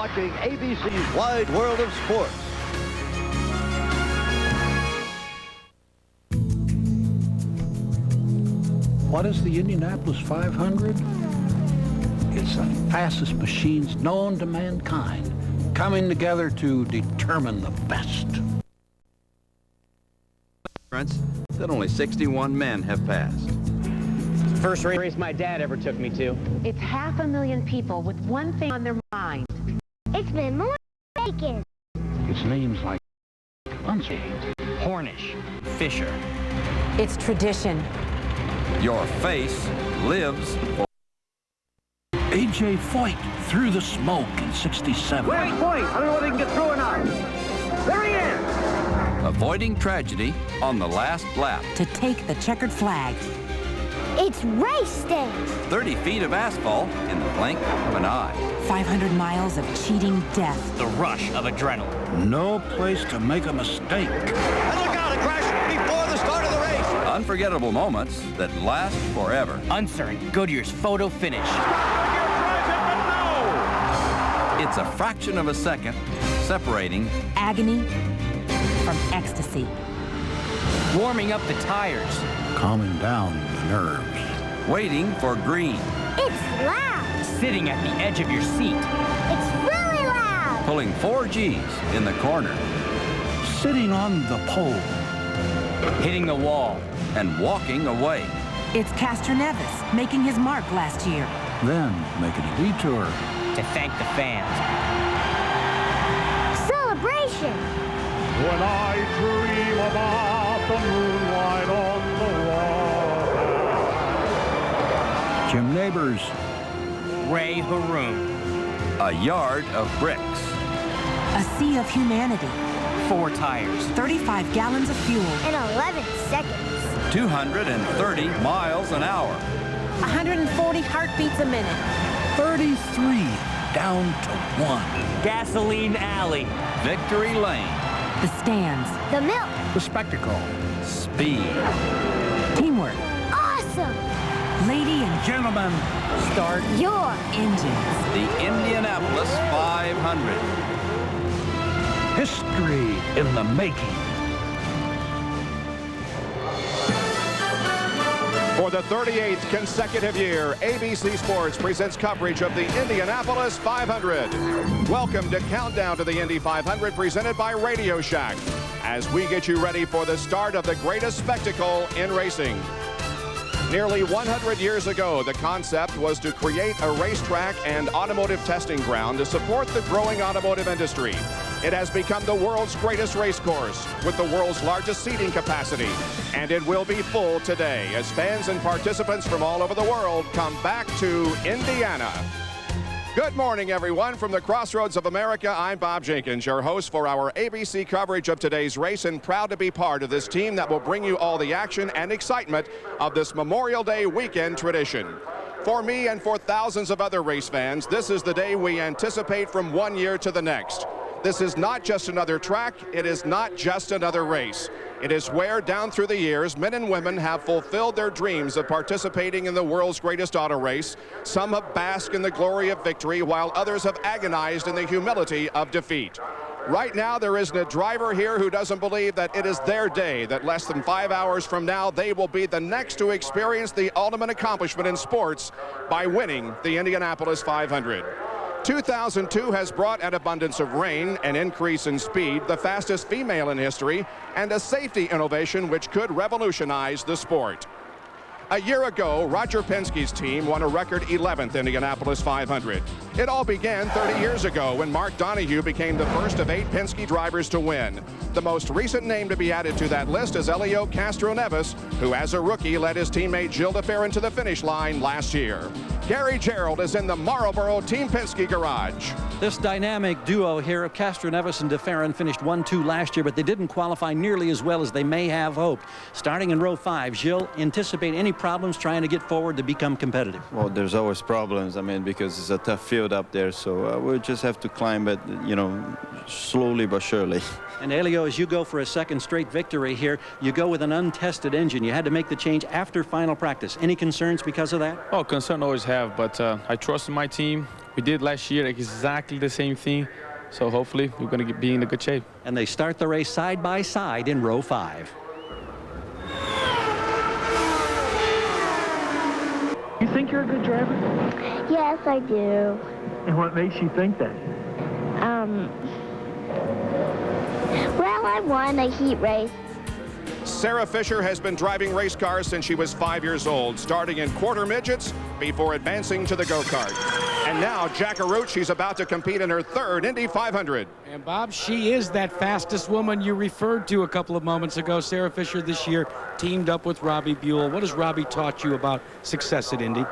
watching ABC's Wide World of Sports. What is the Indianapolis 500? It's the fastest machines known to mankind, coming together to determine the best. That only 61 men have passed. First race my dad ever took me to. It's 500,000 people with one thing on their mind. It's been more bacon. It's names like Muncie, Hornish, Fisher. It's tradition. Your face lives for... A.J. Foyt through the smoke in '67. Where's Foyt? I don't know whether he can get through or not. There he is! Avoiding tragedy on the last lap. To take the checkered flag. It's race day. 30 feet of asphalt in the blink of an eye. 500 miles of cheating death. The rush of adrenaline. No place to make a mistake. And look out, a crash before the start of the race! Unforgettable moments that last forever. Uncertain Goodyear's photo finish. It's a fraction of a second separating Agony from ecstasy. Warming up the tires. Calming down the nerves. waiting for green. It's loud. Sitting at the edge of your seat. It's really loud. Pulling 4 Gs in the corner. Sitting on the pole. Hitting the wall. And walking away. It's Castroneves making his mark last year. Then making a detour. To thank the fans. Celebration. When I dream about the moonlight on the water. Jim Neighbors. Ray Haroon. A yard of bricks. A sea of humanity. 4 tires. 35 gallons of fuel. In 11 seconds. 230 miles an hour. 140 heartbeats a minute. 33 down to 1. Gasoline Alley. Victory Lane. The stands. The milk. The spectacle. Speed. Teamwork. Awesome. Lady and Gentlemen, Start Your engines. The Indianapolis 500. history in the making. For the 38th consecutive year, ABC Sports presents coverage of the Indianapolis 500. Welcome to Countdown to the Indy 500, presented by Radio Shack, as we get you ready for the start of the greatest spectacle in racing. Nearly 100 years ago, the concept was to create a racetrack and automotive testing ground to support the growing automotive industry. It has become the world's greatest race course with the world's largest seating capacity. And it will be full today as fans and participants from all over the world come back to Indiana. Good morning, everyone. From the crossroads of America, I'm Bob Jenkins, your host for our ABC coverage of today's race, and proud to be part of this team that will bring you all the action and excitement of this Memorial Day weekend tradition. For me and for thousands of other race fans, this is the day we anticipate from one year to the next. This is not just another track. It is not just another race. It is where, down through the years, men and women have fulfilled their dreams of participating in the world's greatest auto race. Some have basked in the glory of victory, while others have agonized in the humility of defeat. Right now, there isn't a driver here who doesn't believe that it is their day, that less than 5 hours from now, they will be the next to experience the ultimate accomplishment in sports by winning the Indianapolis 500. 2002 has brought an abundance of rain, an increase in speed, the fastest female in history, and a safety innovation which could revolutionize the sport. A year ago, Roger Penske's team won a record 11th Indianapolis 500. It all began 30 years ago when Mark Donohue became the first of 8 Penske drivers to win. The most recent name to be added to that list is Helio Castroneves, who as a rookie led his teammate Gilles de Ferran to the finish line last year. Gary Gerald is in the Marlboro Team Penske garage. This dynamic duo here of Castroneves and de Ferran finished 1-2 last year, but they didn't qualify nearly as well as they may have hoped. Starting in row 5, Gilles, anticipate any problems trying to get forward to become competitive? Well, there's always problems, because it's a tough field up there, so we'll just have to climb it, slowly but surely. And Helio, as you go for a second straight victory here, you go with an untested engine. You had to make the change after final practice. Any concerns because of that? Oh, concern always have, but I trust in my team. we did last year, exactly the same thing. So hopefully we're going to be in a good shape. And they start the race side by side in row 5. You think you're a good driver? Yes, I do. And what makes you think that? Well, I won a heat race. Sarah Fisher has been driving race cars since she was 5 years old, starting in quarter midgets before advancing to the go-kart. And now, Jackaroot, she's about to compete in her 3rd Indy 500. And Bob, she is that fastest woman you referred to a couple of moments ago. Sarah Fisher this year teamed up with Robbie Buell. What has Robbie taught you about success at Indy?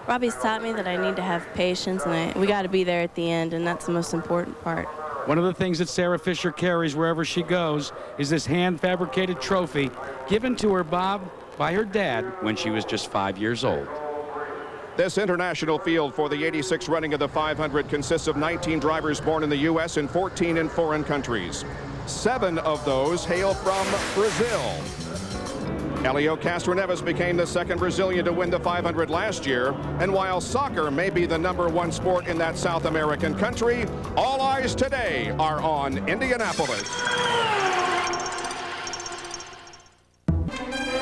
Robbie's taught me that I need to have patience, and we got to be there at the end, and that's the most important part. One of the things that Sarah Fisher carries wherever she goes is this hand-fabricated trophy given to her, Bob, by her dad when she was just 5 years old. This international field for the 86th running of the 500 consists of 19 drivers born in the U.S. and 14 in foreign countries. 7 of those hail from Brazil. Helio Castroneves became the 2nd Brazilian to win the 500 last year. And while soccer may be the #1 sport in that South American country, all eyes today are on Indianapolis.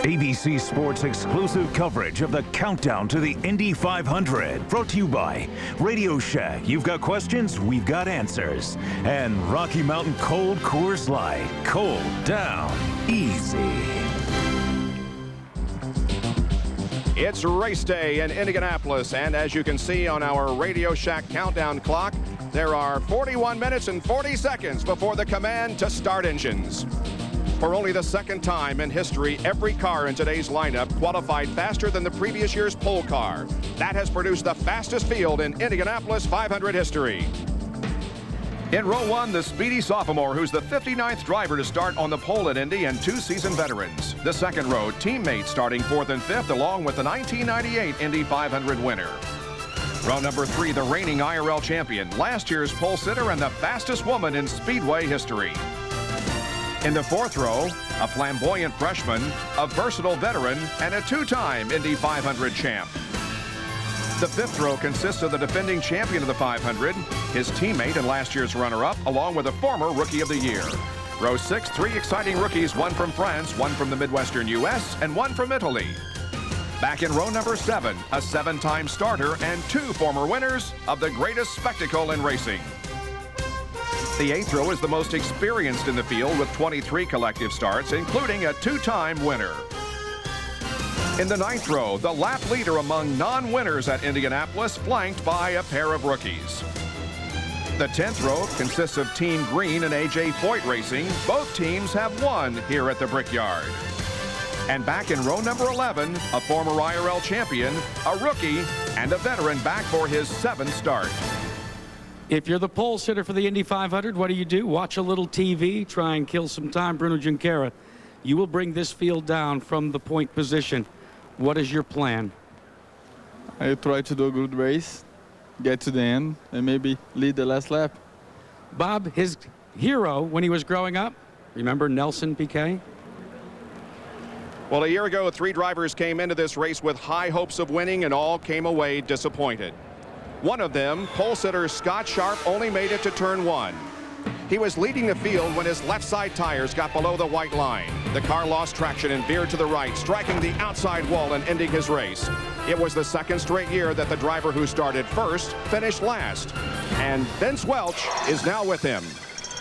ABC Sports exclusive coverage of the countdown to the Indy 500. Brought to you by Radio Shack. You've got questions, we've got answers. And Rocky Mountain Cold Coors Light. Cold down, easy. It's race day in Indianapolis, and as you can see on our Radio Shack countdown clock, there are 41 minutes and 40 seconds before the command to start engines. For only the 2nd time in history, every car in today's lineup qualified faster than the previous year's pole car. That has produced the fastest field in Indianapolis 500 history. In row 1, the speedy sophomore who's the 59th driver to start on the pole at Indy and 2 seasoned veterans. The 2nd row, teammates starting 4th and 5th along with the 1998 Indy 500 winner. Row number 3, the reigning IRL champion, last year's pole sitter and the fastest woman in Speedway history. In the 4th row, a flamboyant freshman, a versatile veteran, and a 2-time Indy 500 champ. The 5th row consists of the defending champion of the 500, his teammate and last year's runner-up, along with a former Rookie of the Year. Row 6, 3 exciting rookies, 1 from France, 1 from the Midwestern U.S., and 1 from Italy. Back in row number 7, a 7-time starter and 2 former winners of the greatest spectacle in racing. The 8th row is the most experienced in the field with 23 collective starts, including a 2-time winner. In the 9th row, the lap leader among non-winners at Indianapolis, flanked by a pair of rookies. The 10th row consists of Team Green and A.J. Foyt Racing. Both teams have won here at the Brickyard. And back in row number 11, a former IRL champion, a rookie, and a veteran back for his 7th start. If you're the pole sitter for the Indy 500, what do? Watch a little TV, try and kill some time. Bruno Junqueira, you will bring this field down from the point position. What is your plan? I try to do a good race, get to the end, and maybe lead the last lap. Bob, his hero when he was growing up, remember Nelson Piquet? Well, a year ago, 3 drivers came into this race with high hopes of winning and all came away disappointed. One of them, pole sitter Scott Sharp, only made it to turn 1. He was leading the field when his left side tires got below the white line. The car lost traction and veered to the right, striking the outside wall and ending his race. It was the 2nd straight year that the driver who started first finished last. And Vince Welch is now with him.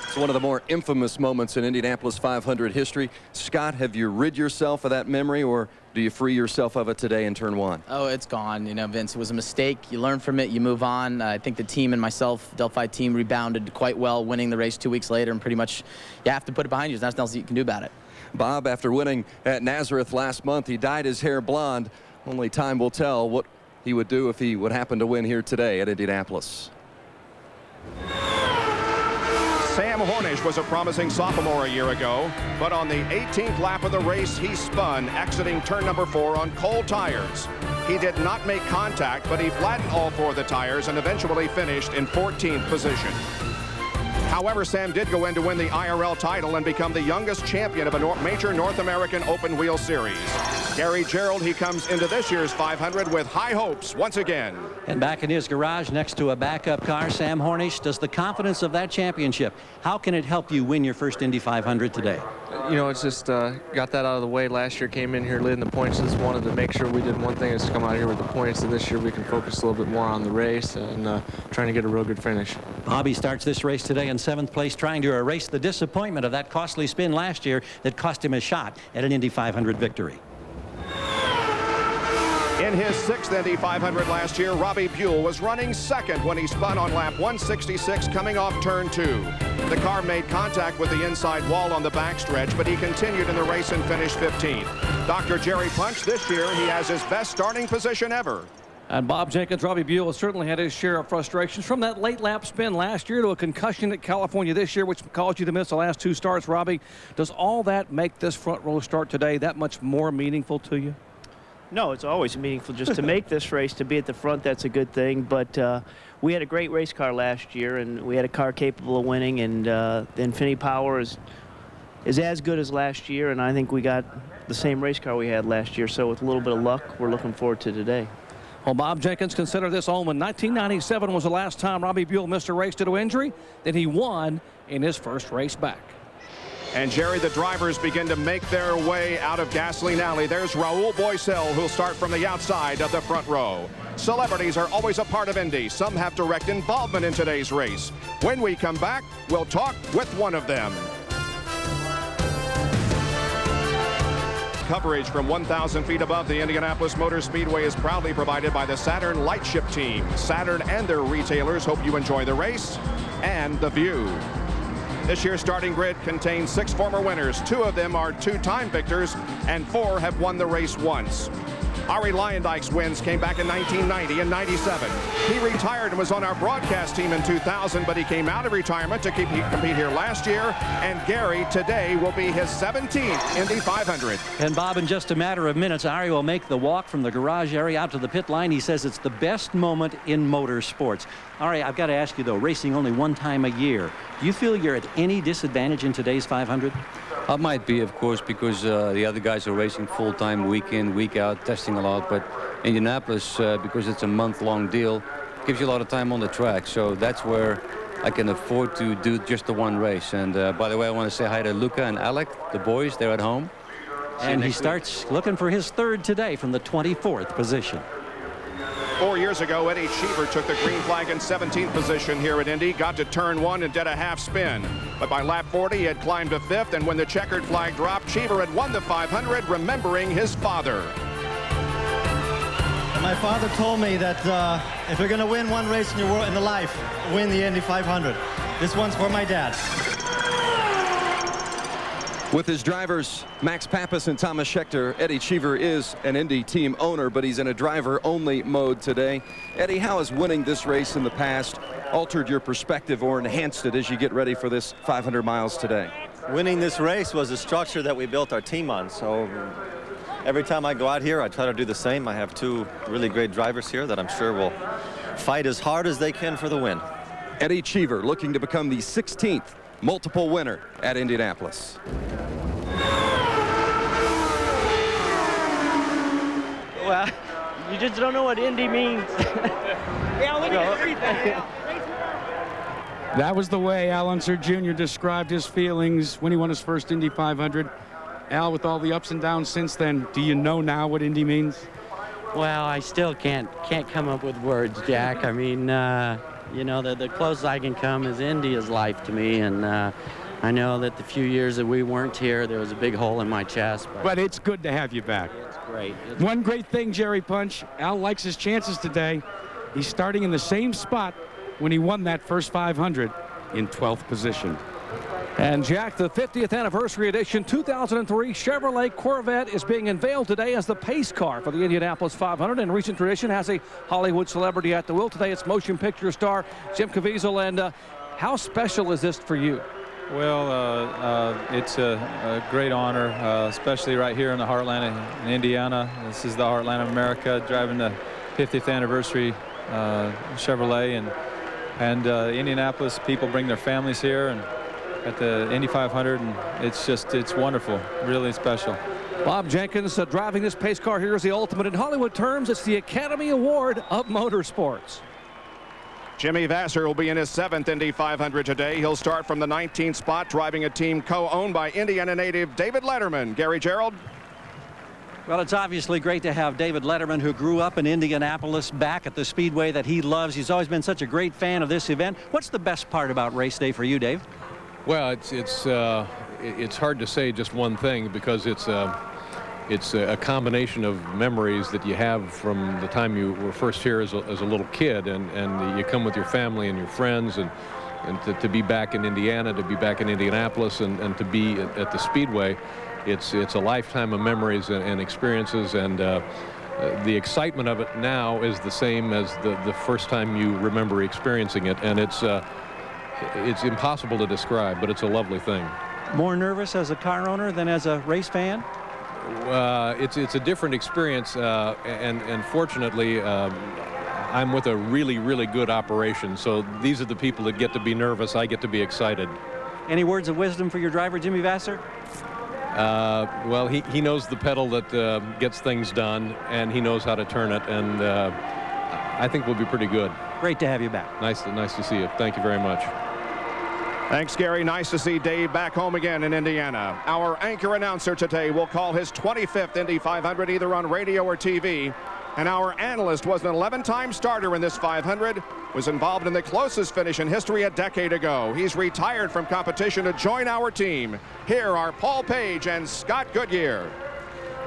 It's one of the more infamous moments in Indianapolis 500 history. Scott, have you rid yourself of that memory, or do you free yourself of it today in turn 1? Oh, it's gone. You know, Vince, it was a mistake. You learn from it, you move on. I think the team and myself, Delphi team, rebounded quite well, winning the race 2 weeks later, and pretty much you have to put it behind you. There's nothing else you can do about it. Bob, after winning at Nazareth last month, he dyed his hair blonde. Only time will tell what he would do if he would happen to win here today at Indianapolis. Sam Hornish was a promising sophomore a year ago, but on the 18th lap of the race, he spun, exiting turn number 4 on cold tires. He did not make contact, but he flattened all 4 of the tires and eventually finished in 14th position. However, Sam did go in to win the IRL title and become the youngest champion of a major North American open wheel series. Gary Gerald, he comes into this year's 500 with high hopes once again. And back in his garage next to a backup car, Sam Hornish, does the confidence of that championship, how can it help you win your first Indy 500 today? You know, it's just got that out of the way. Last year came in here leading the points. Just wanted to make sure we did one thing, is to come out here with the points. And this year we can focus a little bit more on the race and trying to get a real good finish. Bobby starts this race today in 7th place, trying to erase the disappointment of that costly spin last year that cost him a shot at an Indy 500 victory. In his 6th Indy 500 last year, Robbie Buell was running 2nd when he spun on lap 166 coming off turn 2. The car made contact with the inside wall on the backstretch, but he continued in the race and finished 15th. Dr. Jerry Punch, this year he has his best starting position ever. And Bob Jenkins, Robbie Buell has certainly had his share of frustrations from that late lap spin last year to a concussion at California this year, which caused you to miss the last 2 starts. Robbie, does all that make this front row start today that much more meaningful to you? No, it's always meaningful just to make this race, to be at the front. That's a good thing. But we had a great race car last year, and we had a car capable of winning. And the Infinity Power is as good as last year, and I think we got the same race car we had last year. So with a little bit of luck, we're looking forward to today. Well, Bob Jenkins, consider this omen. 1997 was the last time Robbie Buell missed a race due to injury. Then he won in his first race back. And Jerry, the drivers begin to make their way out of Gasoline Alley. There's Raul Boisel, who'll start from the outside of the front row. Celebrities are always a part of Indy. Some have direct involvement in today's race. When we come back, we'll talk with one of them. Coverage from 1,000 feet above the Indianapolis Motor Speedway is proudly provided by the Saturn Lightship Team. Saturn and their retailers hope you enjoy the race and the view. This year's starting grid contains 6 former winners. 2 of them are 2-time victors, and 4 have won the race once. Arie Luyendyk's wins came back in 1990 and 97. He retired and was on our broadcast team in 2000, but he came out of retirement to compete here last year. And Gary, today will be his 17th Indy 500. And Bob, in just a matter of minutes, Arie will make the walk from the garage area out to the pit line. He says it's the best moment in motorsports. Arie, I've got to ask you, though, racing only one time a year, do you feel you're at any disadvantage in today's 500? I might be, of course, because the other guys are racing full-time, week in, week out, testing a lot. But Indianapolis, because it's a month-long deal, gives you a lot of time on the track. So that's where I can afford to do just the one race. And by the way, I want to say hi to Luca and Alec, the boys. They're at home. And he starts looking for his 3rd today from the 24th position. 4 years ago, Eddie Cheever took the green flag in 17th position here at Indy, got to turn 1 and did a half spin. But by lap 40, he had climbed to 5th, and when the checkered flag dropped, Cheever had won the 500, remembering his father. My father told me that if you're going to win one race in your life, win the Indy 500. This one's for my dad. With his drivers, Max Pappas and Thomas Scheckter, Eddie Cheever is an Indy team owner, but he's in a driver-only mode today. Eddie, how has winning this race in the past altered your perspective or enhanced it as you get ready for this 500 miles today? Winning this race was a structure that we built our team on. So every time I go out here, I try to do the same. I have 2 really great drivers here that I'm sure will fight as hard as they can for the win. Eddie Cheever looking to become the 16th multiple winner at Indianapolis. Well, you just don't know what Indy means. Yeah, look at everything. That was the way Al Unser Jr. described his feelings when he won his first Indy 500. Al, with all the ups and downs since then, do you know now what Indy means? Well, I still can't come up with words, Jack. I mean, you know, the closest I can come is Indy is life to me, and I know that the few years that we weren't here, there was a big hole in my chest. But it's good to have you back. It's great. One great thing, Jerry Punch, Al likes his chances today. He's starting in the same spot when he won that first 500 in 12th position. And Jack, the 50th anniversary edition 2003 Chevrolet Corvette is being unveiled today as the pace car for the Indianapolis 500. In recent tradition, has a Hollywood celebrity at the wheel. Today it's motion picture star Jim Caviezel. And how special is this for you? Well, it's a great honor, especially right here in the heartland in Indiana. This is the heartland of America, driving the 50th anniversary Chevrolet, and Indianapolis people bring their families here and at the Indy 500, and it's wonderful, really special. Bob Jenkins driving this pace car here is the ultimate. In Hollywood terms, it's the Academy Award of Motorsports. Jimmy Vasser will be in his 7th Indy 500 today. He'll start from the 19th spot, driving a team co-owned by Indiana native David Letterman. Gary Gerald. Well, it's obviously great to have David Letterman, who grew up in Indianapolis, back at the speedway that he loves. He's always been such a great fan of this event. What's the best part about race day for you, Dave? Well, it's hard to say just one thing, because it's a combination of memories that you have from the time you were first here as a little kid, and you come with your family and your friends, and to be back in Indiana, to be back in Indianapolis, and to be at the Speedway, it's a lifetime of memories and experiences, and the excitement of it now is the same as the first time you remember experiencing it, and it's impossible to describe, but it's a lovely thing. More nervous as a car owner than as a race fan? It's a different experience, and fortunately, I'm with a really, really good operation. So these are the people that get to be nervous. I get to be excited. Any words of wisdom for your driver, Jimmy Vasser? Well, he knows the pedal that gets things done, and he knows how to turn it, and I think we'll be pretty good. Great to have you back. Nice to see you. Thank you very much. Thanks, Gary. Nice to see Dave back home again in Indiana. Our anchor announcer today will call his 25th Indy 500 either on radio or TV. And our analyst was an 11-time starter in this 500, was involved in the closest finish in history a decade ago. He's retired from competition to join our team. Here are Paul Page and Scott Goodyear.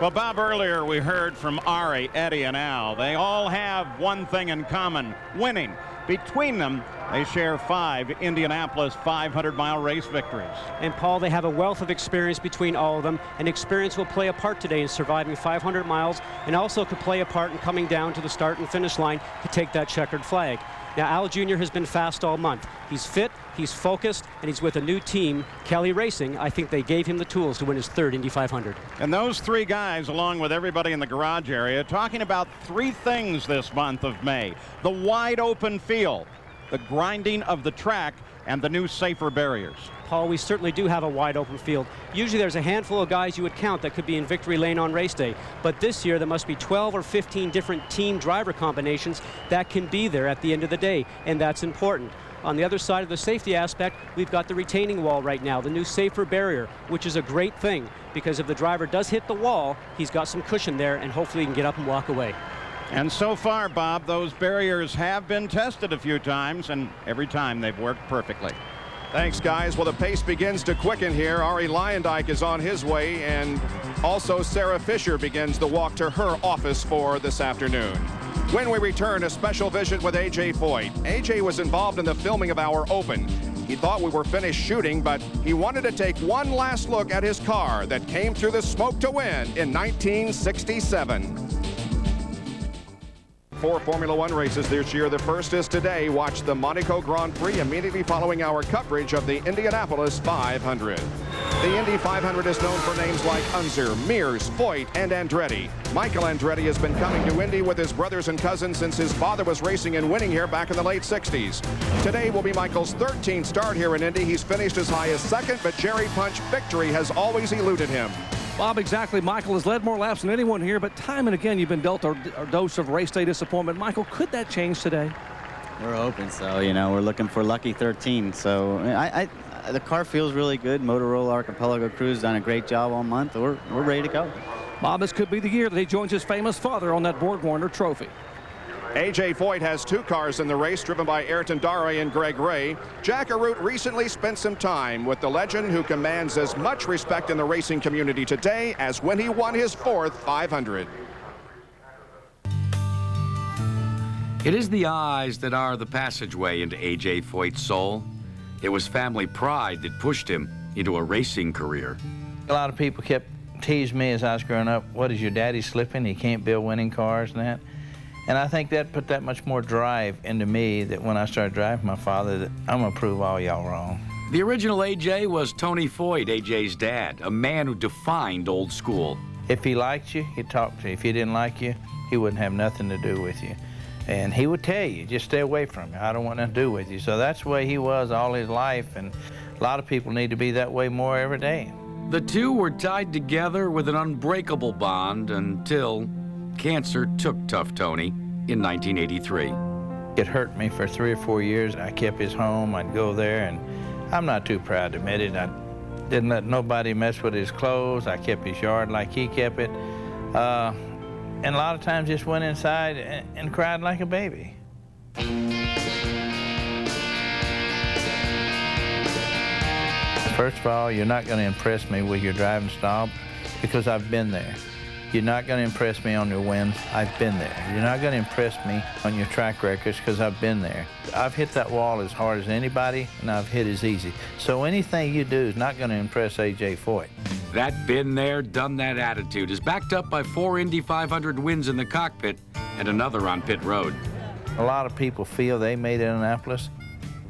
Well, Bob, earlier we heard from Ari, Eddie, and Al. They all have one thing in common: winning. Between them, they share 5 Indianapolis 500-mile race victories. And Paul, they have a wealth of experience between all of them, and experience will play a part today in surviving 500 miles, and also could play a part in coming down to the start and finish line to take that checkered flag. Now, Al Jr. has been fast all month. He's fit, he's focused, and he's with a new team, Kelly Racing. I think they gave him the tools to win his 3rd Indy 500. And those 3 guys, along with everybody in the garage area, talking about 3 things this month of May: the wide open field, the grinding of the track, and the new safer barriers. Paul, we certainly do have a wide open field. Usually there's a handful of guys you would count that could be in victory lane on race day. But this year there must be 12 or 15 different team driver combinations that can be there at the end of the day, and that's important. On the other side of the safety aspect, we've got the retaining wall right now, the new safer barrier, which is a great thing, because if the driver does hit the wall, he's got some cushion there, and hopefully he can get up and walk away. And so far, Bob, those barriers have been tested a few times, and every time they've worked perfectly. Thanks, guys. Well, the pace begins to quicken here. Ari Lyondike is on his way, and also Sarah Fisher begins the walk to her office for this afternoon. When we return, a special visit with A.J. Foyt. A.J. was involved in the filming of our Open. He thought we were finished shooting, but he wanted to take one last look at his car that came through the smoke to win in 1967. 4 Formula One races this year. The first is today. Watch the Monaco Grand Prix immediately following our coverage of the Indianapolis 500. The Indy 500 is known for names like Unser, Mears, Foyt, and Andretti. Michael Andretti has been coming to Indy with his brothers and cousins since his father was racing and winning here back in the late 60s. Today will be Michael's 13th start here in Indy. He's finished as high as 2nd, but Jerry Punch victory has always eluded him. Bob, exactly. Michael has led more laps than anyone here, but time and again you've been dealt a dose of race day disappointment. Michael, could that change today? We're hoping so. You know, we're looking for lucky 13. So the car feels really good. Motorola Archipelago Crew's done a great job all month. We're ready to go. Bob, this could be the year that he joins his famous father on that Borg Warner trophy. A.J. Foyt has 2 cars in the race, driven by Ayrton Dare and Greg Ray. Jack Arute recently spent some time with the legend, who commands as much respect in the racing community today as when he won his 4th 500. It is the eyes that are the passageway into A.J. Foyt's soul. It was family pride that pushed him into a racing career. A lot of people kept teasing me as I was growing up, what is your daddy slipping? He can't build winning cars and that. And I think that put that much more drive into me that when I started driving my father, that I'm gonna prove all y'all wrong. The original A.J. was Tony Foyt, A.J.'s dad, a man who defined old school. If he liked you, he'd talk to you. If he didn't like you, he wouldn't have nothing to do with you. And he would tell you, just stay away from me. I don't want nothing to do with you. So that's the way he was all his life, and a lot of people need to be that way more every day. The two were tied together with an unbreakable bond until cancer took Tough Tony in 1983. It hurt me for 3 or 4 years. I kept his home. I'd go there, and I'm not too proud to admit it. I didn't let nobody mess with his clothes. I kept his yard like he kept it. And a lot of times just went inside and cried like a baby. First of all, you're not going to impress me with your driving style because I've been there. You're not going to impress me on your wins. I've been there. You're not going to impress me on your track records because I've been there. I've hit that wall as hard as anybody, and I've hit as easy. So anything you do is not going to impress A.J. Foyt. That been there, done that attitude is backed up by 4 Indy 500 wins in the cockpit and another on pit road. A lot of people feel they made Indianapolis.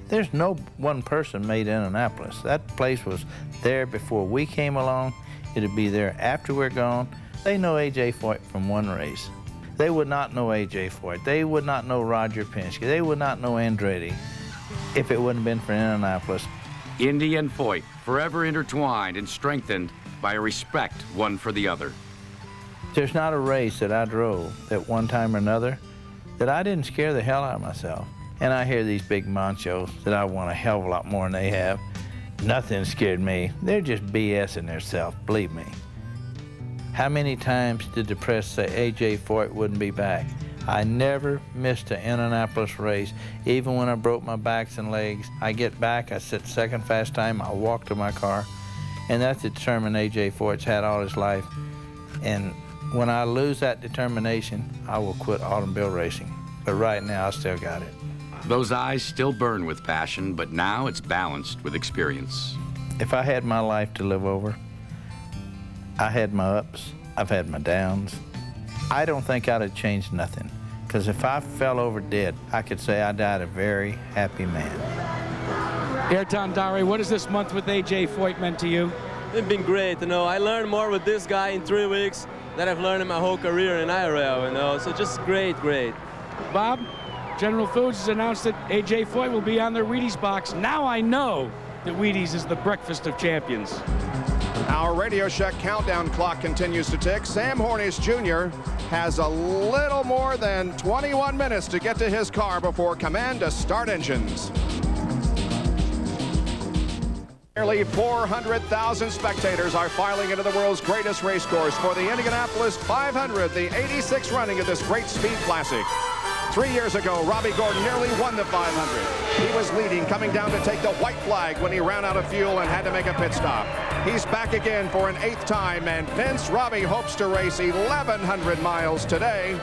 There's no one person made Indianapolis. That place was there before we came along. It'll be there after we're gone. They know A.J. Foyt from one race. They would not know A.J. Foyt. They would not know Roger Penske. They would not know Andretti if it wouldn't have been for Indianapolis. Indy and Foyt, forever intertwined and strengthened by a respect one for the other. There's not a race that I drove at one time or another that I didn't scare the hell out of myself. And I hear these big manchos that I want a hell of a lot more than they have. Nothing scared me. They're just BSing themselves, believe me. How many times did the press say A.J. Foyt wouldn't be back? I never missed an Indianapolis race, even when I broke my backs and legs. I get back, I sit second fast time, I walk to my car, and that's the determination A.J. Foyt's had all his life. And when I lose that determination, I will quit automobile racing. But right now, I still got it. Those eyes still burn with passion, but now it's balanced with experience. If I had my life to live over, I had my ups, I've had my downs. I don't think I'd have changed nothing, because if I fell over dead, I could say I died a very happy man. Ayrton Dari, what has this month with A.J. Foyt meant to you? It's been great, you know. I learned more with this guy in 3 weeks than I've learned in my whole career in IRL, you know. So just great. Bob, General Foods has announced that A.J. Foyt will be on their Wheaties box. Now I know that Wheaties is the breakfast of champions. Our Radio Shack countdown clock continues to tick. Sam Hornish Jr. has a little more than 21 minutes to get to his car before command to start engines. Nearly 400,000 spectators are filing into the world's greatest race course for the Indianapolis 500, the 86th running of this great speed classic. 3 years ago, Robbie Gordon nearly won the 500. He was leading, coming down to take the white flag when he ran out of fuel and had to make a pit stop. He's back again for an 8th time, and Vince Robbie hopes to race 1,100 miles today.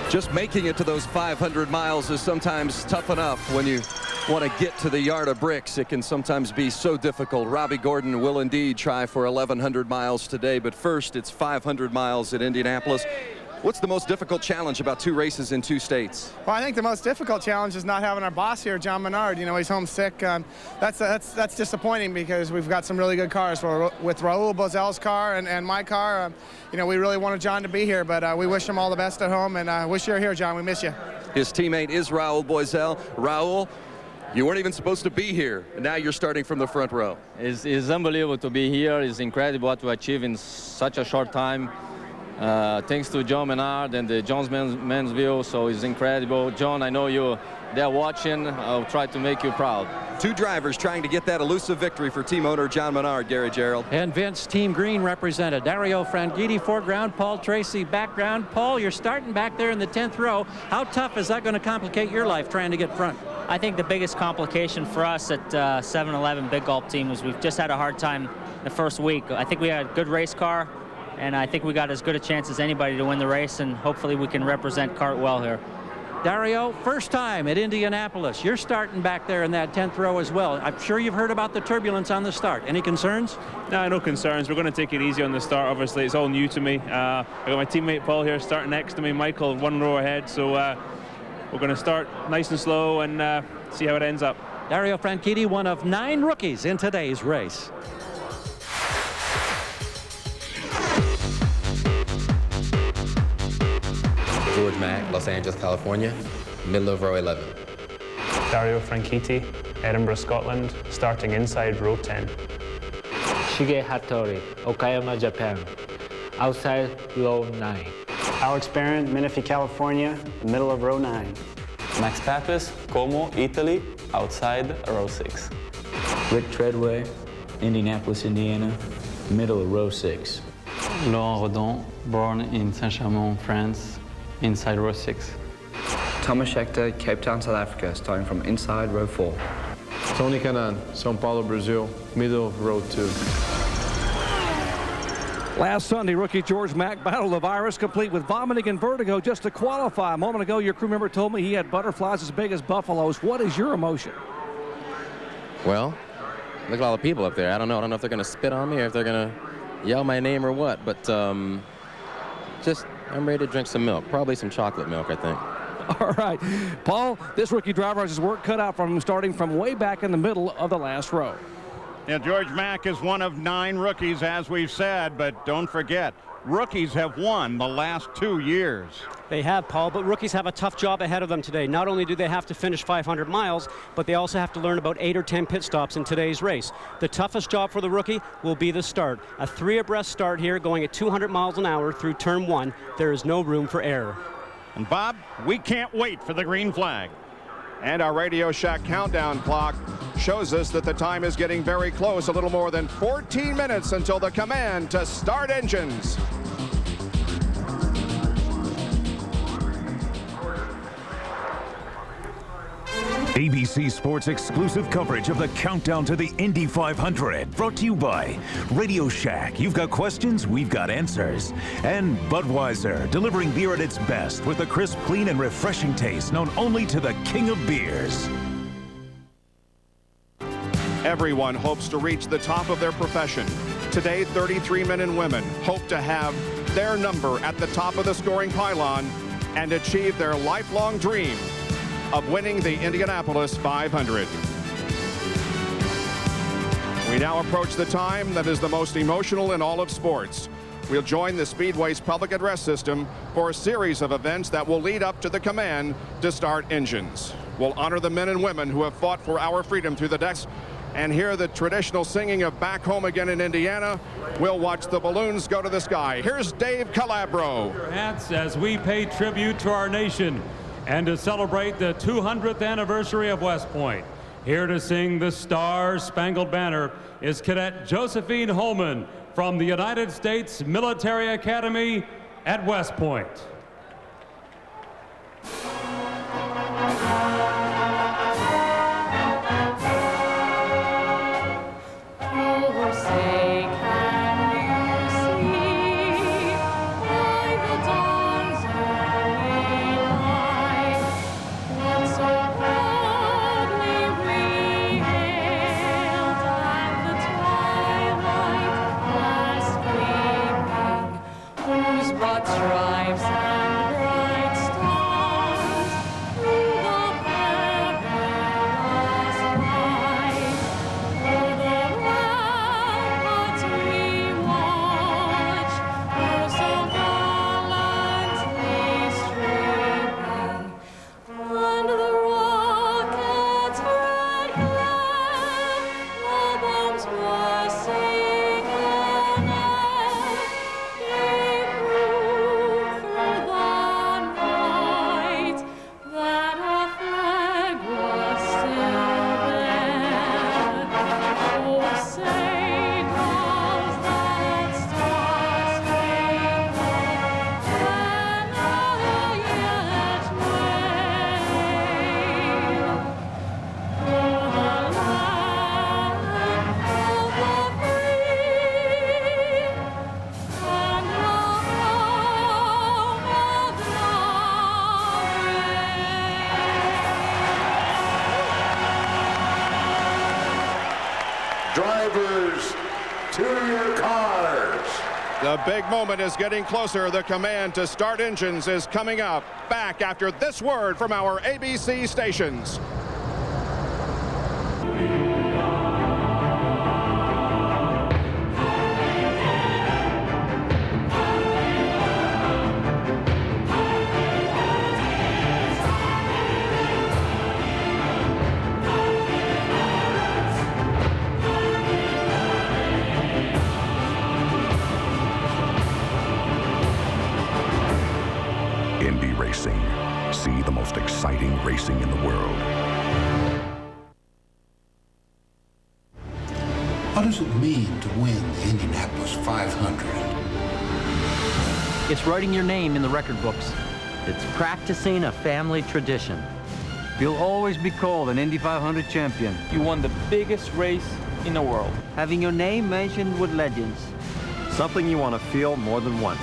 Just making it to those 500 miles is sometimes tough enough. When you want to get to the yard of bricks, it can sometimes be so difficult. Robbie Gordon will indeed try for 1,100 miles today, but first it's 500 miles at Indianapolis. What's the most difficult challenge about 2 races in 2 states? Well, I think the most difficult challenge is not having our boss here, John Menard. You know, he's homesick. That's disappointing because we've got some really good cars. With Raul Bozel's car and my car, you know, we really wanted John to be here, but we wish him all the best at home, and wish you were here, John. We miss you. His teammate is Raul Bozel. Raul, you weren't even supposed to be here, and now you're starting from the front row. It's unbelievable to be here. It's incredible what to achieve in such a short time. Thanks to John Menard and the Jones Mansville, so it's incredible. John, I know you're there watching. I'll try to make you proud. 2 drivers trying to get that elusive victory for team owner John Menard, Gary Gerald. And Vince, Team Green represented. Dario Franchitti, foreground. Paul Tracy, background. Paul, you're starting back there in the 10th row. How tough is that going to complicate your life trying to get front? I think the biggest complication for us at 7-Eleven Big Gulp team is we've just had a hard time the first week. I think we had a good race car, and I think we got as good a chance as anybody to win the race, and hopefully we can represent CART well here. Dario, first time at Indianapolis. You're starting back there in that 10th row as well. I'm sure you've heard about the turbulence on the start. Any concerns? No concerns. We're going to take it easy on the start. Obviously, it's all new to me. I got my teammate Paul here starting next to me, Michael 1 row ahead. So we're going to start nice and slow and see how it ends up. Dario Franchitti, one of 9 rookies in today's race. George Mack, Los Angeles, California, middle of row 11. Dario Franchitti, Edinburgh, Scotland, starting inside row 10. Shige Hattori, Okayama, Japan. Outside row 9. Alex Barron, Menifee, California, middle of row 9. Max Pappas, Como, Italy, outside row 6. Rick Treadway, Indianapolis, Indiana, middle of row 6. Laurent Redon, born in Saint-Chamond, France, inside row 6. Thomas Schechter, Cape Town, South Africa, starting from inside row 4. Tony Canan, São Paulo, Brazil, middle of row 2. Last Sunday, rookie George Mack battled the virus, complete with vomiting and vertigo just to qualify. A moment ago, your crew member told me he had butterflies as big as buffaloes. What is your emotion? Well, look at all the people up there. I don't know if they're going to spit on me or if they're going to yell my name or what, but I'm ready to drink some milk, probably some chocolate milk, I think. All right. Paul, this rookie driver has his work cut out from him starting from way back in the middle of the last row. Yeah, George Mack is one of 9 rookies, as we've said, but don't forget, rookies have won the last 2 years. They have, Paul, but rookies have a tough job ahead of them today. Not only do they have to finish 500 miles, but they also have to learn about 8 or 10 pit stops in today's race. The toughest job for the rookie will be the start. A 3 abreast start here going at 200 miles an hour through turn 1. There is no room for error. And Bob, we can't wait for the green flag. And our Radio Shack countdown clock shows us that the time is getting very close. A little more than 14 minutes until the command to start engines. ABC Sports exclusive coverage of the countdown to the Indy 500, brought to you by Radio Shack. You've got questions, we've got answers. And Budweiser, delivering beer at its best with a crisp, clean, and refreshing taste known only to the king of beers. Everyone hopes to reach the top of their profession. Today, 33 men and women hope to have their number at the top of the scoring pylon and achieve their lifelong dream of winning the Indianapolis 500. We now approach the time that is the most emotional in all of sports. We'll join the Speedway's public address system for a series of events that will lead up to the command to start engines. We'll honor the men and women who have fought for our freedom through the decks and hear the traditional singing of Back Home Again in Indiana. We'll watch the balloons go to the sky. Here's Dave Calabro. Your hats as we pay tribute to our nation and to celebrate the 200th anniversary of West Point. Here to sing the Star-Spangled Banner is Cadet Josephine Holman from the United States Military Academy at West Point. Drivers, to your cars. The big moment is getting closer. The command to start engines is coming up. Back after this word from our ABC stations. exciting racing in the world. What does it mean to win the Indianapolis 500? It's writing your name in the record books. It's practicing a family tradition. You'll always be called an Indy 500 champion. You won the biggest race in the world. Having your name mentioned with legends. Something you want to feel more than once.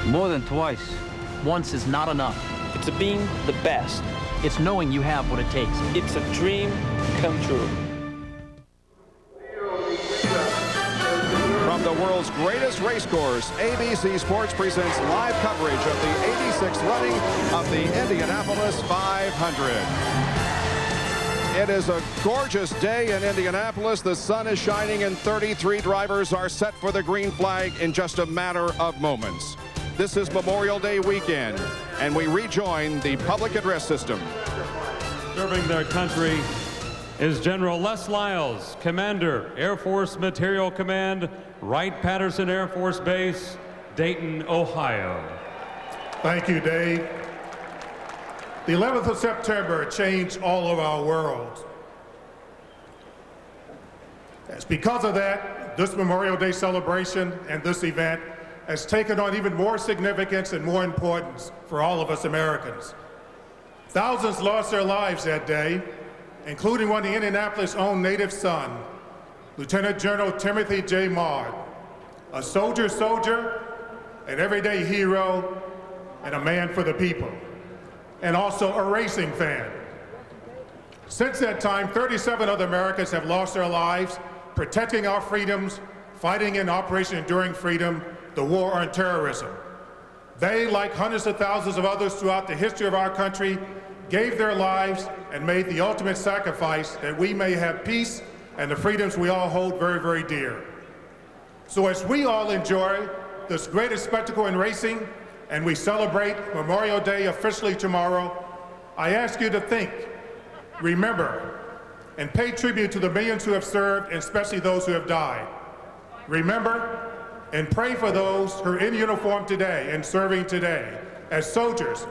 More than twice. Once is not enough. It's being the best. It's knowing you have what it takes. It's a dream come true. From the world's greatest race course, ABC Sports presents live coverage of the 86th running of the Indianapolis 500. It is a gorgeous day in Indianapolis. The sun is shining and 33 drivers are set for the green flag in just a matter of moments. This is Memorial Day weekend, and we rejoin the public address system. Serving their country is General Les Lyles, Commander, Air Force Material Command, Wright-Patterson Air Force Base, Dayton, Ohio. Thank you, Dave. The 11th of September changed all of our world. It's because of that, this Memorial Day celebration and this event has taken on even more significance and more importance for all of us Americans. Thousands lost their lives that day, including one of the Indianapolis' own native son, Lieutenant General Timothy J. Maude, a soldier, an everyday hero, and a man for the people, and also a racing fan. Since that time, 37 other Americans have lost their lives protecting our freedoms, fighting in Operation Enduring Freedom, the war on terrorism. They, like hundreds of thousands of others throughout the history of our country, gave their lives and made the ultimate sacrifice that we may have peace and the freedoms we all hold very, very dear. So as we all enjoy this greatest spectacle in racing, and we celebrate Memorial Day officially tomorrow, I ask you to think, remember, and pay tribute to the millions who have served, and especially those who have died. Remember and pray for those who are in uniform today and serving today as soldiers,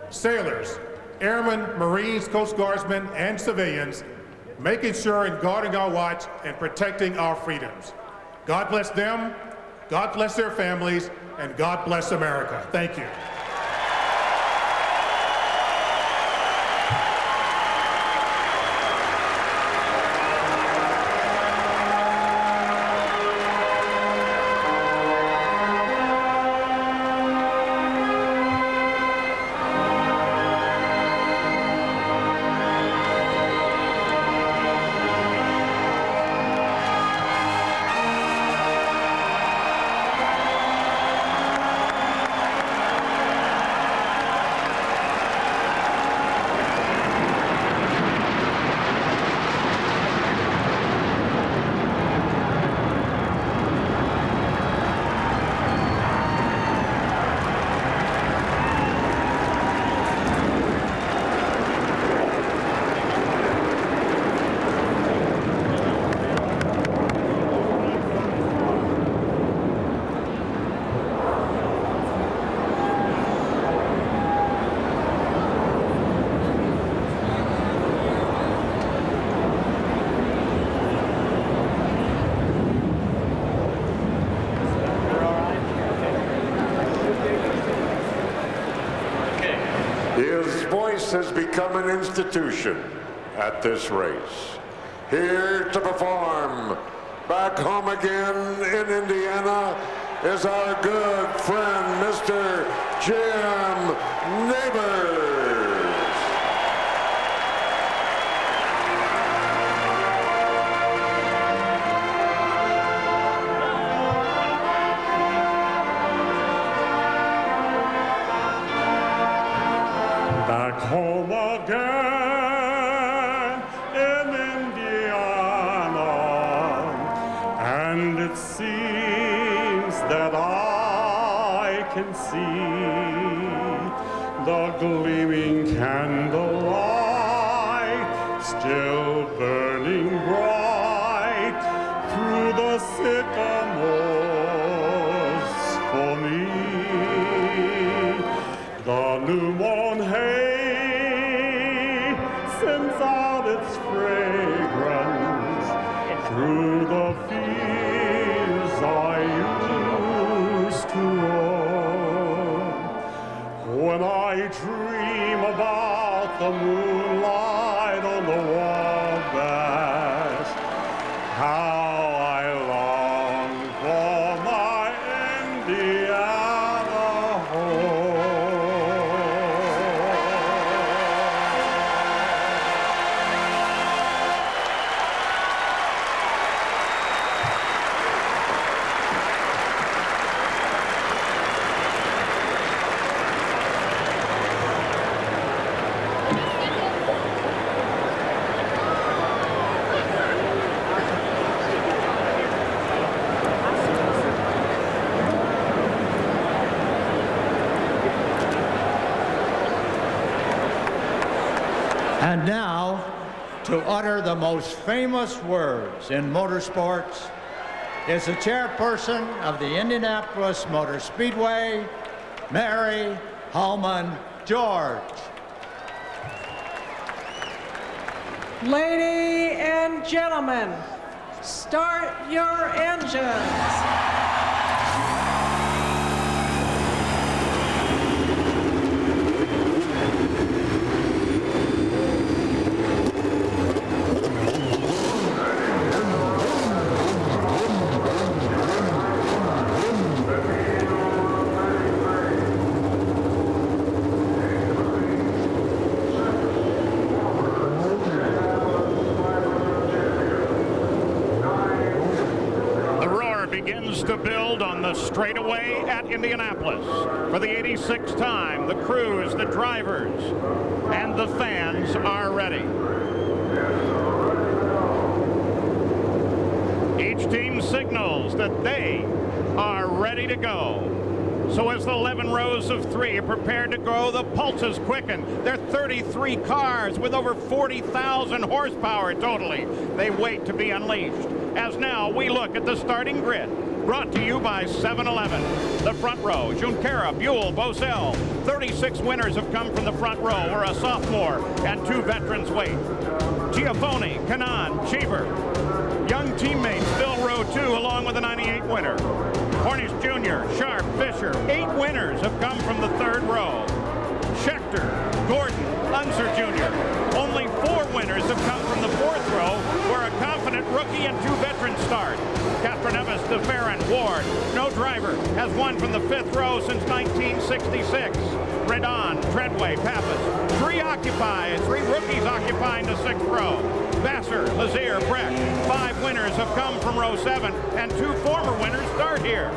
sailors, airmen, Marines, Coast Guardsmen, and civilians, making sure and guarding our watch and protecting our freedoms. God bless them, God bless their families, and God bless America. Thank you. Has become an institution at this race. Here to perform, back home again in Indiana, is our good friend, Mr. Jim Neighbors. Home again in Indiana, and it seems that I can see the gleaming candlelight still burning bright through the sycamores for me. The new moon haze And now, to utter the most famous words in motorsports, is the chairperson of the Indianapolis Motor Speedway, Mary Hallman George. Ladies and gentlemen, start your engines. Begins to build on the straightaway at Indianapolis. For the 86th time, the crews, the drivers, and the fans are ready. Each team signals that they are ready to go. So as the 11 rows of three are prepared to go, the pulses quicken. There are 33 cars with over 40,000 horsepower totally. They wait to be unleashed. As now we look at the starting grid, brought to you by 7-Eleven. The front row, Junqueira, Buell, Bosell. 36 winners have come from the front row, where a sophomore and 2 veterans wait. Giafone, Kanan, Cheever. Young teammates fill row 2 along with the 98 winner. Cornish Jr., Sharp, Fisher. 8 winners have come from the third row. Schechter, Gordon, Unser Jr. Only 4 winners have come from the fourth row, where a confident rookie and 2 veterans start. Castroneves, DeFerrin, Ward. No driver has won from the 5th row since 1966. Redon, Treadway, Pappas. 3 rookies occupying the 6th row. Vassar, Lazier, Breck. 5 winners have come from row 7, and 2 former winners start here.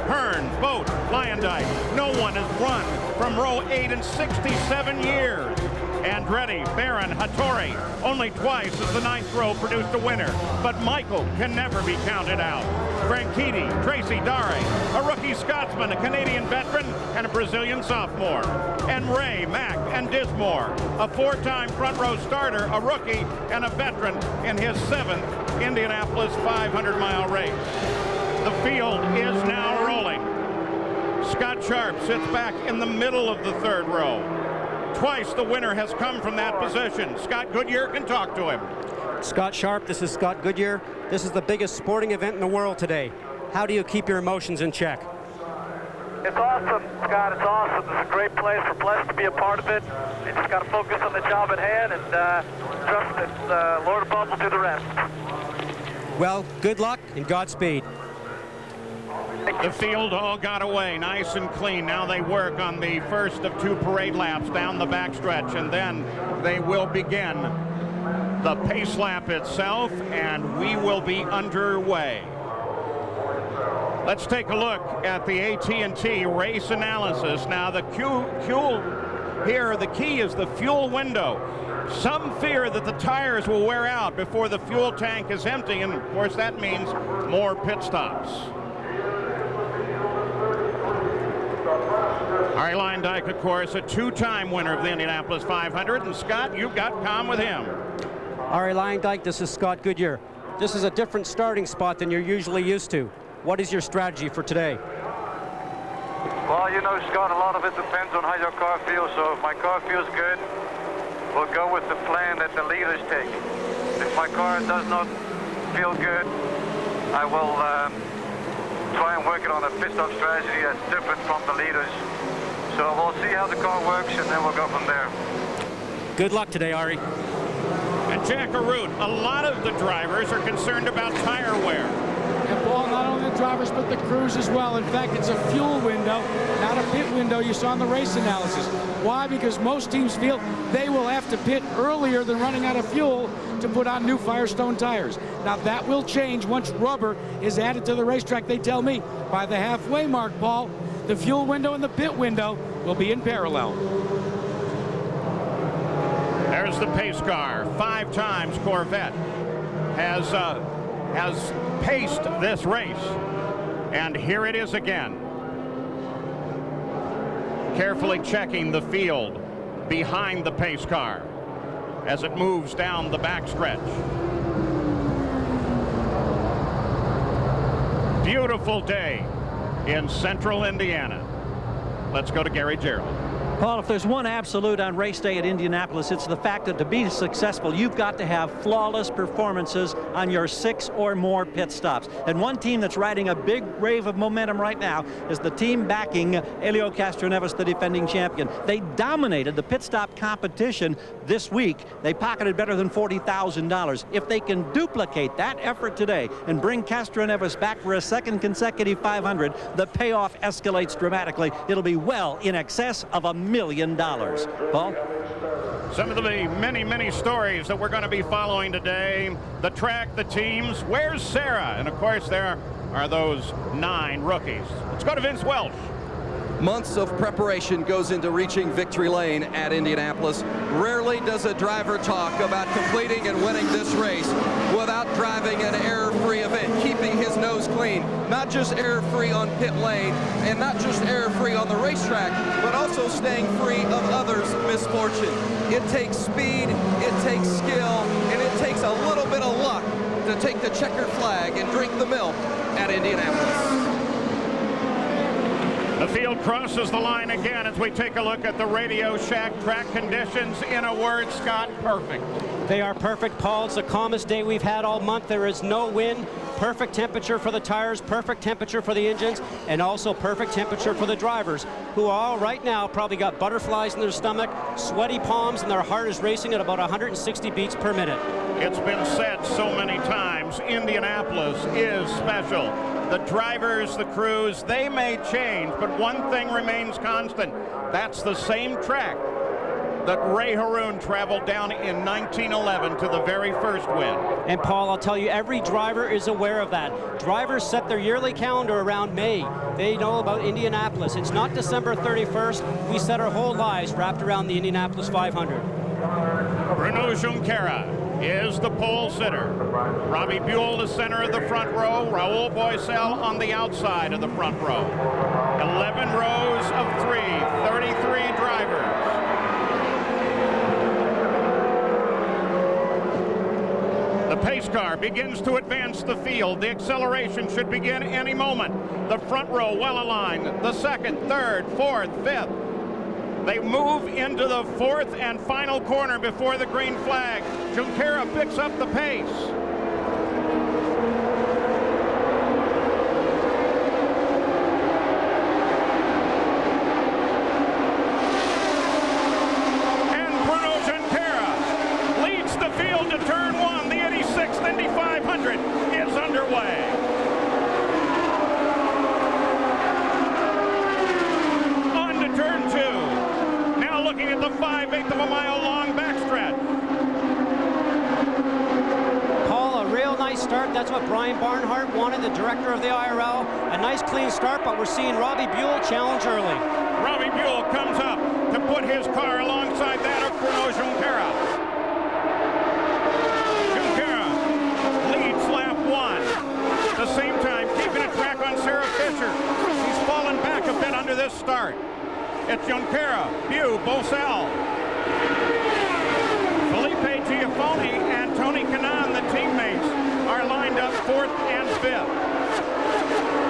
Hearn, Boat, Lyondike. No one has run from row 8 in 67 years. Andretti, Barron, Hattori. Only twice has the 9th row produced a winner, but Michael can never be counted out. Franchitti, Tracy Dare, a rookie Scotsman, a Canadian veteran, and a Brazilian sophomore. And Ray, Mack, and Dismore, a 4-time front row starter, a rookie, and a veteran in his 7th Indianapolis 500-mile race. The field is now rolling. Scott Sharp sits back in the middle of the 3rd row. Twice the winner has come from that position. Scott Goodyear can talk to him. Scott Sharp, this is Scott Goodyear. This is the biggest sporting event in the world today. How do you keep your emotions in check? It's awesome, Scott. It's awesome. It's a great place. We're blessed to be a part of it. You just got to focus on the job at hand and trust that Lord above will do the rest. Well, good luck and Godspeed. The field all got away nice and clean. Now they work on the first of 2 parade laps down the backstretch, and then they will begin the pace lap itself, and we will be underway. Let's take a look at the AT&T race analysis. Now the fuel here, the key is the fuel window. Some fear that the tires will wear out before the fuel tank is empty, and of course that means more pit stops. Arie Luyendyk, of course, a 2-time winner of the Indianapolis 500. And Scott, you've got calm with him. Arie Luyendyk, this is Scott Goodyear. This is a different starting spot than you're usually used to. What is your strategy for today? Well, you know, Scott, a lot of it depends on how your car feels. So if my car feels good, we'll go with the plan that the leaders take. If my car does not feel good, I will try and work it on a pit stop strategy that's different from the leaders. So we'll see how the car works, and then we'll go from there. Good luck today, Arie. And Jack Arute, a lot of the drivers are concerned about tire wear. And Paul, not only the drivers, but the crews as well. In fact, it's a fuel window, not a pit window you saw in the race analysis. Why? Because most teams feel they will have to pit earlier than running out of fuel to put on new Firestone tires. Now, that will change once rubber is added to the racetrack. They tell me by the halfway mark, Paul, the fuel window and the pit window will be in parallel. There's the pace car. 5 times Corvette has paced this race. And here it is again. Carefully checking the field behind the pace car. as it moves down the backstretch. Beautiful day in central Indiana. Let's go to Gary Gerald. Paul, if there's one absolute on race day at Indianapolis, it's the fact that to be successful, you've got to have flawless performances on your 6 or more pit stops. And one team that's riding a big wave of momentum right now is the team backing Helio Castroneves, the defending champion. They dominated the pit stop competition this week. They pocketed better than $40,000. If they can duplicate that effort today and bring Castroneves back for a second consecutive 500, the payoff escalates dramatically. It'll be well in excess of $1 million. Paul? Some of the many stories that we're going to be following today. The track, the teams. Where's Sarah? And of course there are those 9 rookies. Let's go to Vince Welch. Months of preparation goes into reaching victory lane at Indianapolis. Rarely does a driver talk about completing and winning this race without driving an error-free event, keeping his nose clean. Not just error-free on pit lane and not just error-free on the racetrack, but also staying free of others' misfortune. It takes speed, it takes skill, and it takes a little bit of luck to take the checkered flag and drink the milk at Indianapolis. The field crosses the line again as we take a look at the Radio Shack track conditions. In a word, Scott, perfect. They are perfect, Paul. It's the calmest day we've had all month. There is no wind. Perfect temperature for the tires, perfect temperature for the engines, and also perfect temperature for the drivers, who all right now probably got butterflies in their stomach, sweaty palms, and their heart is racing at about 160 beats per minute. It's been said so many times, Indianapolis is special. The drivers, the crews, they may change, but one thing remains constant. That's the same track that Ray Haroon traveled down in 1911 to the very first win. And Paul, I'll tell you, every driver is aware of that. Drivers set their yearly calendar around May. They know about Indianapolis. It's not December 31st. We set our whole lives wrapped around the Indianapolis 500. Bruno Junqueira is the pole sitter. Robbie Buell, the center of the front row. Raul Boisel on the outside of the front row. 11 rows of 3, 33 drivers. The pace car begins to advance the field. The acceleration should begin any moment. The front row well aligned. The second, third, fourth, fifth. They move into the 4th and final corner before the green flag. Junqueira picks up the pace. And Bruno Junqueira leads the field to turn 1. The 86th Indy 500 is underway. On to turn 2. Looking at the 5/8 of a mile long backstretch. Paul, a real nice start. That's what Brian Barnhart wanted, the director of the IRL. A nice clean start, but we're seeing Robbie Buell challenge early. Robbie Buell comes up to put his car alongside that of Bruno Junqueira. Junqueira leads lap 1. At the same time, keeping a track on Sarah Fisher. He's fallen back a bit under this start. It's Junqueira, Buell, Boisel, Felipe Giafone, and Tony Kanaan, the teammates, are lined up 4th and 5th.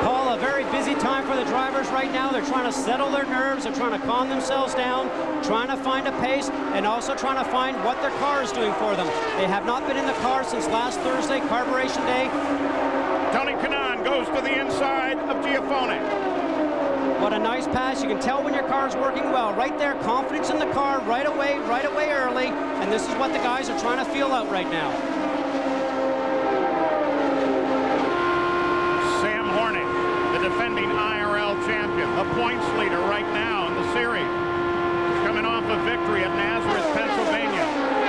Paul, a very busy time for the drivers right now. They're trying to settle their nerves. They're trying to calm themselves down, trying to find a pace, and also trying to find what their car is doing for them. They have not been in the car since last Thursday, carburation day. Tony Kanaan goes to the inside of Giafone. What a nice pass. You can tell when your car's working well. Right there, confidence in the car right away early. And this is what the guys are trying to feel out right now. Sam Hornick, the defending IRL champion, the points leader right now in the series. He's coming off a victory at Nazareth, Pennsylvania.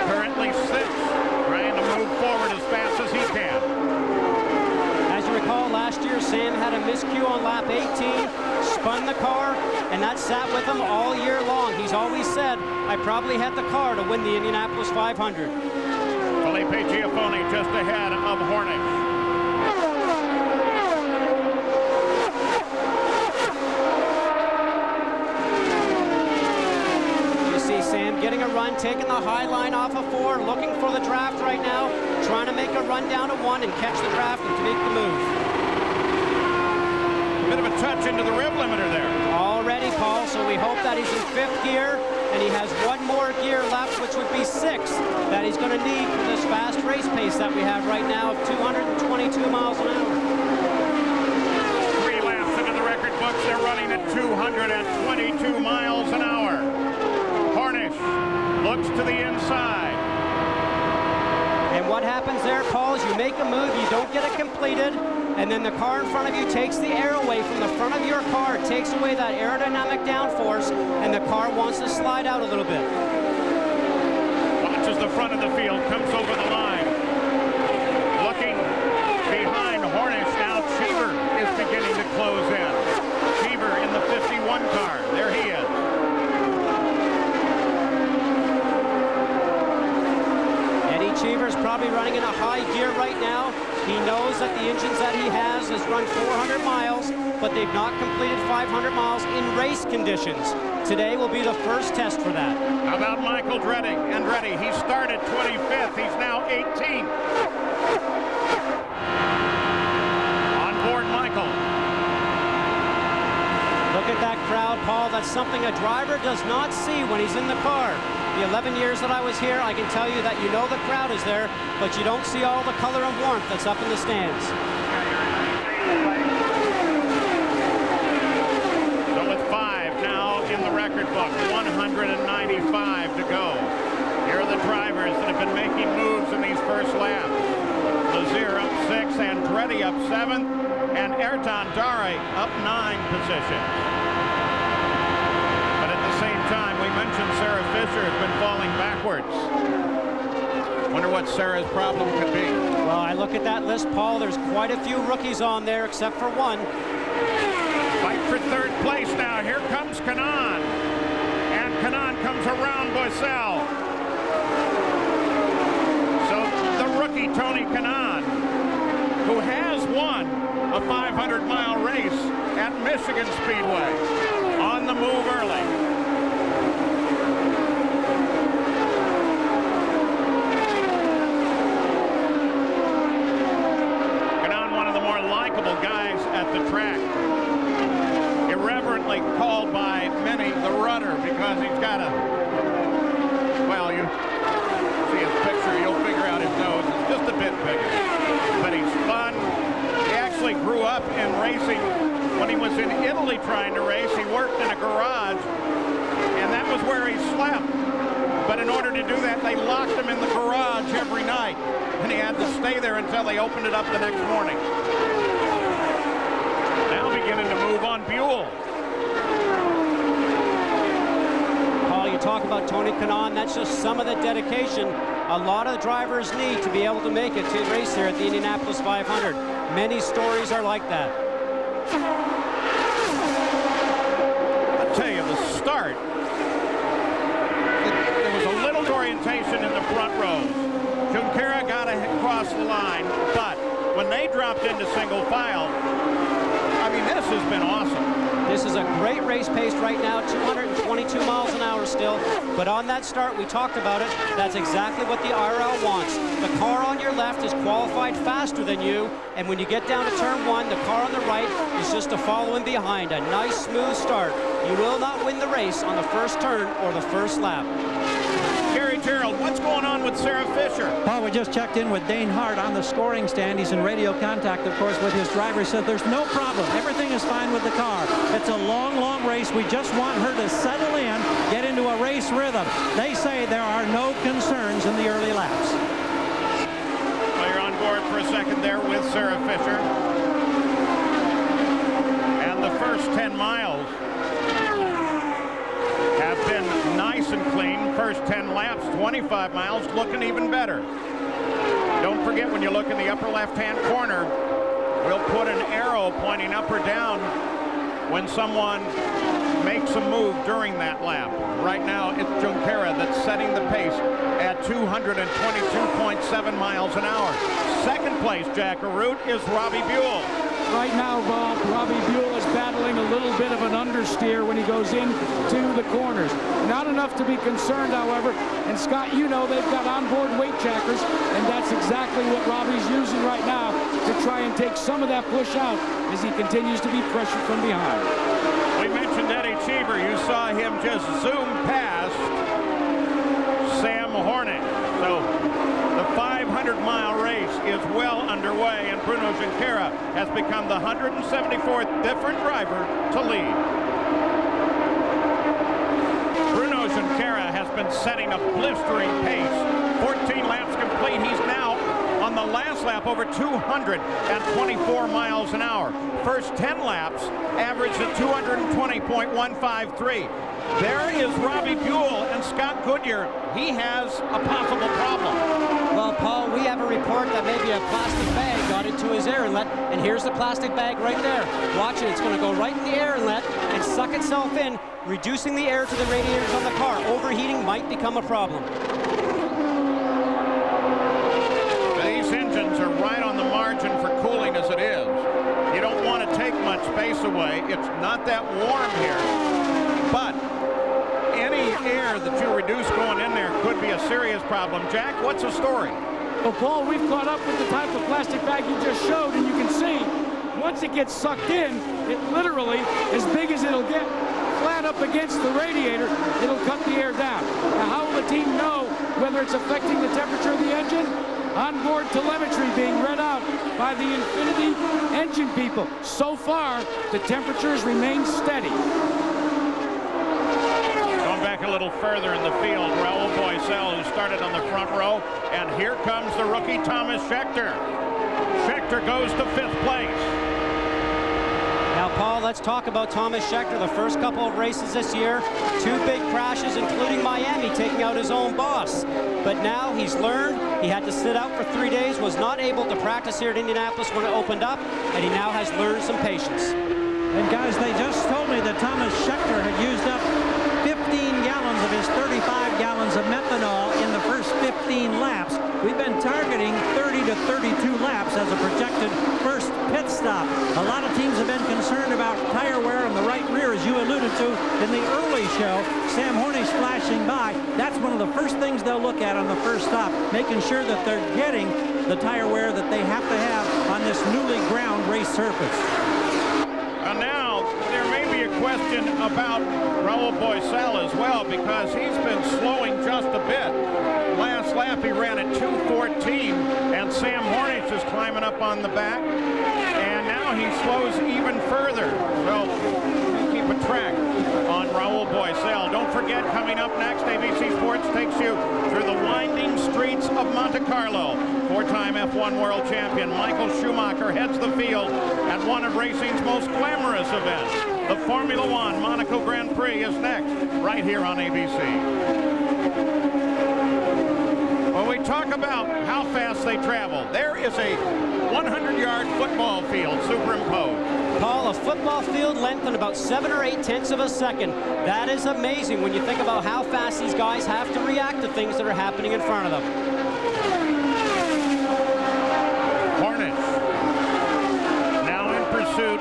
Currently 6th, trying to move forward as fast as he can. As you recall, last year Sam had a miscue on lap 18. Spun the car, and that sat with him all year long. He's always said, I probably had the car to win the Indianapolis 500. Felipe Giafone just ahead of Hornick. You see Sam getting a run, taking the high line off of 4, looking for the draft right now, trying to make a run down to 1 and catch the draft and to make the move. A bit of a touch into the rib limiter there. Already, Paul, so we hope that he's in 5th gear, and he has 1 more gear left, which would be 6, that he's going to need for this fast race pace that we have right now of 222 miles an hour. 3 laps into the record books. They're running at 222 miles an hour. Hornish looks to the inside. And what happens there, Paul, is you make a move, you don't get it completed, and then the car in front of you takes the air away from the front of your car. It takes away that aerodynamic downforce, and the car wants to slide out a little bit. Watches the front of the field, comes over the line. Looking behind Hornish now, Cheever is beginning to close in. Cheever in the 51 car. There he is. Cheever's probably running in a high gear right now. He knows that the engines that he has run 400 miles, but they've not completed 500 miles in race conditions. Today will be the first test for that. How about Michael Andretti? He started 25th. He's now 18th. On board Michael. Look at that crowd, Paul. That's something a driver does not see when he's in the car. The 11 years that I was here, I can tell you that you know the crowd is there, but you don't see all the color and warmth that's up in the stands. So with 5 now in the record book, 195 to go. Here are the drivers that have been making moves in these first laps. Lazier up 6, Andretti up 7th, and Ayrton Dare up 9 positions. Same time, we mentioned Sarah Fisher has been falling backwards. Wonder what Sarah's problem could be. Well, I look at that list, Paul. There's quite a few rookies on there, except for 1. Fight for 3rd place now. Here comes Kanaan. And Kanaan comes around Boissel. So the rookie, Tony Kanaan, who has won a 500-mile race at Michigan Speedway, on the move early. Likable guys at the track. Irreverently called by many the rudder because he's got a, well, you see his picture, you'll figure out his nose is just a bit bigger. But he's fun. He actually grew up in racing. When he was in Italy trying to race, he worked in a garage, and that was where he slept. But in order to do that, they locked him in the garage every night, and he had to stay there until they opened it up the next morning. Now beginning to move on Buell. Paul, you talk about Tony Kanaan, that's just some of the dedication a lot of drivers need to be able to make it to race here at the Indianapolis 500. Many stories are like that. I'll tell you, the start, there was a little orientation in the front rows. Junqueira got across the line, but when they dropped into single file, I mean, this has been awesome. This is a great race pace right now, 222 miles an hour still. But on that start, we talked about it, that's exactly what the IRL wants. The car on your left is qualified faster than you, and when you get down to turn 1, the car on the right is just to follow in behind. A nice, smooth start. You will not win the race on the first turn or the first lap. Gary Gerald, what's going on with Sarah Fisher? Paul, we just checked in with Dane Hart on the scoring stand. He's in radio contact, of course, with his driver. He said there's no problem. Everything is fine with the car. It's a long, long race. We just want her to settle in, get into a race rhythm. They say there are no concerns in the early laps. Well, you're on board for a second there with Sarah Fisher. And the first 10 miles have been nice and clean. First 10 laps, 25 miles, looking even better. Don't forget, when you look in the upper left-hand corner, we'll put an arrow pointing up or down when someone makes a move during that lap. Right now, it's Junqueira that's setting the pace at 222.7 miles an hour. Second place, Jack Arute, is Robbie Buell. Right now, Robbie Buell is battling a little bit of an understeer when he goes into the corners. Not enough to be concerned, however. And Scott, you know they've got onboard weight jackers, and that's exactly what Robbie's using right now to try and take some of that push out as he continues to be pressured from behind. We mentioned Eddie Cheever. You saw him just zoom past Sam Hornick. So the 500-mile race is well underway, and Bruno Junqueira has become the 174th different driver to lead. Bruno Junqueira has been setting a blistering pace. 14 laps complete. He's now on the last lap over 224 miles an hour. First 10 laps averaged at 220.153. There is Robbie Buell and Scott Goodyear. He has a possible problem. Well, Paul, we have a report that maybe a plastic bag got into his air inlet, and here's the plastic bag right there. Watch it. It's going to go right in the air inlet and suck itself in, reducing the air to the radiators on the car. Overheating might become a problem. These engines are right on the margin for cooling as it is. You don't want to take much space away. It's not that warm here, but any air that you reduce going in there could be a serious problem. Jack, what's the story? Well, Paul, we've caught up with the type of plastic bag you just showed, and you can see once it gets sucked in, it literally, as big as it'll get, flat up against the radiator, it'll cut the air down. Now, how will the team know whether it's affecting the temperature of the engine? Onboard telemetry being read out by the Infinity engine people. So far, the temperatures remain steady. Going back a little further in the field, Raul Boisel, who started on the front row, and here comes the rookie Thomas Scheckter. Scheckter goes to 5th place. Now, Paul, let's talk about Thomas Scheckter. The first couple of races this year, 2 big crashes, including Miami, taking out his own boss. But now he's learned. He had to sit out for 3 days, was not able to practice here at Indianapolis when it opened up, and he now has learned some patience. And guys, they just told me that Thomas Scheckter had used up 15 gallons of his 35 gallons of methanol in the first 15 laps. We've been targeting 30 to 32 laps as a projected first pit stop. A lot of teams have been concerned about tire wear on the right rear, as you alluded to in the early show. Sam Hornick's flashing by. That's one of the first things they'll look at on the first stop, making sure that they're getting the tire wear that they have to have on this newly ground race surface. And now there may be a question about Raul Boisel as well, because he's been slowing just a bit. Last lap he ran at 2:14, and Sam Hornick is climbing up on the back, and now he slows even further. So keep a track on Raul Boisel. Don't forget, coming up next, ABC Sports takes you through the winding streets of Monte Carlo. 4-time F1 world champion Michael Schumacher heads the field at one of racing's most glamorous events. The Formula One Monaco Grand Prix is next, right here on ABC. When we talk about how fast they travel, there is a 100-yard football field superimposed. Paul, a football field length in about 7 or 8 tenths of a second. That is amazing when you think about how fast these guys have to react to things that are happening in front of them. Hornick now in pursuit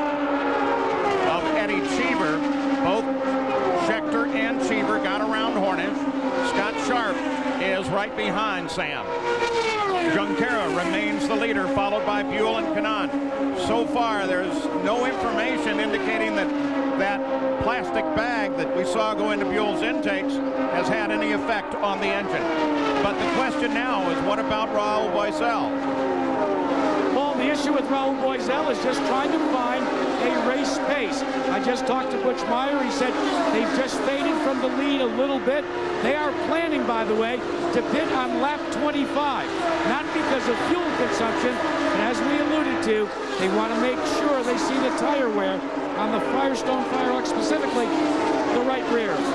of Eddie Cheever. Both Scheckter and Cheever got around Hornick. Scott Sharp is right behind Sam. Junqueira remains the leader, followed by Buell and Kanaan. So far, there's no information indicating that that plastic bag that we saw go into Buell's intakes has had any effect on the engine. But the question now is, what about Raul Boisel? Well, the issue with Raul Boisel is just trying to find a race pace. I just talked to Butch Meyer. He said they've just faded from the lead a little bit. They are planning, by the way, to pit on lap 25, not because of fuel consumption, but as we alluded to, they want to make sure they see the tire wear on the Firestone Firehawk, specifically the right rears.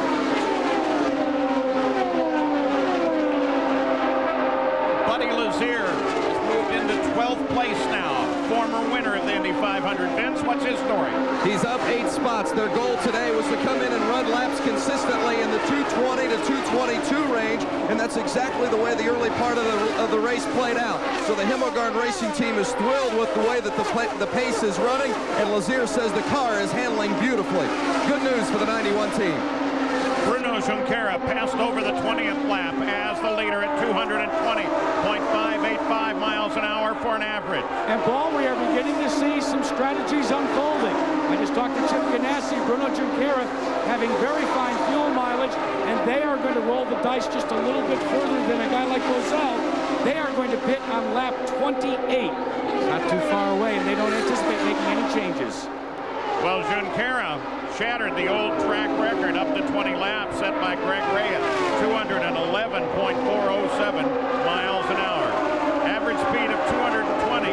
Buddy Lazier has moved into 12th place now. former winner of the Indy 500. Vince, what's his story? He's up 8 spots. Their goal today was to come in and run laps consistently in the 220 to 222 range, and that's exactly the way the early part of the race played out. So the Himmelgarn Racing team is thrilled with the way that the pace is running, and Lazier says the car is handling beautifully. Good news for the 91 team. Bruno Junqueira passed over the 20th lap as the leader at 220.585 miles an hour for an average. And Paul, we are beginning to see some strategies unfolding. I just talked to Chip Ganassi, Bruno Junqueira having very fine fuel mileage, and they are going to roll the dice just a little bit further than a guy like Rosell. They are going to pit on lap 28. Not too far away, and they don't anticipate making any changes. Well, Junqueira shattered the old track record up to 20 laps set by Greg Ray at 211.407 miles an hour. Average speed of 220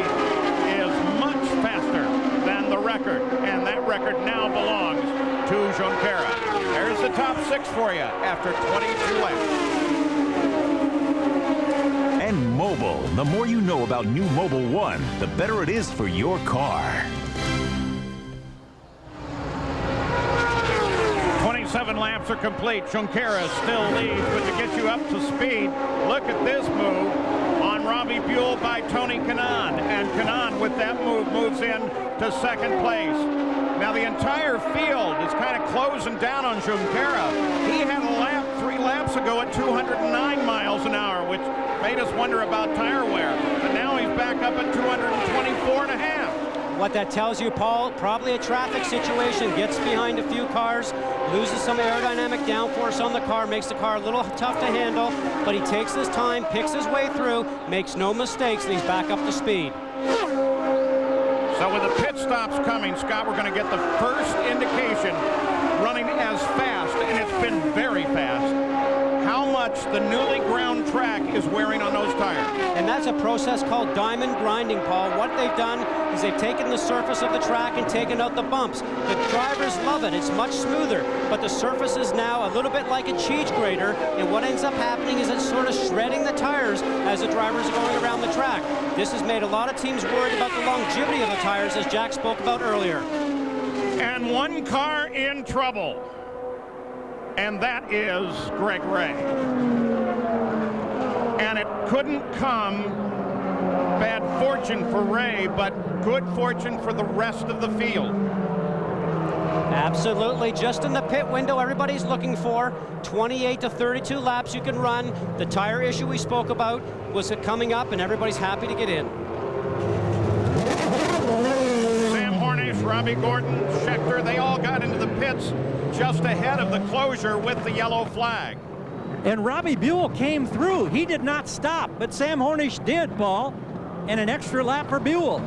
is much faster than the record, and that record now belongs to Junqueira. There's the top 6 for you after 22 laps. And Mobile. The more you know about new Mobile One, the better it is for your car. 27 laps are complete. Junqueira still leads, but to get you up to speed, look at this move on Robbie Buell by Tony Kanaan. And Kanaan, with that move, moves in to second place. Now the entire field is kind of closing down on Junqueira. He had a lap 3 laps ago at 209 miles an hour, which made us wonder about tire wear. But now he's back up at 224.5. What that tells you, Paul, probably a traffic situation. Gets behind a few cars, loses some aerodynamic downforce on the car, makes the car a little tough to handle, but he takes his time, picks his way through, makes no mistakes, and he's back up to speed. So with the pit stops coming, Scott, we're going to get the first indication running as fast, and it's been very fast, how much the newly ground track is wearing on those tires. And that's a process called diamond grinding, Paul. What they've done is they've taken the surface of the track and taken out the bumps. The drivers love it. It's much smoother, but the surface is now a little bit like a cheese grater, and what ends up happening is it's sort of shredding the tires as the drivers are going around the track. This has made a lot of teams worried about the longevity of the tires, as Jack spoke about earlier. And one car in trouble, and that is Greg Ray. And it couldn't come bad fortune for Ray, but good fortune for the rest of the field. Absolutely, just in the pit window everybody's looking for. 28 to 32 laps you can run. The tire issue we spoke about was coming up, and everybody's happy to get in. Sam Hornish, Robbie Gordon, Schechter, they all got into the pits just ahead of the closure with the yellow flag. And Robbie Buell came through. He did not stop, but Sam Hornish did, Paul, and an extra lap for Buell.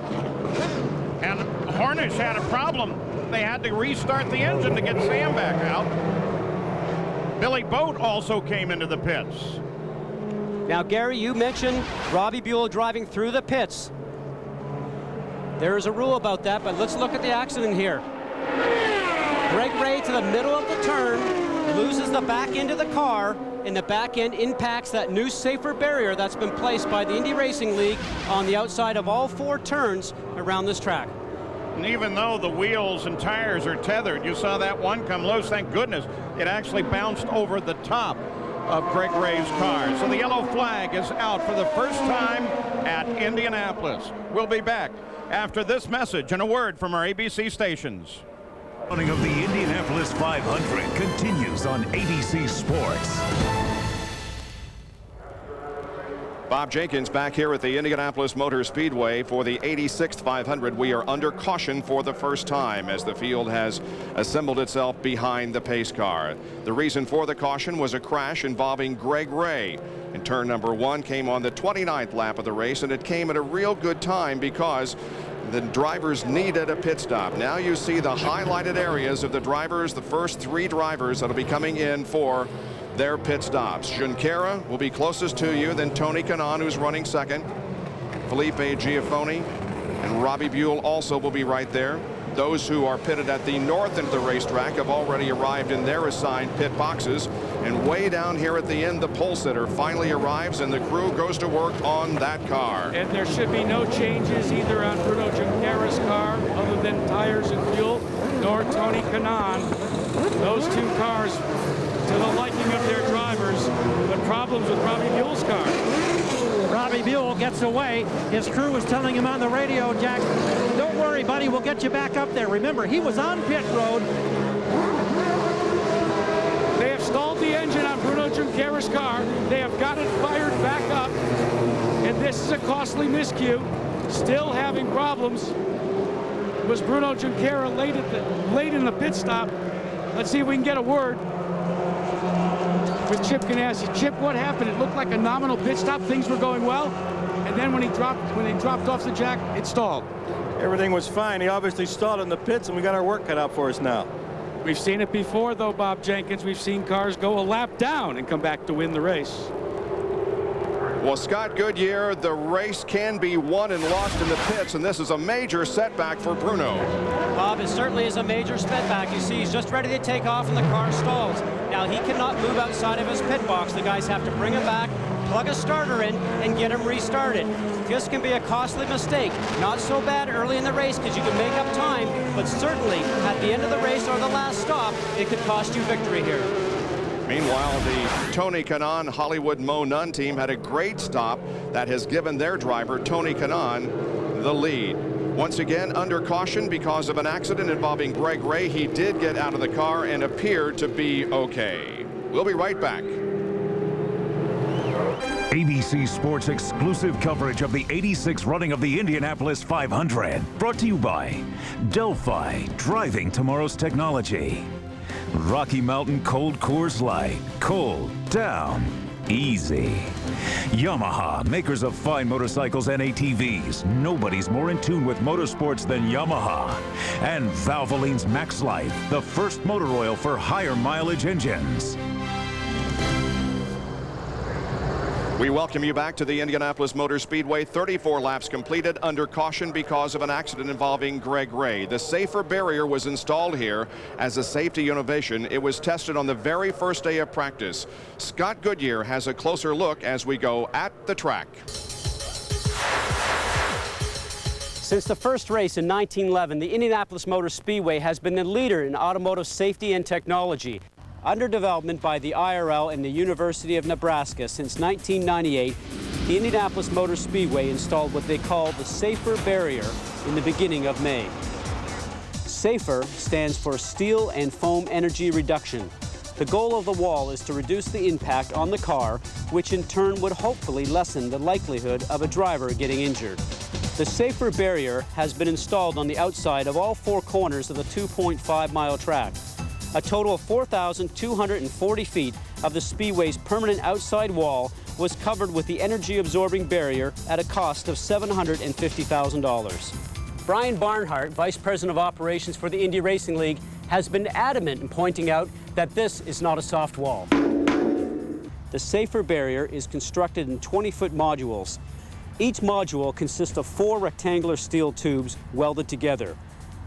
And Hornish had a problem. They had to restart the engine to get Sam back out. Billy Boat also came into the pits. Now, Gary, you mentioned Robbie Buell driving through the pits. There is a rule about that, but let's look at the accident here. Greg Ray to the middle of the turn, loses the back end of the car, and the back end impacts that new safer barrier that's been placed by the Indy Racing League on the outside of all 4 turns around this track. And even though the wheels and tires are tethered, you saw that one come loose, thank goodness, it actually bounced over the top of Greg Ray's car. So the yellow flag is out for the first time at Indianapolis. We'll be back after this message and a word from our ABC stations. Running of the Indianapolis 500 continues on ABC Sports. Bob Jenkins back here at the Indianapolis Motor Speedway for the 86th 500. We are under caution for the first time as the field has assembled itself behind the pace car. The reason for the caution was a crash involving Greg Ray. And turn number 1 came on the 29th lap of the race, and it came at a real good time because the drivers needed a pit stop. Now you see the highlighted areas of the drivers, the first 3 drivers that'll be coming in for their pit stops. Junqueira will be closest to you, then Tony Kanaan, who's running second. Felipe Giafoni and Robbie Buell also will be right there. Those who are pitted at the north end of the racetrack have already arrived in their assigned pit boxes. And way down here at the end, the pole sitter finally arrives, and the crew goes to work on that car. And there should be no changes either on Bruno Junqueira than tires and fuel, nor Tony Kanaan. Those two cars to the liking of their drivers, but problems with Robbie Buell's car. Robbie Buell gets away. His crew was telling him on the radio, Jack, don't worry, buddy, we'll get you back up there. Remember, he was on pit road. They have stalled the engine on Bruno Junqueira's car. They have got it fired back up, and this is a costly miscue. Still having problems was Bruno Junqueira late in the pit stop. Let's see if we can get a word with Chip Ganassi. Chip, what happened? It looked like a nominal pit stop. Things were going well, and then when he dropped off the jack, it stalled. Everything was fine. He obviously stalled in the pits, and we got our work cut out for us now. We've seen it before, though, Bob Jenkins. We've seen cars go a lap down and come back to win the race. Well, Scott Goodyear, the race can be won and lost in the pits, and this is a major setback for Bruno. Bob, it certainly is a major setback. You see, he's just ready to take off, and the car stalls. Now, he cannot move outside of his pit box. The guys have to bring him back, plug a starter in, and get him restarted. This can be a costly mistake. Not so bad early in the race because you can make up time, but certainly at the end of the race or the last stop, it could cost you victory here. Meanwhile, the Tony Kanaan Hollywood Mo Nunn team had a great stop that has given their driver, Tony Kanaan, the lead. Once again, under caution because of an accident involving Greg Ray. He did get out of the car and appeared to be okay. We'll be right back. ABC Sports exclusive coverage of the 86th running of the Indianapolis 500. Brought to you by Delphi, driving tomorrow's technology. Rocky Mountain Cold Coors Light, cold down easy. Yamaha, makers of fine motorcycles and ATVs. Nobody's more in tune with motorsports than Yamaha. And Valvoline's Max Life, the first motor oil for higher mileage engines. We welcome you back to the Indianapolis Motor Speedway. 34 laps completed under caution because of an accident involving Greg Ray. The safer barrier was installed here as a safety innovation. It was tested on the very first day of practice. Scott Goodyear has a closer look as we go at the track. Since the first race in 1911, the Indianapolis Motor Speedway has been the leader in automotive safety and technology. Under development by the IRL and the University of Nebraska since 1998, the Indianapolis Motor Speedway installed what they call the Safer Barrier in the beginning of May. SAFER stands for Steel and Foam Energy Reduction. The goal of the wall is to reduce the impact on the car, which in turn would hopefully lessen the likelihood of a driver getting injured. The SAFER Barrier has been installed on the outside of all four corners of the 2.5-mile track. A total of 4,240 feet of the Speedway's permanent outside wall was covered with the energy-absorbing barrier at a cost of $750,000. Brian Barnhart, Vice President of Operations for the Indy Racing League, has been adamant in pointing out that this is not a soft wall. The SAFER Barrier is constructed in 20-foot modules. Each module consists of 4 rectangular steel tubes welded together.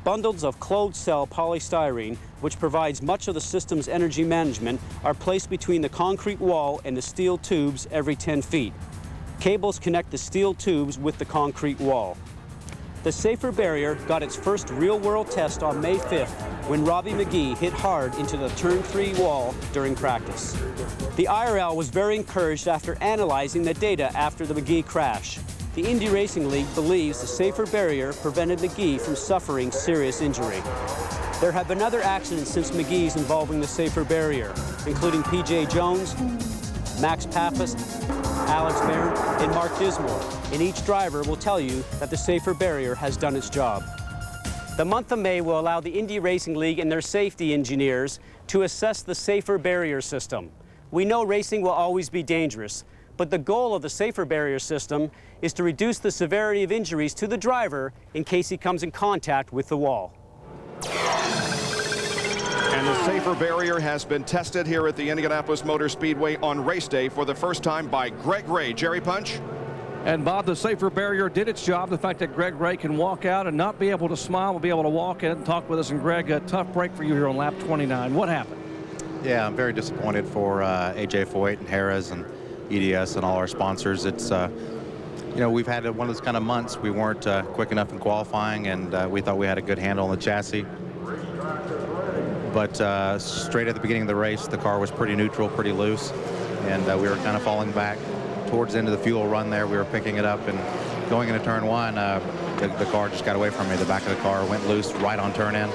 Bundles of closed-cell polystyrene, which provides much of the system's energy management, are placed between the concrete wall and the steel tubes every 10 feet. Cables connect the steel tubes with the concrete wall. The SAFER Barrier got its first real-world test on May 5th when Robbie McGee hit hard into the Turn 3 wall during practice. The IRL was very encouraged after analyzing the data after the McGee crash. The Indy Racing League believes the SAFER Barrier prevented McGee from suffering serious injury. There have been other accidents since McGee's involving the SAFER Barrier, including P.J. Jones, Max Pappas, Alex Barron, and Mark Dismore, and each driver will tell you that the SAFER Barrier has done its job. The month of May will allow the Indy Racing League and their safety engineers to assess the SAFER Barrier system. We know racing will always be dangerous, but the goal of the SAFER Barrier system is to reduce the severity of injuries to the driver in case he comes in contact with the wall. And the SAFER Barrier has been tested here at the Indianapolis Motor Speedway on race day for the first time by Greg Ray. Jerry Punch? And Bob, the SAFER Barrier did its job. The fact that Greg Ray can walk out and not be able to smile, will be able to walk in and talk with us. And Greg, a tough break for you here on lap 29. What happened? Yeah, I'm very disappointed for AJ Foyt and Harris and EDS and all our sponsors. It's you know, we've had one of those kind of months. We weren't quick enough in qualifying, and we thought we had a good handle on the chassis. But straight at the beginning of the race, the car was pretty neutral, pretty loose, and we were kind of falling back. Towards the end of the fuel run there, we were picking it up, and going into turn one, the car just got away from me. The back of the car went loose right on turn in,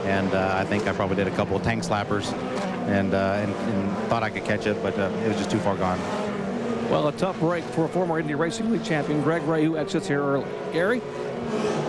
and I think I probably did a couple of tank slappers and thought I could catch it, but it was just too far gone. Well, a tough break for a former Indy Racing League champion, Greg Ray, who exits here early. Gary?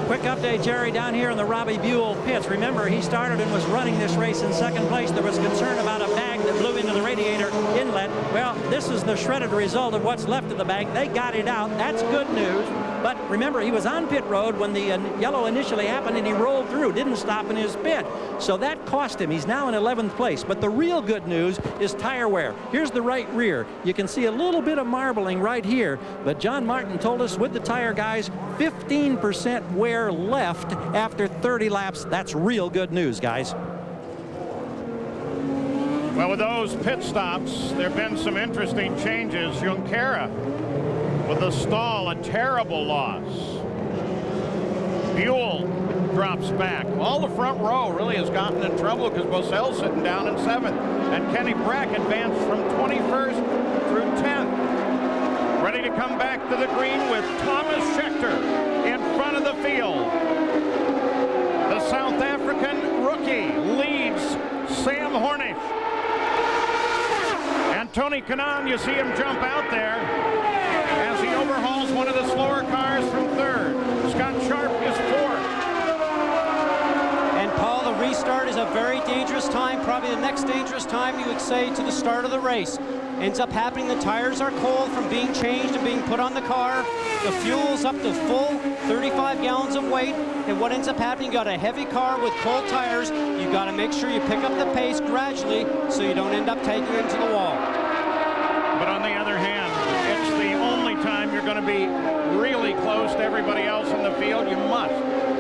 Quick update, Jerry, down here in the Robbie Buell pits. Remember, he started and was running this race in second place. There was concern about a bag that blew into the radiator inlet. Well, this is the shredded result of what's left of the bag. They got it out. That's good news. But remember, he was on pit road when the yellow initially happened, and he rolled through, didn't stop in his pit. So that cost him. He's now in 11th place. But the real good news is tire wear. Here's the right rear. You can see a little bit of marbling right here. But John Martin told us with the tire guys, 15% wear left after 30 laps. That's real good news, guys. Well, with those pit stops, there have been some interesting changes. Junqueira with the stall, a terrible loss. Buell drops back. All the front row really has gotten in trouble because Bosel's sitting down in 7th. And Kenny Brack advanced from 21st through 10th. Ready to come back to the green with Thomas Scheckter in front of the field. The South African rookie leads Sam Hornish. And Tony Kanaan, you see him jump out there as he overhauls one of the slower cars from 3rd. Scott Sharp is 4th. And Paul, the restart is a very dangerous time, probably the next dangerous time you would say to the start of the race. Ends up happening, the tires are cold from being changed and being put on the car. The fuel's up to full 35 gallons of weight. And what ends up happening, you got a heavy car with cold tires. You got to make sure you pick up the pace gradually so you don't end up taking it into the wall. But on the other hand, it's the only time you're going to be really close to everybody else in the field. You must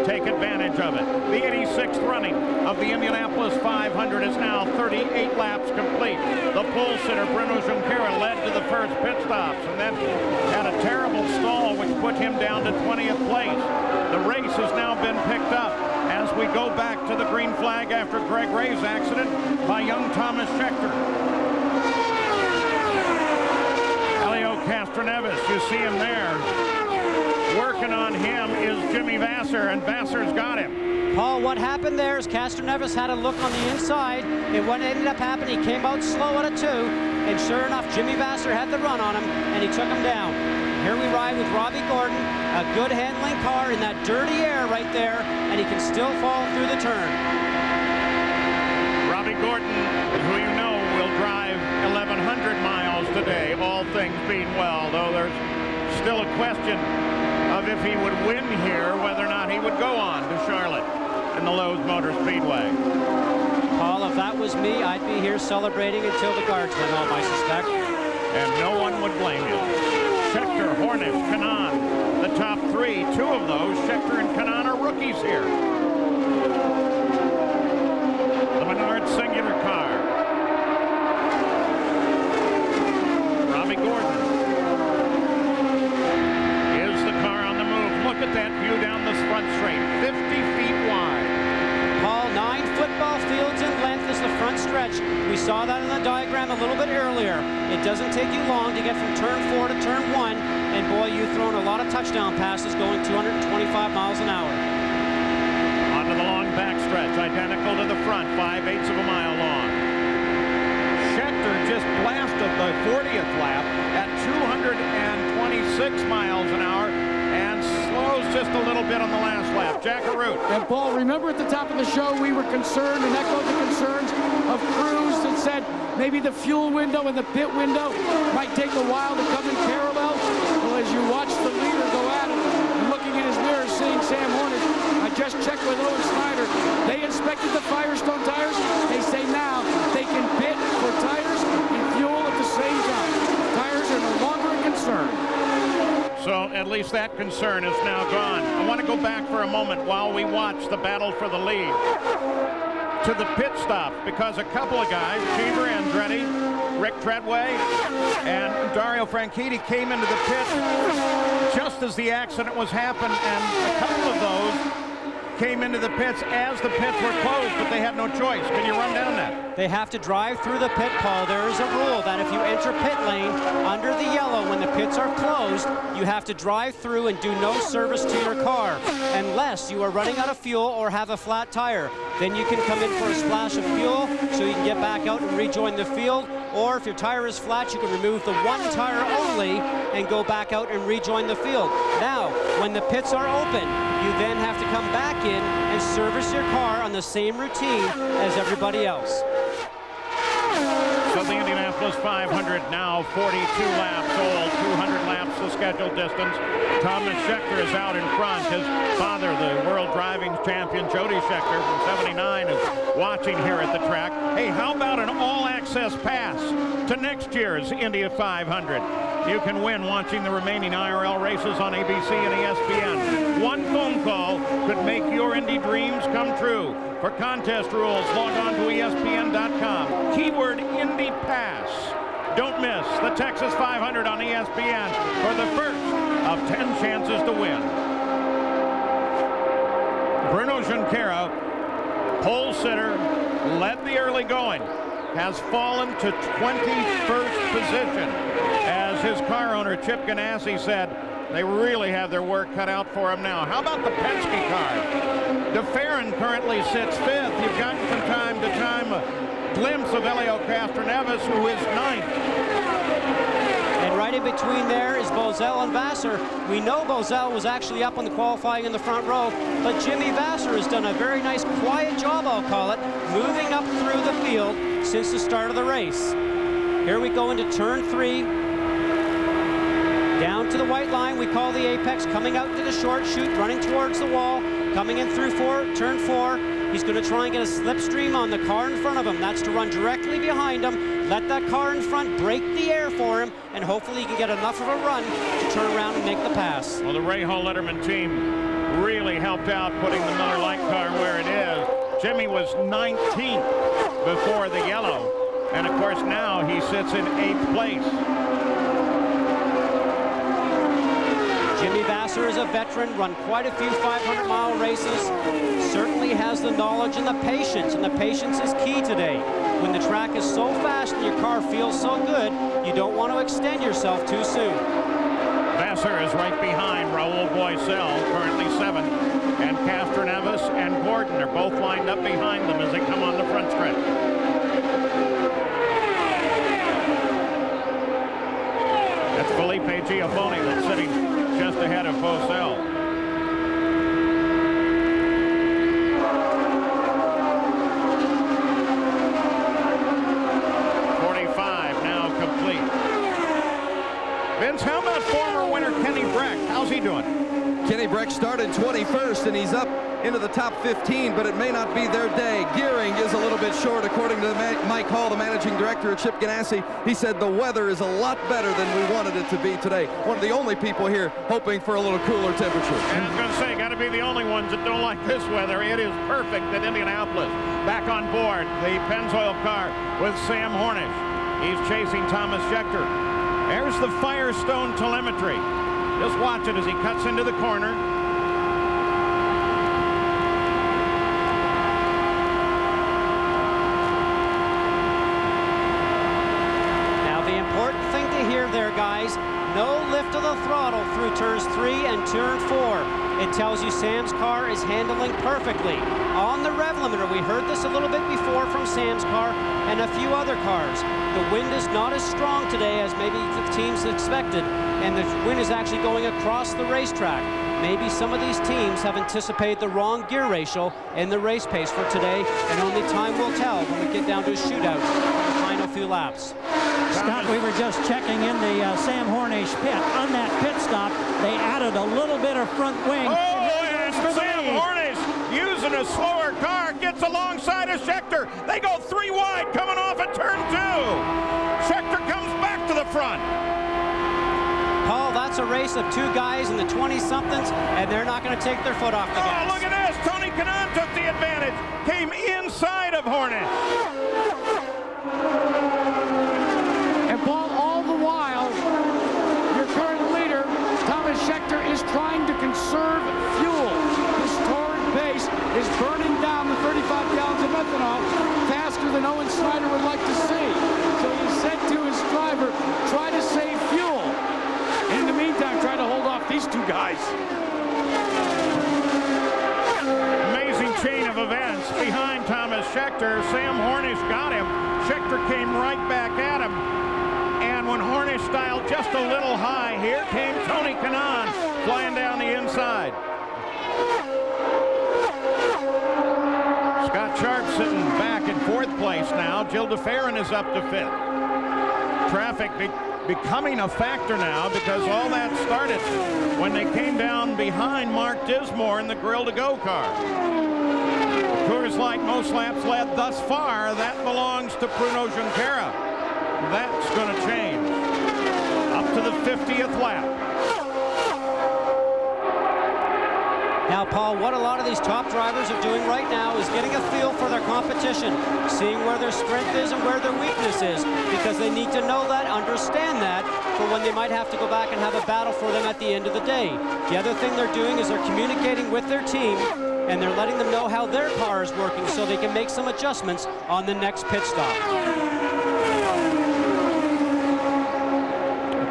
take advantage of it. The 86th running of the Indianapolis 500 is now 38 laps complete. The pole sitter, Bruno Junqueira, led to the first pit stops and then had a terrible stall which put him down to 20th place. The race has now been picked up as we go back to the green flag after Greg Ray's accident by young Thomas Scheckter. Helio Castroneves, you see him there. Working on him is Jimmy Vasser, and Vasser's got him. Paul, what happened there is Castroneves had a look on the inside, and what ended up happening, he came out slow at a 2, and sure enough, Jimmy Vasser had the run on him, and he took him down. Here we ride with Robbie Gordon, a good handling car in that dirty air right there, and he can still fall through the turn. Robbie Gordon, who you know will drive 1,100 miles today, all things being well, though there's still a question of if he would win here, whether or not he would go on to Charlotte in the Lowe's Motor Speedway. Paul, if that was me, I'd be here celebrating until the guards went home, I suspect. And no one would blame you. Scheckter, Hornish, Kanaan, the top 3. 2 of those, Scheckter and Kanaan, are rookies here. The Menard singular car. Robbie Gordon is the car on the move. Look at that view down this front straight, 50 feet wide. Paul, 9 football fields in length is the front stretch. We saw that in the diagram a little bit earlier. It doesn't take you long to get from turn 4 to turn 1, and boy, you've thrown a lot of touchdown passes going 225 miles an hour. Onto the long backstretch, identical to the front, 5/8 of a mile long. Scheckter just blasted the 40th lap at 226 miles an hour and slows just a little bit on the last lap. Jack Arute. And Paul, remember at the top of the show we were concerned and echoed the concerns of crews that said maybe the fuel window and the pit window might take a while to come in parallel. Well, as you watch the leader go at it and looking in his mirror seeing Sam Hornish, I just checked with Owen Snyder. They inspected the Firestone tires. They say now they can pit for tires and fuel at the same time. Tires are no longer a concern. So at least that concern is now gone. I want to go back for a moment while we watch the battle for the lead to the pit stop, because a couple of guys, Cheever Andretti, Rick Treadway, and Dario Franchitti came into the pit just as the accident was happening, and a couple of those came into the pits as the pits were closed, but they had no choice. Can you run down that? They have to drive through the pit, Paul. There is a rule that if you enter pit lane under the yellow when the pits are closed, you have to drive through and do no service to your car unless you are running out of fuel or have a flat tire. Then you can come in for a splash of fuel so you can get back out and rejoin the field. Or if your tire is flat, you can remove the one tire only and go back out and rejoin the field. Now, when the pits are open, you then have to come back in and service your car on the same routine as everybody else. So the Indianapolis 500 now 42 laps old, 200 laps the scheduled distance. Thomas Scheckter is out in front. His father, the world driving champion, Jody Scheckter from 79, is watching here at the track. Hey, how about an all-access pass to next year's Indy 500? You can win watching the remaining IRL races on ABC and ESPN. One phone call could make your Indy dreams come true. For contest rules, log on to ESPN.com. Keyword Indy Pass. Don't miss the Texas 500 on ESPN for the first of 10 chances to win. Bruno Junqueira, pole sitter, led the early going, has fallen to 21st position. As his car owner, Chip Ganassi, said, they really have their work cut out for him now. How about the Penske car? DeFerrin currently sits 5th. You've gotten from time to time a glimpse of Helio Castroneves, who is 9th. And right in between there is Bozell and Vassar. We know Bozell was actually up on the qualifying in the front row, but Jimmy Vassar has done a very nice quiet job, I'll call it, moving up through the field since the start of the race. Here we go into turn 3. Down to the white line, we call the apex, coming out to the short chute, running towards the wall, coming in through turn 4. He's going to try and get a slipstream on the car in front of him. That's to run directly behind him, let that car in front break the air for him, and hopefully he can get enough of a run to turn around and make the pass. Well, the Ray Hall Letterman team really helped out putting the Miller Lite car where it is. Jimmy was 19th before the yellow, and of course now he sits in 8th place. Jimmy Vassar is a veteran, run quite a few 500-mile races, certainly has the knowledge and the patience is key today. When the track is so fast and your car feels so good, you don't want to extend yourself too soon. Vassar is right behind Raul Boisel, currently 7th, and Castroneves and Gordon are both lined up behind them as they come on the front stretch. That's Felipe Giafoni that's sitting just ahead of Boisel. Vince, how about former winner Kenny Breck? How's he doing? Kenny Breck started 21st, and he's up into the top 15, but it may not be their day. Gearing is a little bit short, according to Mike Hall, the managing director at Chip Ganassi. He said the weather is a lot better than we wanted it to be today. One of the only people here hoping for a little cooler temperature. And I was going to say, got to be the only ones that don't like this weather. It is perfect at Indianapolis. Back on board, the Pennzoil car with Sam Hornish. He's chasing Thomas Scheckter. There's the Firestone telemetry. Just watch it as he cuts into the corner. Now the important thing to hear there, guys, no lift of the throttle through turns 3 and turn 4. It tells you Sam's car is handling perfectly. On the rev limiter, we heard this a little bit before from Sam's car and a few other cars. The wind is not as strong today as maybe the teams expected, and the wind is actually going across the racetrack. Maybe some of these teams have anticipated the wrong gear ratio in the race pace for today, and only time will tell when we get down to a shootout for the final few laps. Scott, we were just checking in the Sam Hornish pit. On that pit stop, they added a little bit of front wing. And Sam Hornish, using a slower car, gets alongside of Scheckter. They go 3 wide coming off at turn 2. Scheckter comes back to the front. Paul, that's a race of 2 guys in the 20-somethings, and they're not going to take their foot off the gas. Oh, look at this. Tony Kanaan took the advantage. Came inside of Hornish. And Paul, all the while, your current leader, Thomas Scheckter, is burning down the 35 gallons of methanol faster than Owen Snyder would like to see. So he said to his driver, try to save fuel. In the meantime, try to hold off these two guys. Amazing chain of events behind Thomas Scheckter. Sam Hornish got him. Scheckter came right back at him. And when Hornish styled just a little high, here came Tony Kanaan flying down the inside. Scott Sharp sitting back in 4th place now. Jill DeFerrin is up to 5th. Traffic becoming a factor now because all that started when they came down behind Mark Dismore in the Grill to Go car. Coors Light most laps led thus far. That belongs to Bruno Junqueira. That's going to change. Up to the 50th lap. Now, Paul, what a lot of these top drivers are doing right now is getting a feel for their competition, seeing where their strength is and where their weakness is, because they need to know that, understand that, for when they might have to go back and have a battle for them at the end of the day. The other thing they're doing is they're communicating with their team, and they're letting them know how their car is working so they can make some adjustments on the next pit stop.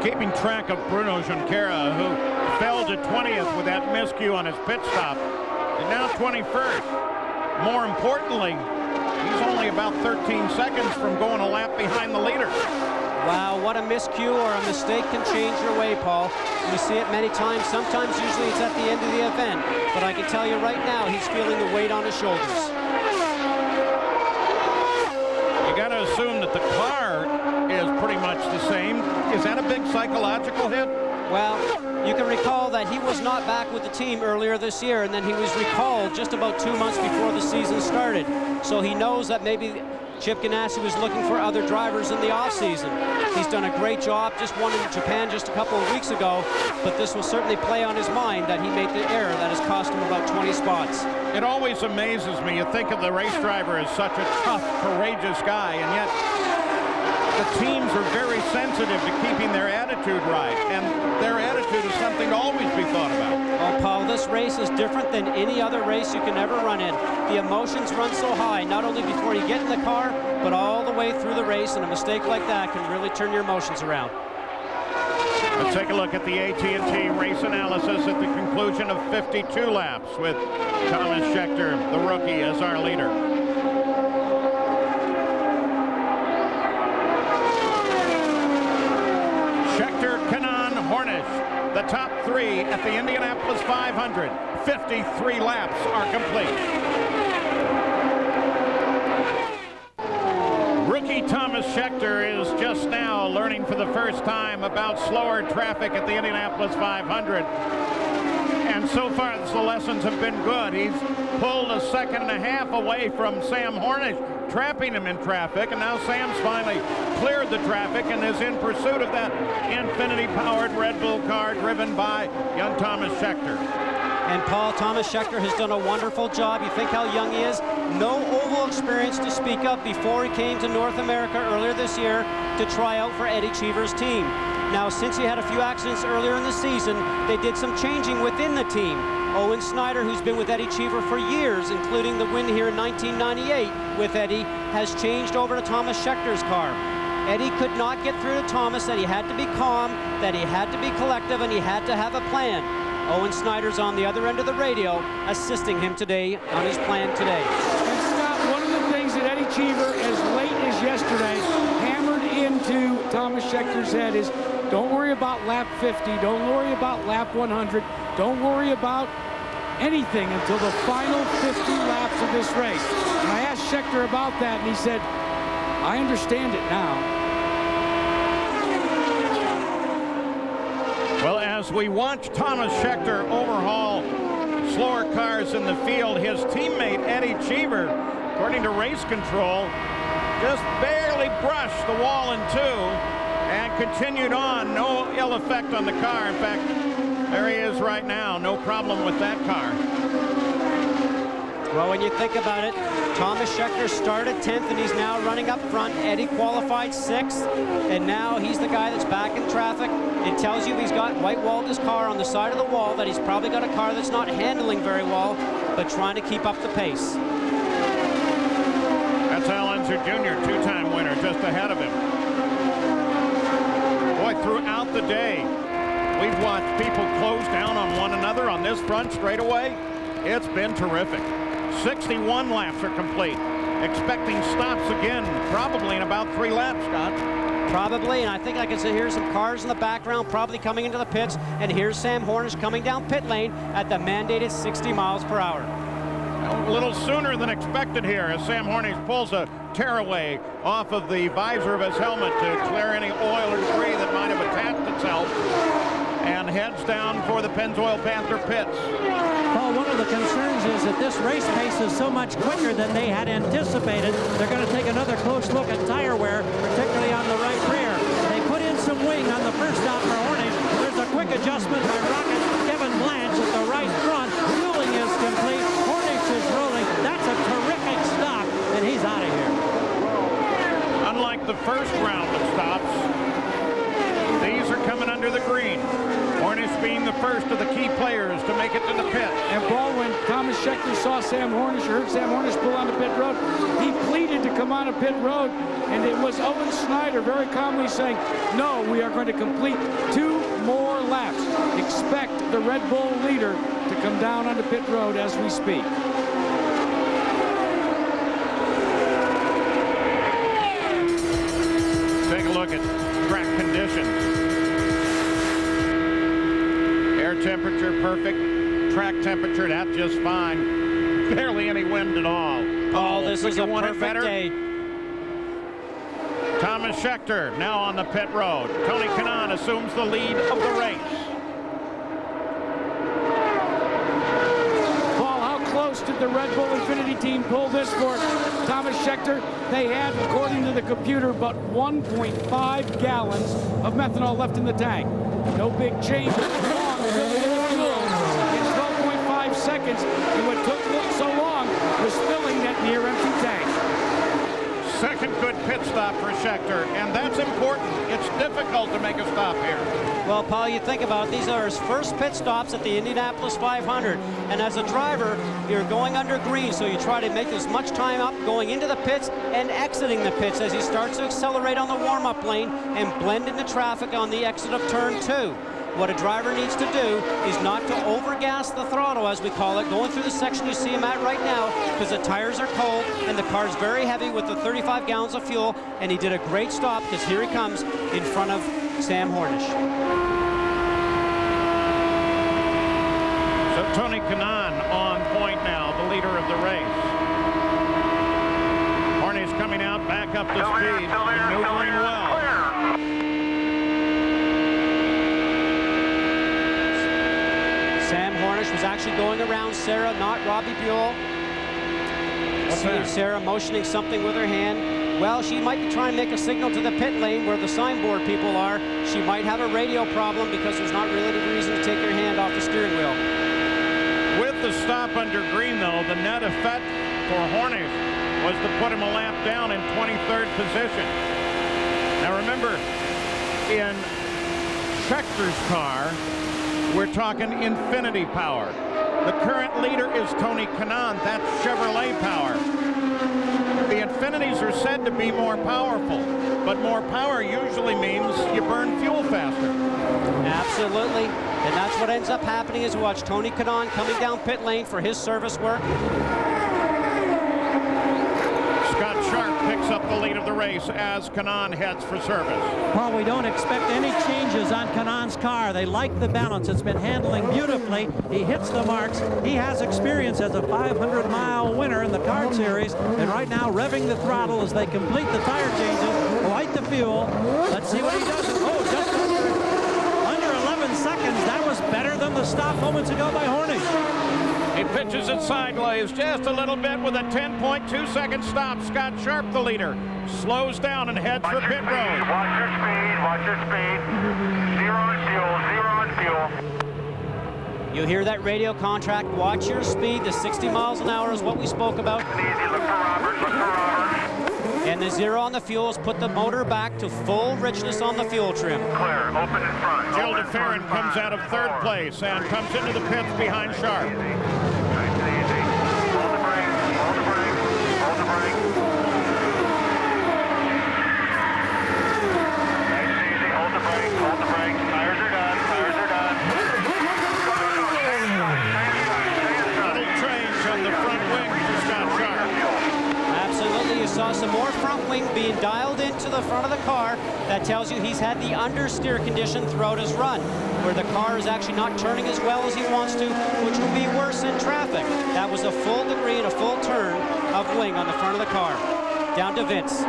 Keeping track of Bruno Junqueira, who fell to 20th with that miscue on his pit stop, and now 21st. More importantly, he's only about 13 seconds from going a lap behind the leader. Wow, what a miscue or a mistake can change your way, Paul. We see it many times. Sometimes, usually it's at the end of the event. But I can tell you right now, he's feeling the weight on his shoulders. You got to assume that the car is pretty much the same. Is that a big psychological hit? Well, you can recall that he was not back with the team earlier this year, and then he was recalled just about 2 months before the season started. So he knows that maybe Chip Ganassi was looking for other drivers in the offseason. He's done a great job, just won in Japan just a couple of weeks ago, but this will certainly play on his mind that he made the error that has cost him about 20 spots. It always amazes me. You think of the race driver as such a tough, courageous guy, and yet the teams are very sensitive to keeping their attitude right, and their attitude is something to always be thought about. Oh, Paul, this race is different than any other race you can ever run in. The emotions run so high, not only before you get in the car, but all the way through the race, and a mistake like that can really turn your emotions around. Let's take a look at the AT&T race analysis at the conclusion of 52 laps with Thomas Scheckter, the rookie, as our leader. Scheckter, Kanaan, Hornish, the top 3 at the Indianapolis 500. 53 laps are complete. Rookie Thomas Scheckter is just now learning for the first time about slower traffic at the Indianapolis 500. And so far, the lessons have been good. He's pulled a second and a half away from Sam Hornish, trapping him in traffic, and now Sam's finally cleared the traffic and is in pursuit of that Infinity-powered Red Bull car driven by young Thomas Scheckter. And Paul, Thomas Scheckter has done a wonderful job. You think how young he is? No oval experience to speak of before he came to North America earlier this year to try out for Eddie Cheever's team. Now, since he had a few accidents earlier in the season, they did some changing within the team. Owen Snyder, who's been with Eddie Cheever for years, including the win here in 1998 with Eddie, has changed over to Thomas Scheckter's car. Eddie could not get through to Thomas, that he had to be calm, that he had to be collective, and he had to have a plan. Owen Snyder's on the other end of the radio, assisting him today on his plan today. And Scott, one of the things that Eddie Cheever, as late as yesterday, hammered into Thomas Scheckter's head is, don't worry about lap 50, don't worry about lap 100, don't worry about anything until the final 50 laps of this race. And I asked Scheckter about that, and he said, I understand it now. Well, as we watch Thomas Scheckter overhaul slower cars in the field, his teammate Eddie Cheever, according to race control, just barely brushed the wall in two and continued on. No ill effect on the car. In fact, there he is right now. No problem with that car. Well, when you think about it, Thomas Scheckter started 10th, and he's now running up front. Eddie qualified 6th, and now he's the guy that's back in traffic. It tells you he's got white-walled his car on the side of the wall, that he's probably got a car that's not handling very well. but trying to keep up the pace. That's Al Unser Jr., two-time winner, just ahead of him. Boy, throughout the day, we've watched people close down on one another on this front straightaway. It's been terrific. 61 laps are complete. Expecting stops again, probably in about 3 laps, Scott. Probably, and I think I can see here's some cars in the background probably coming into the pits, and here's Sam Hornish coming down pit lane at the mandated 60 miles per hour. A little sooner than expected here as Sam Hornish pulls a tearaway off of the visor of his helmet to clear any oil or debris that might have attached itself, and heads down for the Pennzoil Panther pits. Well, one of the concerns is that this race pace is so much quicker than they had anticipated. They're going to take another close look at tire wear, particularly on the right rear. They put in some wing on the first stop for Hornish. There's a quick adjustment by Rocket Kevin Blanche at the right front. Fueling is complete. Hornish is rolling. That's a terrific stop, and he's out of here. Unlike the first round of stops, these are coming under the green. Hornish being the first of the key players to make it to the pit. And Paul, when Thomas Scheckter saw Sam Hornish, or heard Sam Hornish pull onto pit road, he pleaded to come onto pit road, and it was Owen Snyder very calmly saying, no, we are going to complete 2 more laps. Expect the Red Bull leader to come down onto pit road as we speak. Take a look at track conditions. Air temperature perfect. Track temperature, that's just fine. Barely any wind at all. Oh, this is a perfect day. Thomas Scheckter now on the pit road. Tony Kanaan assumes the lead of the race. Paul, how close did the Red Bull Infinity team pull this for Thomas Scheckter? They had, according to the computer, but 1.5 gallons of methanol left in the tank. No big change. In 12.5 seconds, and what took so long was filling that near empty tank. Second good pit stop for Scheckter, and that's important. It's difficult to make a stop here. Well, Paul, you think about it, these are his first pit stops at the Indianapolis 500, and as a driver, you're going under green, so you try to make as much time up going into the pits and exiting the pits as he starts to accelerate on the warm-up lane and blend into traffic on the exit of turn 2. What a driver needs to do is not to overgas the throttle, as we call it, going through the section you see him at right now, because the tires are cold and the car's very heavy with the 35 gallons of fuel, and he did a great stop because here he comes in front of Sam Hornish. So Tony Kanaan on point now, the leader of the race. Hornish coming out back up to speed, maneuvering well. Sam Hornish was actually going around Sarah, not Robbie Buell. See Sarah motioning something with her hand. Well, she might be trying to make a signal to the pit lane where the signboard people are. She might have a radio problem because there's not really a reason to take her hand off the steering wheel. With the stop under green, though, the net effect for Hornish was to put him a lap down in 23rd position. Now remember, in Scheckter's car, we're talking Infinity power. The current leader is Tony Kanaan. That's Chevrolet power. The Infinities are said to be more powerful, but more power usually means you burn fuel faster. Absolutely. And that's what ends up happening is watch Tony Kanaan coming down pit lane for his service work. Scott Sharp picks up the lead of the race as Kanaan heads for service. Well, we don't expect any changes on Kanaan's car. They like the balance. It's been handling beautifully. He hits the marks. He has experience as a 500-mile winner in the Card Series. And right now, revving the throttle as they complete the tire changes, light the fuel. Let's see what he does. Oh, just under 11 seconds. That was better than the stop moments ago by Hornish. He pitches it sideways just a little bit with a 10.2-second stop. Scott Sharp, the leader, slows down and heads for pit road. Watch your speed, watch your speed. Zero on fuel, 0 on fuel. You hear that radio contract, watch your speed. The 60 miles an hour is what we spoke about. Easy, look for Roberts, look for Roberts. And the 0 on the fuel is put the motor back to full richness on the fuel trim. Clear, open in front. Jill DeFerrin comes out of 3rd place and comes into the pits behind Sharp. Easy. saw some more front wing being dialed into the front of the car. That tells you he's had the understeer condition throughout his run, where the car is actually not turning as well as he wants to, which will be worse in traffic. That was a full degree and a full turn of wing on the front of the car. Down to Vince.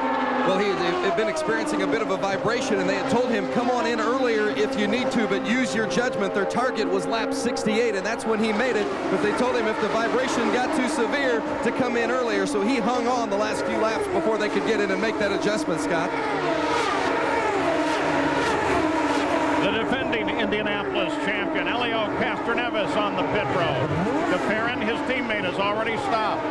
Well, he had been experiencing a bit of a vibration, and they had told him, come on in earlier if you need to, but use your judgment. Their target was lap 68, and that's when he made it. But they told him if the vibration got too severe to come in earlier, so he hung on the last few laps before they could get in and make that adjustment, Scott. The defending Indianapolis champion, Helio Castroneves, on the pit road. DeFerrin, his teammate, has already stopped.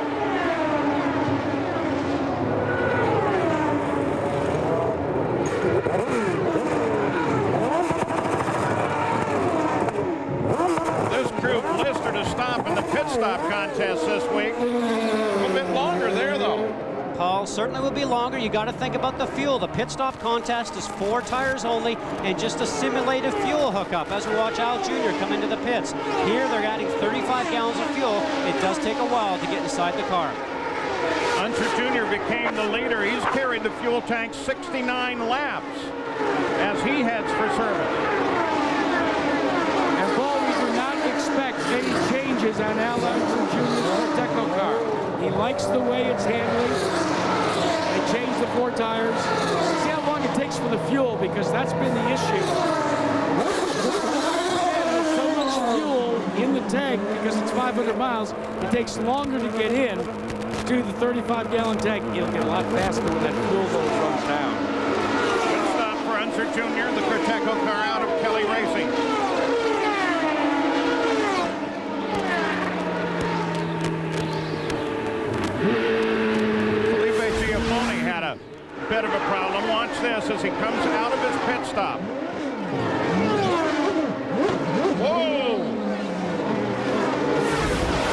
This crew blistered to stop in the pit stop contest this week. A bit longer there, though. Paul, certainly will be longer. You got to think about the fuel. The pit stop contest is 4 tires only and just a simulated fuel hookup as we watch Al Jr. come into the pits. Here they're adding 35 gallons of fuel. It does take a while to get inside the car. Unser Jr. became the leader. He's carried the fuel tank 69 laps as he heads for service. And Paul, we do not expect any changes on Al Unser Jr.'s Techno car. He likes the way it's handling. They changed the 4 tires. See how long it takes for the fuel, because that's been the issue. There's so much fuel in the tank because it's 500 miles. It takes longer to get in to the 35-gallon tank. It'll get a lot faster when that fuel runs down. Good stop for Unser Jr., the Corteco car out of Kelly Racing. Bit of a problem. Watch this as he comes out of his pit stop. Whoa!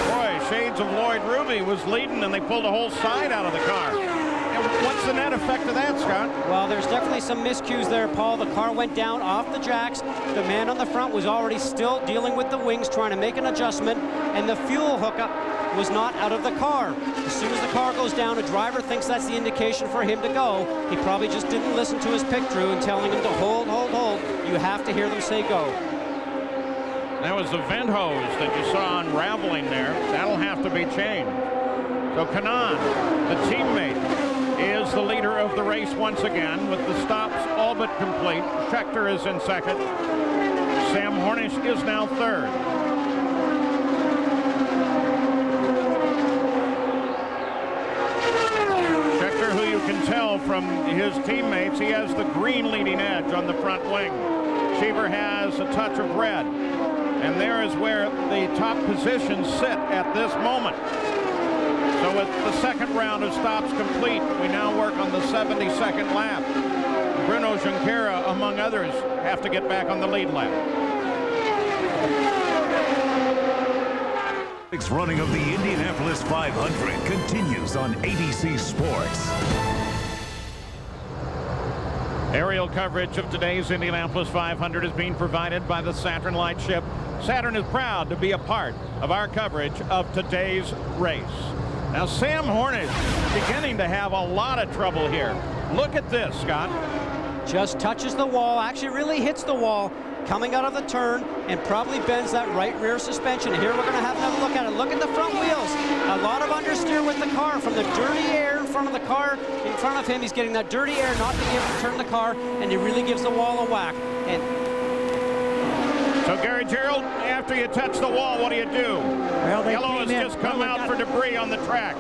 Boy, shades of Lloyd Ruby was leading, and they pulled a whole side out of the car. And what's the net effect of that, Scott? Well, there's definitely some miscues there, Paul. The car went down off the jacks. The man on the front was already still dealing with the wings, trying to make an adjustment, and the fuel hookup was not out of the car. As soon as the car goes down, a driver thinks that's the indication for him to go. He probably just didn't listen to his pit crew and telling him to hold, hold, hold. You have to hear them say go. That was the vent hose that you saw unraveling there. That'll have to be changed. So Kanaan, the teammate, is the leader of the race once again with the stops all but complete. Scheckter is in second. Sam Hornish is now third. Who you can tell from his teammates, he has the green leading edge on the front wing. Cheever has a touch of red. And there is where the top positions sit at this moment. So with the second round of stops complete, we now work on the 72nd lap. Bruno Junqueira, among others, have to get back on the lead lap. Running of the Indianapolis 500 continues on ABC Sports. Aerial coverage of today's Indianapolis 500 is being provided by the Saturn Lightship. Saturn is proud to be a part of our coverage of today's race. Now, Sam Hornish beginning to have a lot of trouble here. Look at this, Scott. Just touches the wall, actually really hits the wall coming out of the turn, and probably bends that right rear suspension. Here we're going to have another look at it. Look at the front wheels. A lot of understeer with the car from the dirty air in front of the car. In front of him, he's getting that dirty air, not being able to turn the car, and he really gives the wall a whack. And so, Gary Gerald, after you touch the wall, what do you do? Well, Yellow has just come out for debris on the track.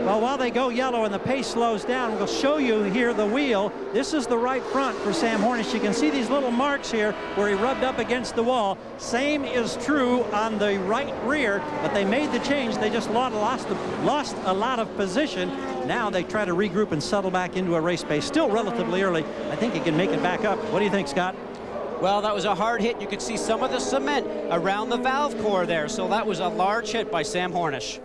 Well, while they go yellow and the pace slows down, we'll show you here the wheel. This is the right front for Sam Hornish. You can see these little marks here where he rubbed up against the wall. Same is true on the right rear, but they made the change. They just lost a lot of position. Now they try to regroup and settle back into a race pace. Still relatively early. I think he can make it back up. What do you think, Scott? Well, that was a hard hit. You could see some of the cement around the valve core there. So that was a large hit by Sam Hornish.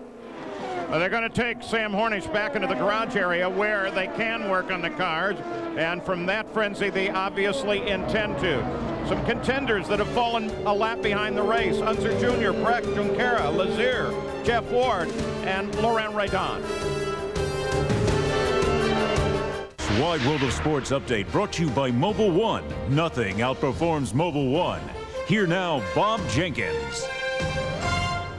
Well, they're going to take Sam Hornish back into the garage area where they can work on the cars. And from that frenzy, they obviously intend to. Some contenders that have fallen a lap behind the race. Unser Jr., Breck, Junqueira, Lazier, Jeff Ward, and Laurent Redon. Wide World of Sports update brought to you by Mobile One. Nothing outperforms Mobile One. Here now, Bob Jenkins.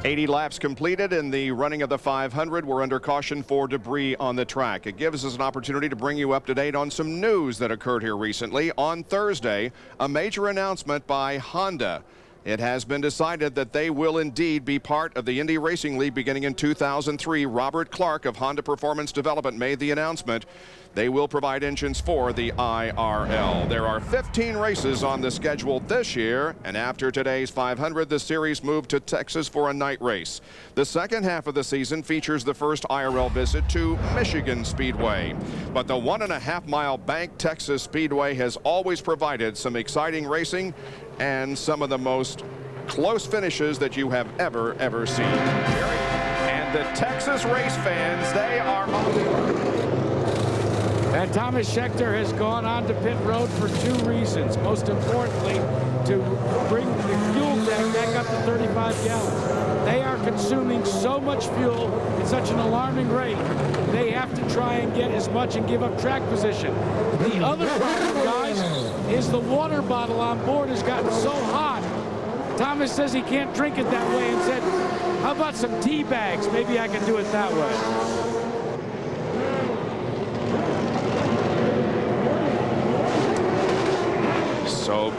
80 laps completed in the running of the 500. We're under caution for debris on the track. It gives us an opportunity to bring you up to date on some news that occurred here recently. On Thursday, a major announcement by Honda. It has been decided that they will indeed be part of the Indy Racing League beginning in 2003. Robert Clark of Honda Performance Development made the announcement. They will provide engines for the IRL. There are 15 races on the schedule this year, and after today's 500, the series moved to Texas for a night race. The second half of the season features the first IRL visit to Michigan Speedway. But the 1.5-mile Bank, Texas Speedway has always provided some exciting racing and some of the most close finishes that you have ever seen. And the Texas race fans, they are And Thomas Scheckter has gone on to pit road for 2 reasons. Most importantly, to bring the fuel tank back up to 35 gallons. They are consuming so much fuel at such an alarming rate, they have to try and get as much and give up track position. The other problem, guys, is the water bottle on board has gotten so hot. Thomas says he can't drink it that way and said, how about some tea bags? Maybe I can do it that way. So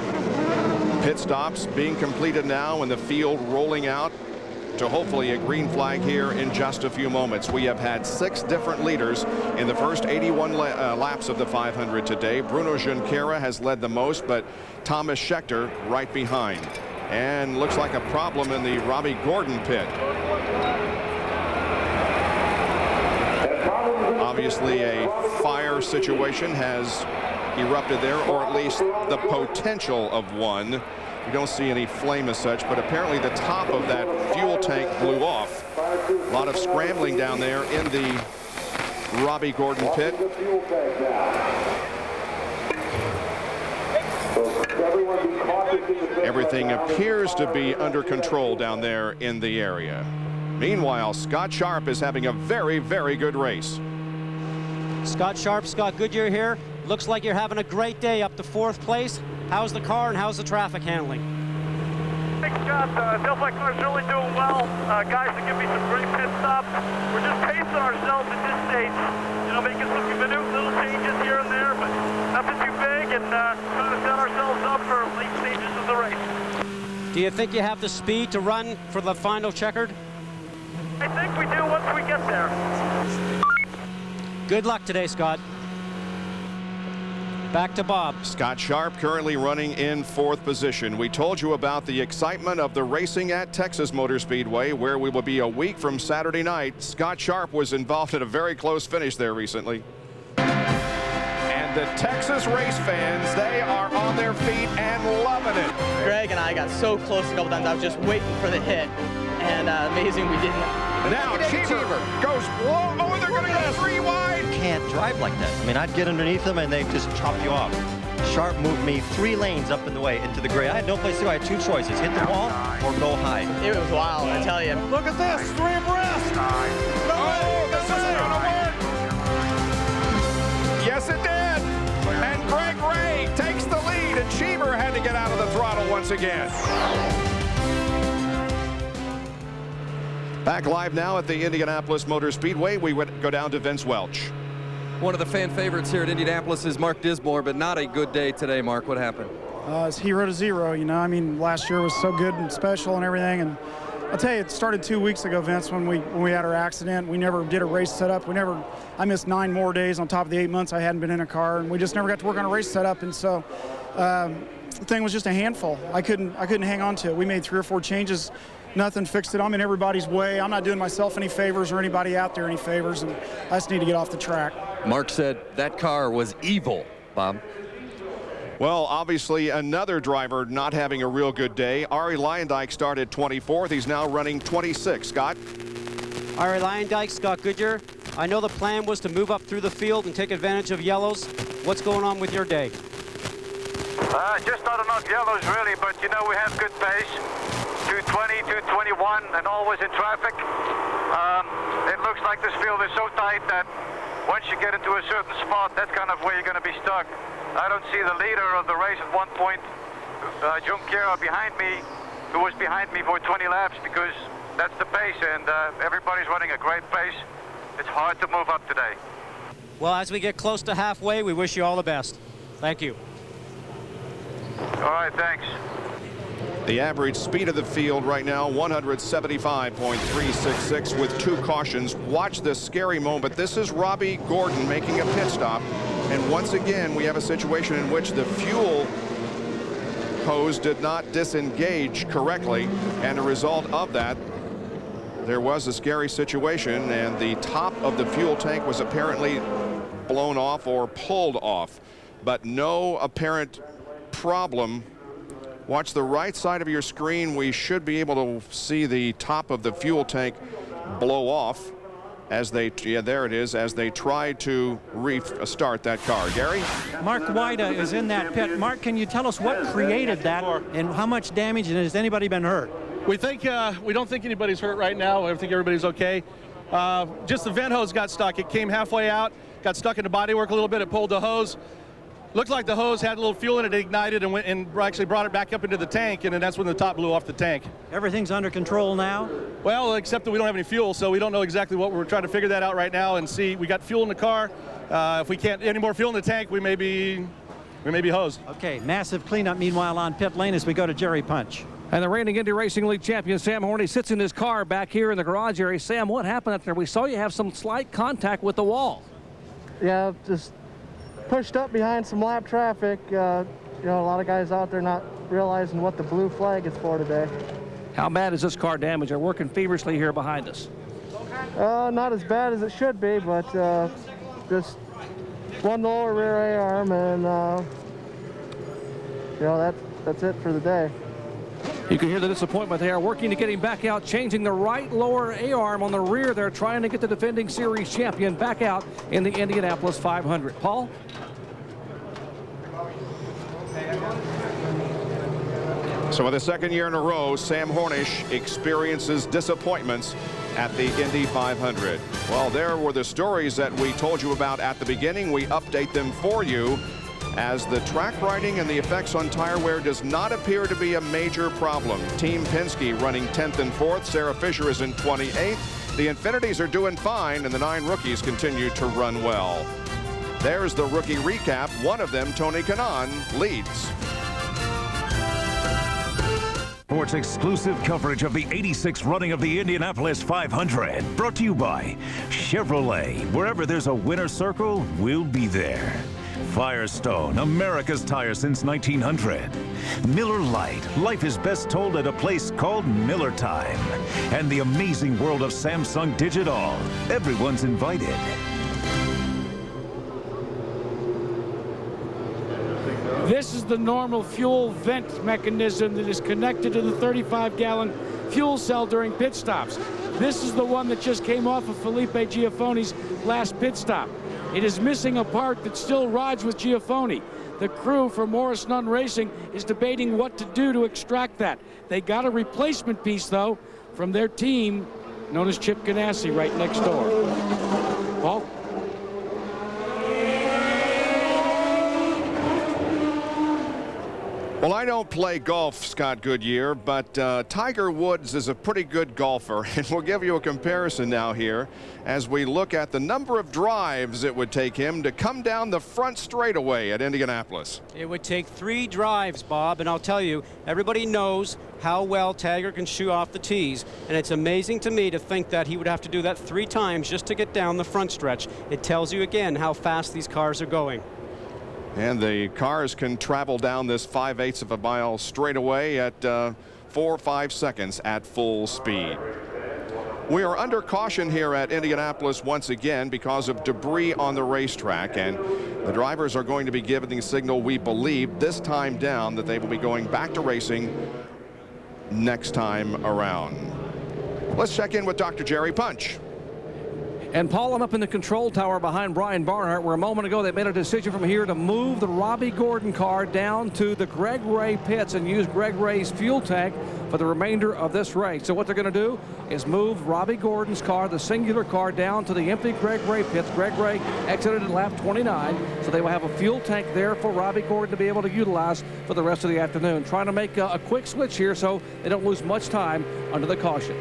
pit stops being completed now and the field rolling out to hopefully a green flag here in just a few moments. We have had 6 different leaders in the first 81 laps of the 500 today. Bruno Junqueira has led the most, but Thomas Scheckter right behind. And looks like a problem in the Robbie Gordon pit. Obviously a fire situation has erupted there, or at least the potential of one. We don't see any flame as such, but apparently the top of that fuel tank blew off. A lot of scrambling down there in the Robbie Gordon pit. Everything appears to be under control down there in the area. Meanwhile, Scott Sharp is having a very good race. Scott Sharp, Scott Goodyear here. Looks like you're having a great day up to 4th place. How's the car and how's the traffic handling? Thanks, Scott. Feels like car's really doing well. Guys are giving me some great pit stops. We're just pacing ourselves at this stage. You know, making some minute little changes here and there, but nothing too big, and trying to set ourselves up for late stages of the race. Do you think you have the speed to run for the final checkered? I think we do once we get there. Good luck today, Scott. Back to Bob. Scott Sharp currently running in 4th position. We told you about the excitement of the racing at Texas Motor Speedway, where we will be a week from Saturday night. Scott Sharp was involved in a very close finish there recently. And the Texas race fans, they are on their feet and loving it. Greg and I got so close a couple times. I was just waiting for the hit, and amazing we didn't. Now Cheever goes, whoa, oh, they're going to go 3 wide. Can't drive like that. I mean, I'd get underneath them and they just chop you off. Sharp moved me 3 lanes up in the way into the grade. I had no place to go. I had 2 choices: hit the wall or go high. It was wild, I tell you. Look at this, 3 abreast. Oh, this isn't going to work. Yes, it did. And Greg Ray takes the lead, and Cheever had to get out of the throttle once again. Back live now at the Indianapolis Motor Speedway. We would go down to Vince Welch. One of the fan favorites here at Indianapolis is Mark Dismore, but not a good day today. Mark, what happened? It's 0 you know. I mean, last year was so good and special and everything, and I'll tell you, it started 2 weeks ago, Vince, when we had our accident. We never did a race setup. I missed 9 more days on top of the 8 months I hadn't been in a car, and we just never got to work on a race setup. And so the thing was just a handful. I couldn't hang on to it. We made 3 or 4 changes. Nothing fixed it. I'm in everybody's way. I'm not doing myself any favors or anybody out there any favors, and I just need to get off the track. Mark said that car was evil, Bob. Well, obviously another driver not having a real good day. Arie Luyendyk started 24th. He's now running 26th. Scott? Arie Luyendyk, Scott Goodyear. I know the plan was to move up through the field and take advantage of yellows. What's going on with your day? Just not enough yellows, really, but, you know, we have good pace. 220, 221, and always in traffic. It looks like this field is so tight that once you get into a certain spot, that's kind of where you're going to be stuck. I don't see the leader of the race at one point, Juncker behind me, who was behind me for 20 laps, because that's the pace, and everybody's running a great pace. It's hard to move up today. Well, as we get close to halfway, we wish you all the best. Thank you. All right, thanks. The average speed of the field right now, 175.366 with 2 cautions. Watch this scary moment. This is Robbie Gordon making a pit stop. And once again, we have a situation in which the fuel hose did not disengage correctly. And a result of that, there was a scary situation, and the top of the fuel tank was apparently blown off or pulled off, but no apparent problem. Watch the right side of your screen. We should be able to see the top of the fuel tank blow off as they, there it is, as they try to restart that car. Gary? Mark Wida is in that pit. Mark, can you tell us what created that and how much damage, and has anybody been hurt? We don't think anybody's hurt right now. I think everybody's okay. Just the vent hose got stuck. It came halfway out, got stuck in the bodywork a little bit. It pulled the hose. Looked like the hose had a little fuel in it, ignited, and went and actually brought it back up into the tank, and then that's when the top blew off the tank. Everything's under control now? Well, except that we don't have any fuel, so we don't know exactly what we're trying to figure that out right now and see. We got fuel in the car. If we can't any more fuel in the tank, we may be hosed. Okay, massive cleanup meanwhile on pit lane as we go to Jerry Punch. And the reigning Indy Racing League champion Sam Horney sits in his car back here in the garage area. Sam, what happened up there? We saw you have some slight contact with the wall. Yeah, just pushed up behind some lap traffic. You know, a lot of guys out there not realizing what the blue flag is for today. How bad is this car damaged? They're working feverishly here behind us. Not as bad as it should be, but just one lower rear A-arm, and you know, that's it for the day. You can hear the disappointment. They are working to get him back out, changing the right lower A-arm on the rear. They're trying to get the defending series champion back out in the Indianapolis 500. Paul? So for the second year in a row, Sam Hornish experiences disappointments at the Indy 500. Well, there were the stories that we told you about at the beginning. We update them for you, as the track riding and the effects on tire wear does not appear to be a major problem. Team Penske running 10th and 4th. Sarah Fisher is in 28th. The Infinities are doing fine, and the 9 rookies continue to run well. There's the rookie recap. One of them, Tony Kanaan, leads. Sports exclusive coverage of the 86th running of the Indianapolis 500. Brought to you by Chevrolet. Wherever there's a winner's circle, we'll be there. Firestone, America's tire since 1900. Miller Lite, life is best told at a place called Miller Time. And the amazing world of Samsung Digital. Everyone's invited. This is the normal fuel vent mechanism that is connected to the 35-gallon fuel cell during pit stops. This is the one that just came off of Felipe Giafoni's last pit stop. It is missing a part that still rides with Giafoni. The crew for Morris Nunn Racing is debating what to do to extract that. They got a replacement piece, though, from their team, known as Chip Ganassi, right next door. Paul? Well, I don't play golf, Scott Goodyear, but Tiger Woods is a pretty good golfer, and we'll give you a comparison now here as we look at the number of drives it would take him to come down the front straightaway at Indianapolis. It would take 3 drives, Bob, and I'll tell you, everybody knows how well Tiger can shoot off the tees, and it's amazing to me to think that he would have to do that 3 times just to get down the front stretch. It tells you again how fast these cars are going. And the cars can travel down this 5/8 of a mile straightaway at 4 or 5 seconds at full speed. We are under caution here at Indianapolis once again because of debris on the racetrack, and the drivers are going to be given the signal, we believe, this time down, that they will be going back to racing next time around. Let's check in with Dr. Jerry Punch. And Paul, I'm up in the control tower behind Brian Barnhart, where a moment ago they made a decision from here to move the Robbie Gordon car down to the Greg Ray pits and use Greg Ray's fuel tank for the remainder of this race. So what they're going to do is move Robbie Gordon's car, the singular car, down to the empty Greg Ray pits. Greg Ray exited at lap 29, so they will have a fuel tank there for Robbie Gordon to be able to utilize for the rest of the afternoon. Trying to make a quick switch here so they don't lose much time under the caution.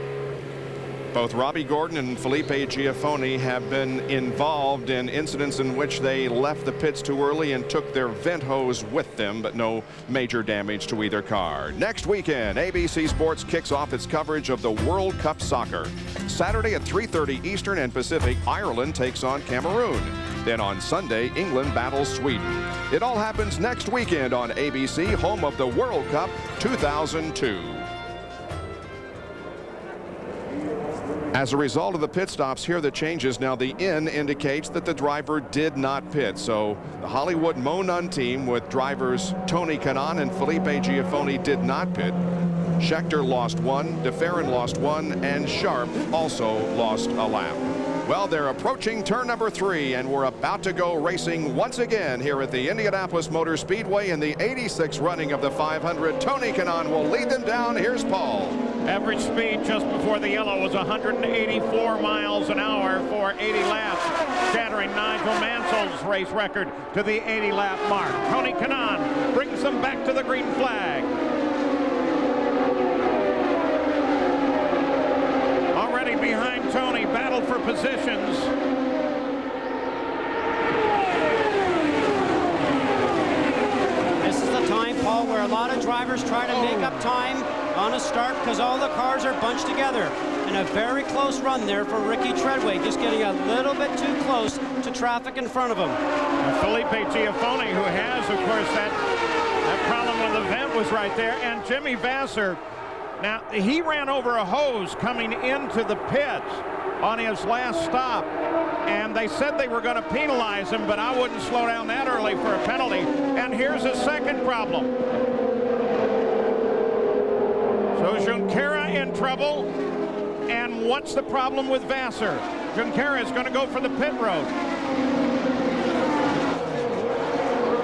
Both Robbie Gordon and Felipe Giafoni have been involved in incidents in which they left the pits too early and took their vent hose with them, but no major damage to either car. Next weekend, ABC Sports kicks off its coverage of the World Cup Soccer. Saturday at 3:30 Eastern and Pacific, Ireland takes on Cameroon. Then on Sunday, England battles Sweden. It all happens next weekend on ABC, home of the World Cup 2002. As a result of the pit stops, here are the changes. Now the N indicates that the driver did not pit. So the Hollywood Mo Nunn team with drivers Tony Kanaan and Felipe Giafoni did not pit. Schechter lost 1, DeFerrin lost 1, and Sharp also lost a lap. Well, they're approaching turn number 3, and we're about to go racing once again here at the Indianapolis Motor Speedway in the 86th running of the 500. Tony Kanaan will lead them down. Here's Paul. Average speed just before the yellow was 184 miles an hour for 80 laps, shattering Nigel Mansell's race record to the 80-lap mark. Tony Kanaan brings them back to the green flag. Already behind Tony, battle for positions. This is the time, Paul, where a lot of drivers try to make up time on a start because all the cars are bunched together. And a very close run there for Ricky Treadway, just getting a little bit too close to traffic in front of him. Felipe Giafoni, who has, of course, that problem with the vent was right there. And Jimmy Vasser, now he ran over a hose coming into the pits on his last stop. And they said they were going to penalize him, but I wouldn't slow down that early for a penalty. And here's a second problem. So Junqueira in trouble. And what's the problem with Vasser? Junqueira is going to go for the pit road.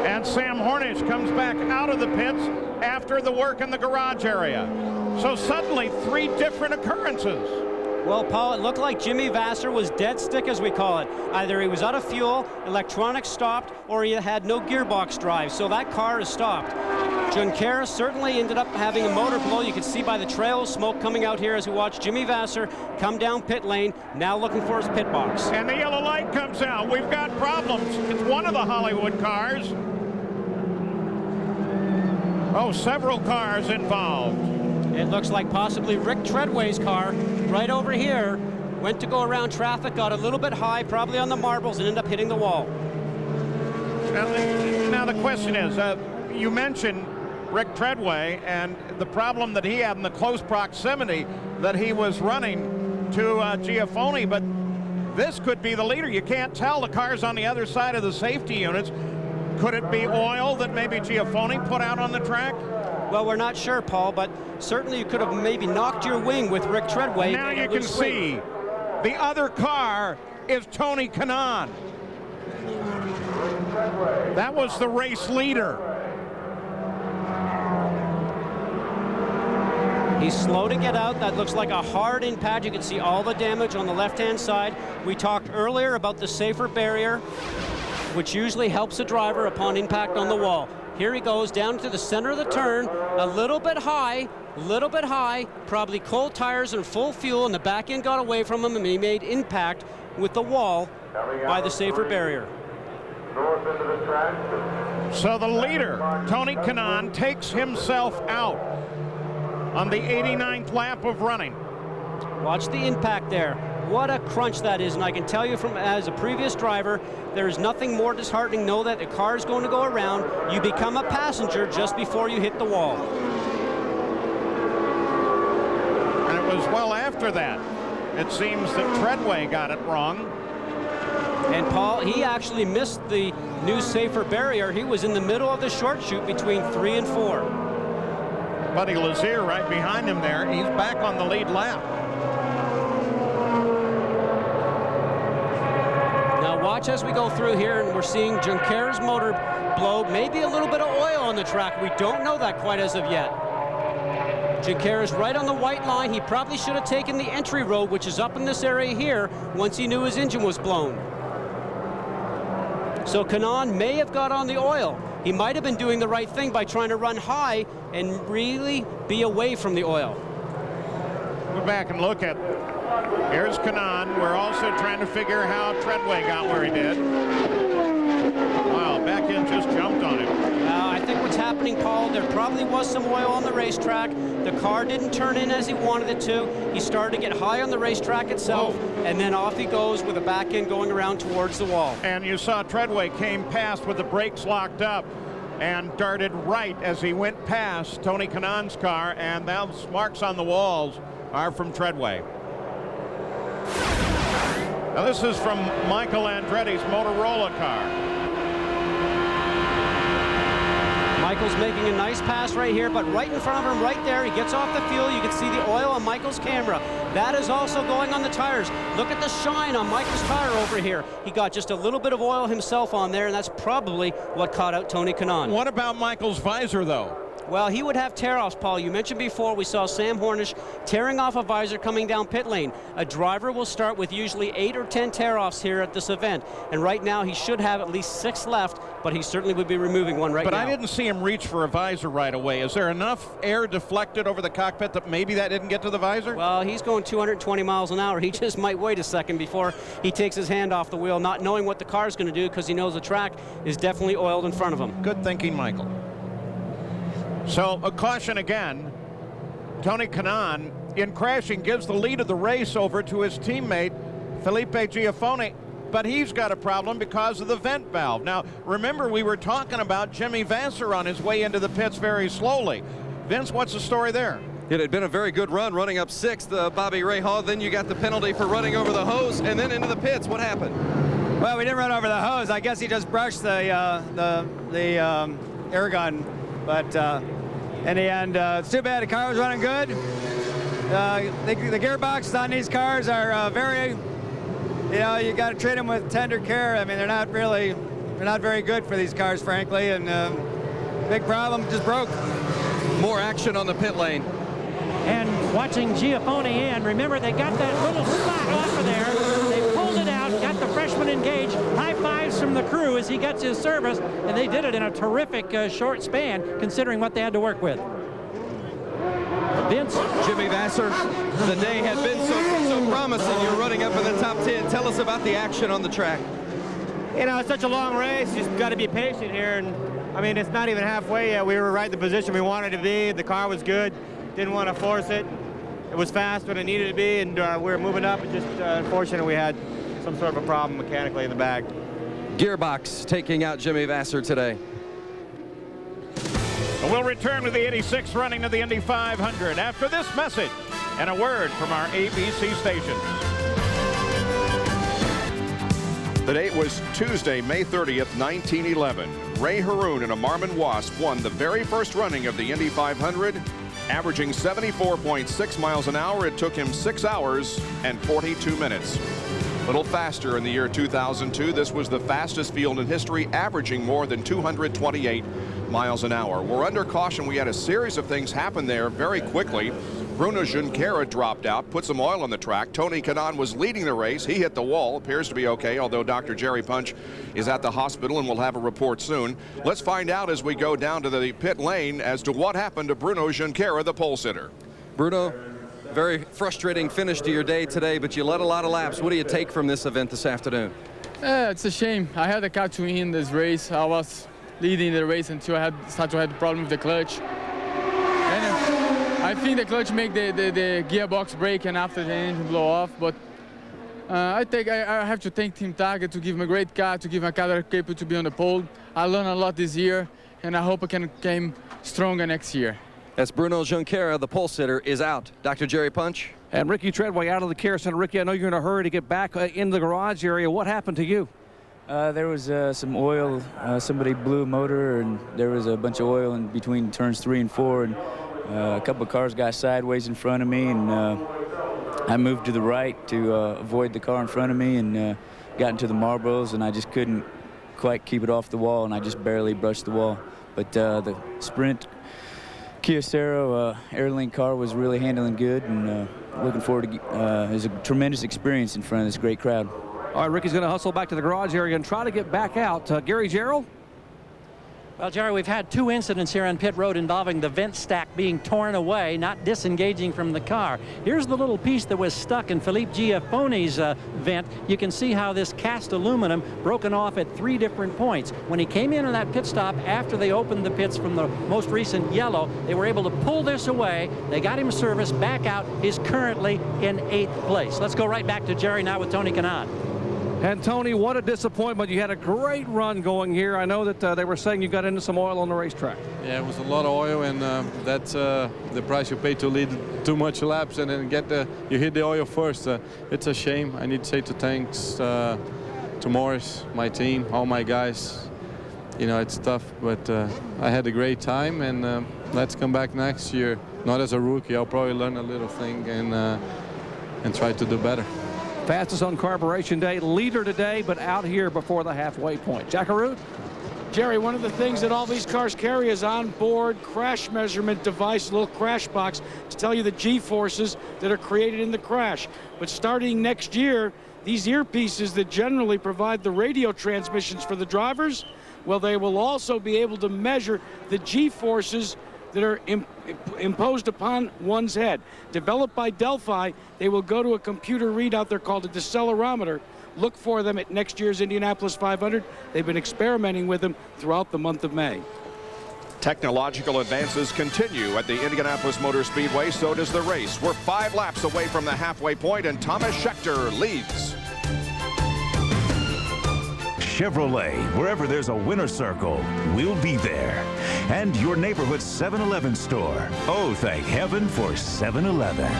And Sam Hornish comes back out of the pits after the work in the garage area. So suddenly 3 different occurrences. Well, Paul, it looked like Jimmy Vasser was dead stick, as we call it. Either he was out of fuel, electronics stopped, or he had no gearbox drive. So that car is stopped. Junqueira certainly ended up having a motor blow. You can see by the trail of smoke coming out here as we watch Jimmy Vasser come down pit lane, now looking for his pit box. And the yellow light comes out. We've got problems. It's one of the Hollywood cars. Oh, several cars involved. It looks like possibly Rick Treadway's car right over here went to go around traffic, got a little bit high, probably on the marbles, and ended up hitting the wall. Now the question is, you mentioned Rick Treadway and the problem that he had in the close proximity that he was running to Giafoni, but this could be the leader. You can't tell. The car's on the other side of the safety units. Could it be oil that maybe Giafoni put out on the track? Well, we're not sure, Paul, but certainly you could have maybe knocked your wing with Rick Treadway. Now you can see the other car is Tony Kanaan. That was the race leader. He's slow to get out. That looks like a hard impact. You can see all the damage on the left-hand side. We talked earlier about the safer barrier, which usually helps a driver upon impact on the wall. Here he goes down to the center of the turn, a little bit high, probably cold tires and full fuel, and the back end got away from him, and he made impact with the wall by the safer barrier. So the leader, Tony Kanaan, takes himself out on the 89th lap of running. Watch the impact there. What a crunch that is, and I can tell you from as a previous driver, there is nothing more disheartening. Know that the car is going to go around. You become a passenger just before you hit the wall. And it was well after that. It seems that Treadway got it wrong. And Paul, he actually missed the new safer barrier. He was in the middle of the short chute between 3 and 4. Buddy Lazier right behind him there. He's back on the lead lap. watch as we go through here, and we're seeing Junqueira's motor blow, maybe a little bit of oil on the track. We don't know that quite as of yet. Junqueira's right on the white line. He probably should have taken the entry road, which is up in this area here, once he knew his engine was blown. So Kanaan may have got on the oil. He might have been doing the right thing by trying to run high and really be away from the oil. Go back and look at, here's Kanaan. We're also trying to figure how Treadway got where he did. Wow, back end just jumped on him. I think what's happening, Paul, there probably was some oil on the racetrack. The car didn't turn in as he wanted it to. He started to get high on the racetrack itself, and then off he goes with the back end going around towards the wall. And you saw Treadway came past with the brakes locked up and darted right as he went past Tony Kanaan's car, and those marks on the walls are from Treadway. Now this is from Michael Andretti's Motorola car. Michael's making a nice pass right here, but right in front of him, right there, he gets off the fuel. You can see the oil on Michael's camera. That is also going on the tires. Look at the shine on Michael's tire over here. He got just a little bit of oil himself on there, and that's probably what caught out Tony Kanaan. What about Michael's visor, though? Well, he would have tear-offs, Paul. You mentioned before we saw Sam Hornish tearing off a visor coming down pit lane. A driver will start with usually 8 or 10 tear-offs here at this event. And right now he should have at least 6 left, but he certainly would be removing one right now. But I didn't see him reach for a visor right away. Is there enough air deflected over the cockpit that maybe that didn't get to the visor? Well, he's going 220 miles an hour. He just might wait a second before he takes his hand off the wheel, not knowing what the car's going to do because he knows the track is definitely oiled in front of him. Good thinking, Michael. So a caution again. Tony Kanaan, in crashing, gives the lead of the race over to his teammate Felipe Giafone, but he's got a problem because of the vent valve. Now remember, we were talking about Jimmy Vasser on his way into the pits very slowly. Vince, what's the story there? It had been a very good run, running up 6th, Bobby Rahal. Then you got the penalty for running over the hose and then into the pits. What happened? Well, we didn't run over the hose. I guess he just brushed the air gun. But in the end, it's too bad. The car was running good. The gearboxes on these cars are very, you know, you got to treat them with tender care. I mean, they're not very good for these cars, frankly. And big problem, just broke. More action on the pit lane. And watching Giafone in, remember they got that little spot off of there. They pulled it out, got the freshman engaged. High fives from the crew as he gets his service, and they did it in a terrific short span considering what they had to work with. Vince. Jimmy Vasser, the day had been so promising. You're running up in the top 10. Tell us about the action on the track. You know, it's such a long race. You just got to be patient here. And I mean, it's not even halfway yet. We were right in the position we wanted to be. The car was good. Didn't want to force it. It was fast when it needed to be, and we were moving up. It's just unfortunate we had some sort of a problem mechanically in the back. Gearbox taking out Jimmy Vasser today. We'll return to the 86th running of the Indy 500 after this message and a word from our ABC stations. The date was Tuesday, May 30th, 1911. Ray Haroon in a Marmon Wasp won the very first running of the Indy 500. Averaging 74.6 miles an hour, it took him 6 hours and 42 minutes. A little faster in the year 2002. This was the fastest field in history, averaging more than 228 miles an hour. We're under caution. We had a series of things happen there very quickly. Bruno Junqueira dropped out, put some oil on the track. Tony Kanaan was leading the race. He hit the wall, appears to be okay, although Dr. Jerry Punch is at the hospital and we'll have a report soon. Let's find out as we go down to the pit lane as to what happened to Bruno Junqueira, the pole sitter. Bruno, very frustrating finish to your day today, but you led a lot of laps. What do you take from this event this afternoon? It's a shame. I had a car to win this race. I was leading the race until I started to have the problem with the clutch. And I think the clutch make the gearbox break and after the engine blow off, but I have to thank Team Target to give me a great car, to give me a car that is capable to be on the pole. I learned a lot this year, and I hope I can come stronger next year. As Bruno Junqueira, the pole sitter, is out. Dr. Jerry Punch. And Ricky Treadway out of the care center. Ricky, I know you're in a hurry to get back in the garage area. What happened to you? There was some oil. Somebody blew a motor, and there was a bunch of oil in between turns 3 and 4. And a couple of cars got sideways in front of me, and I moved to the right to avoid the car in front of me and got into the marbles, and I just couldn't quite keep it off the wall, and I just barely brushed the wall. But the Sprint Kyocera Airlink car was really handling good, and looking forward to it was a tremendous experience in front of this great crowd. All right, Ricky's going to hustle back to the garage area and try to get back out. Gary Gerald? Well, Jerry, we've had 2 incidents here on pit road involving the vent stack being torn away, not disengaging from the car. Here's the little piece that was stuck in Philippe Giaffone's vent. You can see how this cast aluminum broken off at 3 different points. When he came in on that pit stop after they opened the pits from the most recent yellow, they were able to pull this away. They got him serviced back out. He's currently in 8th place. Let's go right back to Jerry now with Tony Kanaan. And Tony, what a disappointment. You had a great run going here. I know that they were saying you got into some oil on the racetrack. Yeah, it was a lot of oil, and that's the price you pay to lead too much laps and then you hit the oil first. It's a shame. I need to say thanks to Morris, my team, all my guys. You know, it's tough, but I had a great time, and let's come back next year. Not as a rookie. I'll probably learn a little thing and try to do better. Fastest on Carburation Day, leader today, but out here before the halfway point. Jackaroo? Jerry, one of the things that all these cars carry is on-board crash measurement device, a little crash box, to tell you the G-forces that are created in the crash. But starting next year, these earpieces that generally provide the radio transmissions for the drivers, well, they will also be able to measure the G-forces that are imposed upon one's head. Developed by Delphi, they will go to a computer readout there called a decelerometer. Look for them at next year's Indianapolis 500. They've been experimenting with them throughout the month of May. Technological advances continue at the Indianapolis Motor Speedway. So does the race. We're 5 laps away from the halfway point, and Thomas Scheckter leads. Chevrolet, wherever there's a winner circle, we'll be there. And your neighborhood 7-Eleven store. Oh, thank heaven for 7-Eleven.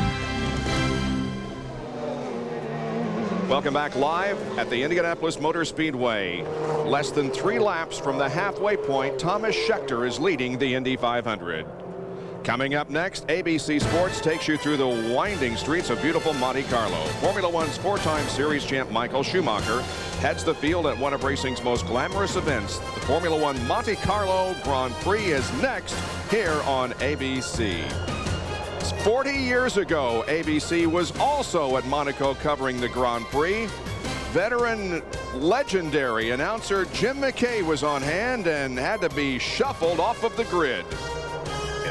Welcome back live at the Indianapolis Motor Speedway. Less than 3 laps from the halfway point, Thomas Scheckter is leading the Indy 500. Coming up next, ABC Sports takes you through the winding streets of beautiful Monte Carlo. Formula One's 4-time series champ Michael Schumacher heads the field at one of racing's most glamorous events. The Formula One Monte Carlo Grand Prix is next here on ABC. 40 years ago, ABC was also at Monaco covering the Grand Prix. Veteran legendary announcer Jim McKay was on hand and had to be shuffled off of the grid.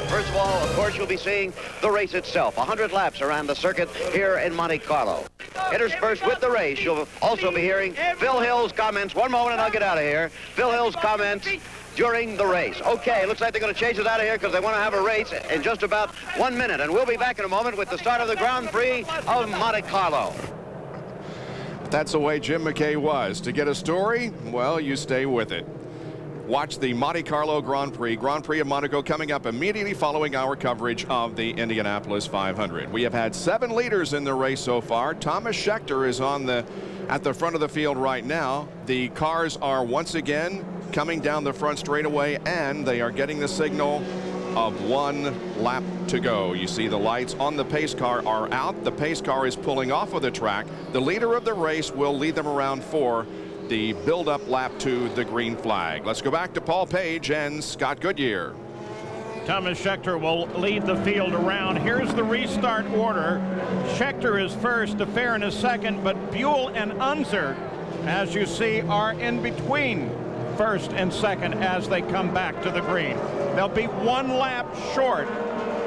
First of all, of course, you'll be seeing the race itself. 100 laps around the circuit here in Monte Carlo. Interspersed with the race, you'll also be hearing Phil Hill's comments. One moment and I'll get out of here. Phil Hill's comments during the race. Okay, looks like they're going to chase us out of here because they want to have a race in just about 1 minute. And we'll be back in a moment with the start of the Grand Prix of Monte Carlo. That's the way Jim McKay was. To get a story, well, you stay with it. Watch the Monte Carlo Grand Prix of Monaco coming up immediately following our coverage of the Indianapolis 500. We have had 7 leaders in the race so far. Thomas Scheckter is at the front of the field right now. The cars are once again coming down the front straightaway, and they are getting the signal of 1 lap to go. You see the lights on the pace car are out. The pace car is pulling off of the track. The leader of the race will lead them around for the build-up lap to the green flag. Let's go back to Paul Page and Scott Goodyear. Thomas Scheckter will lead the field around. Here's the restart order. Scheckter is first, DeFerrin is second, but Buell and Unser, as you see, are in between first and second as they come back to the green. They'll be 1 lap short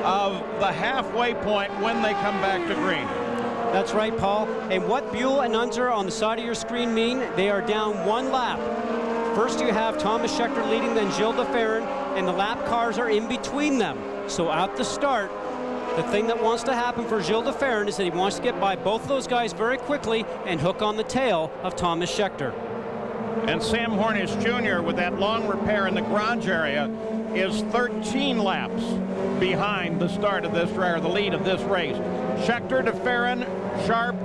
of the halfway point when they come back to green. That's right, Paul. And what Buell and Unser on the side of your screen mean, they are down 1 lap. First you have Thomas Scheckter leading, then Gilles DeFerrin, and the lap cars are in between them. So at the start, the thing that wants to happen for Gilles DeFerrin is that he wants to get by both of those guys very quickly and hook on the tail of Thomas Scheckter. And Sam Hornish Jr., with that long repair in the garage area, is 13 laps behind the start of this, or the lead of this race. Scheckter, DeFerrin, Sharp,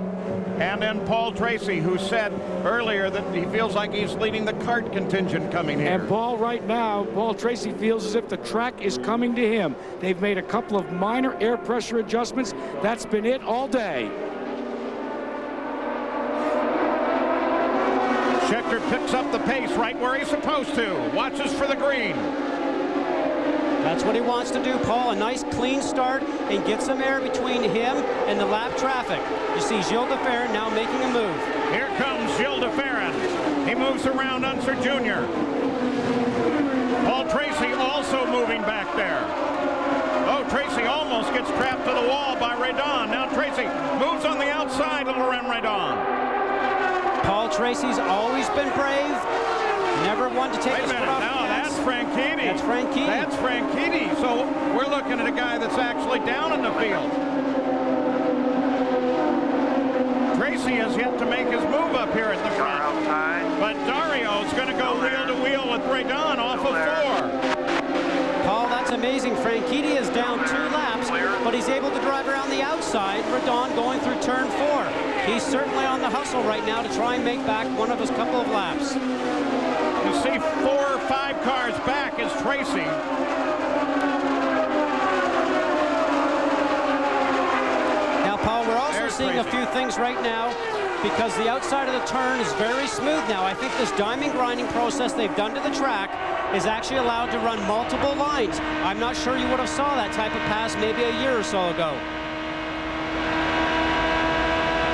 and then Paul Tracy, who said earlier that he feels like he's leading the kart contingent coming here. And Paul, right now, Paul Tracy feels as if the track is coming to him. They've made a couple of minor air pressure adjustments. That's been it all day. Schechter picks up the pace right where he's supposed to. Watches for the green. That's what he wants to do, Paul. A nice clean start and get some air between him and the lap traffic. You see Gilles de Ferran now making a move. Here comes Gilles de Ferran. He moves around Unser Jr. Paul Tracy also moving back there. Oh, Tracy almost gets trapped to the wall by Redon. Now Tracy moves on the outside of Laurent Redon. Paul Tracy's always been brave. Never one to take his foot off the gas. That's Franchitti. That's Franchitti. That's Franchitti. So we're looking at a guy that's actually down in the field. Tracy has yet to make his move up here at the front. But Dario's going to go wheel to wheel with Redon off of 4. Paul, that's amazing. Franchitti is down 2 laps, but he's able to drive around the outside. Redon going through turn 4. He's certainly on the hustle right now to try and make back one of his couple of laps. You see 4 or 5 cars back is Tracy. Now, Paul, we're also seeing a few things right now because the outside of the turn is very smooth now. I think this diamond grinding process they've done to the track is actually allowed to run multiple lines. I'm not sure you would have saw that type of pass maybe a year or so ago.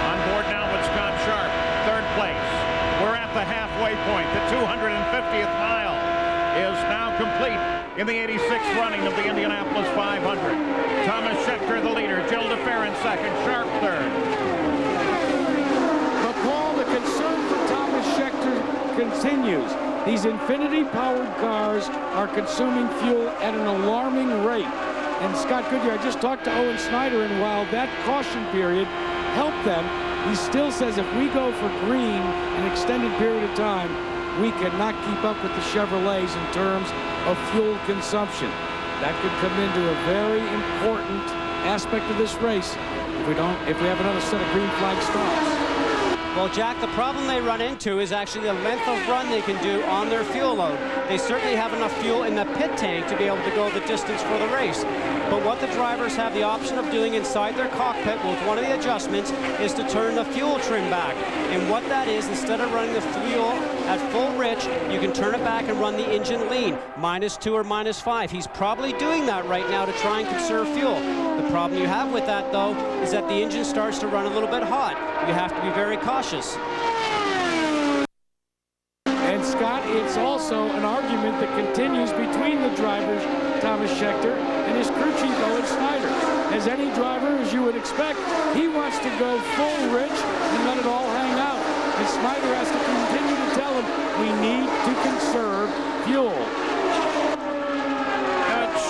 On board now with Scott Sharp, 3rd place. We're at the halfway point. The 250th mile is now complete in the 86th running of the Indianapolis 500. Thomas Schechter, the leader. Gilles de Ferran, 2nd. Sharp, 3rd. But Paul, the concern for Thomas Schechter continues. These Infinity-powered cars are consuming fuel at an alarming rate. And Scott Goodyear, I just talked to Owen Snyder, and while that caution period helped them, he still says if we go for green an extended period of time, we cannot keep up with the Chevrolets in terms of fuel consumption. That could come into a very important aspect of this race if we have another set of green flag stops. Well, Jack, the problem they run into is actually the length of run they can do on their fuel load. They certainly have enough fuel in the pit tank to be able to go the distance for the race. But what the drivers have the option of doing inside their cockpit with one of the adjustments is to turn the fuel trim back. And what that is, instead of running the fuel at full rich, you can turn it back and run the engine lean, -2 or -5. He's probably doing that right now to try and conserve fuel. The problem you have with that, though, is that the engine starts to run a little bit hot. You have to be very cautious. And Scott, it's also an argument that continues between the drivers, Thomas Schechter and his crew chief, Owen Snyder. As any driver, as you would expect, he wants to go full rich and let it all hang out. And Snyder has to continue to tell him, we need to conserve fuel.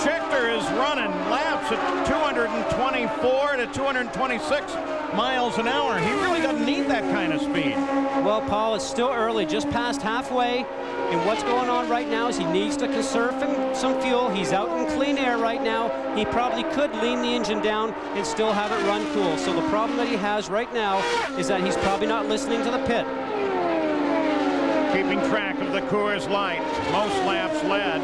Schechter is running laps at 224 to 226 miles an hour. He really doesn't need that kind of speed. Well, Paul, it's still early, just past halfway. And what's going on right now is he needs to conserve some fuel. He's out in clean air right now. He probably could lean the engine down and still have it run cool. So the problem that he has right now is that he's probably not listening to the pit. Keeping track of the Coors Light. Most laps led